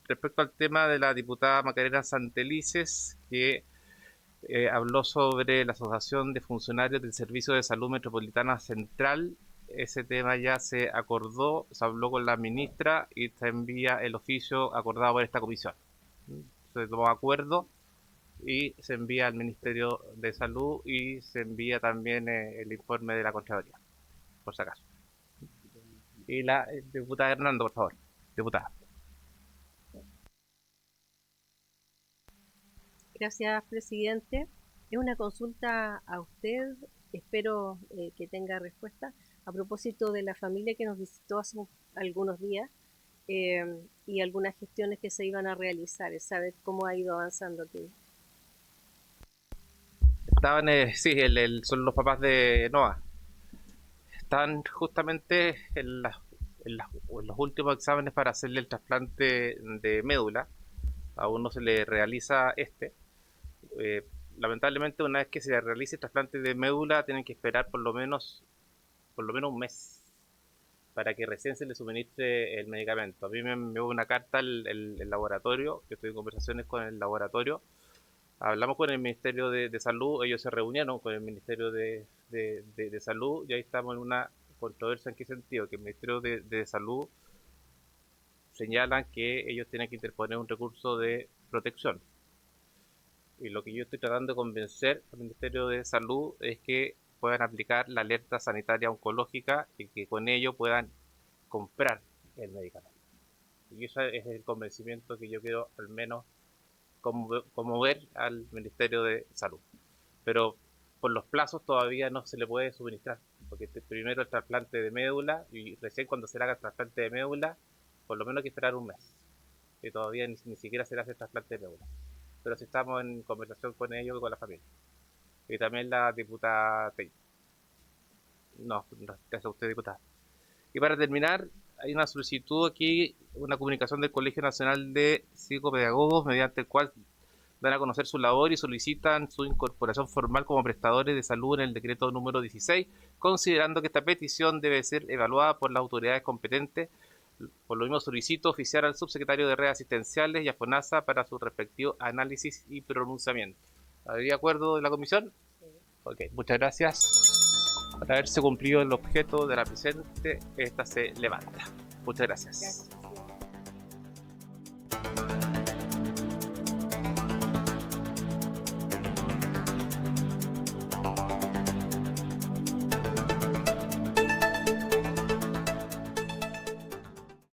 respecto al tema de la diputada Macarena Santelices, que habló sobre la Asociación de Funcionarios del Servicio de Salud Metropolitana Central. Ese tema ya se acordó, se habló con la ministra y se envía el oficio acordado por esta comisión. Se tomó acuerdo y se envía al Ministerio de Salud y se envía también el informe de la Contraloría, por si acaso. Y la diputada Hernando, por favor. Diputada. Gracias, presidente. Es una consulta a usted, espero que tenga respuesta, a propósito de la familia que nos visitó hace algunos días y algunas gestiones que se iban a realizar, es saber cómo ha ido avanzando aquí. Estaban, sí, son los papás de Noah. Están justamente en los últimos exámenes para hacerle el trasplante de médula. Aún no se le realiza lamentablemente, una vez que se realice el trasplante de médula, tienen que esperar por lo menos un mes para que recién se le suministre el medicamento. A mí me envió una carta el laboratorio, que estoy en conversaciones con el laboratorio. Hablamos con el Ministerio de Salud, ellos se reunieron con el Ministerio de Salud y ahí estamos en una controversia. ¿En qué sentido? Que el Ministerio de Salud señalan que ellos tienen que interponer un recurso de protección. Y lo que yo estoy tratando de convencer al Ministerio de Salud es que puedan aplicar la alerta sanitaria oncológica y que con ello puedan comprar el medicamento. Y ese es el convencimiento que yo quiero al menos conmover al Ministerio de Salud. Pero por los plazos todavía no se le puede suministrar, porque primero el trasplante de médula y recién cuando se le haga el trasplante de médula, por lo menos hay que esperar un mes. Y todavía ni siquiera se le hace el trasplante de médula. Pero sí estamos en conversación con ellos y con la familia. Y también la diputada Tey. No, gracias a usted, diputada. Y para terminar, hay una solicitud aquí, una comunicación del Colegio Nacional de Psicopedagogos, mediante el cual dan a conocer su labor y solicitan su incorporación formal como prestadores de salud en el decreto número 16, considerando que esta petición debe ser evaluada por las autoridades competentes. Por lo mismo solicito oficiar al subsecretario de redes asistenciales y a FONASA para su respectivo análisis y pronunciamiento. ¿Habría acuerdo de la comisión? Sí. Ok, muchas gracias. Para haberse cumplido el objeto de la presente, esta se levanta. Muchas gracias.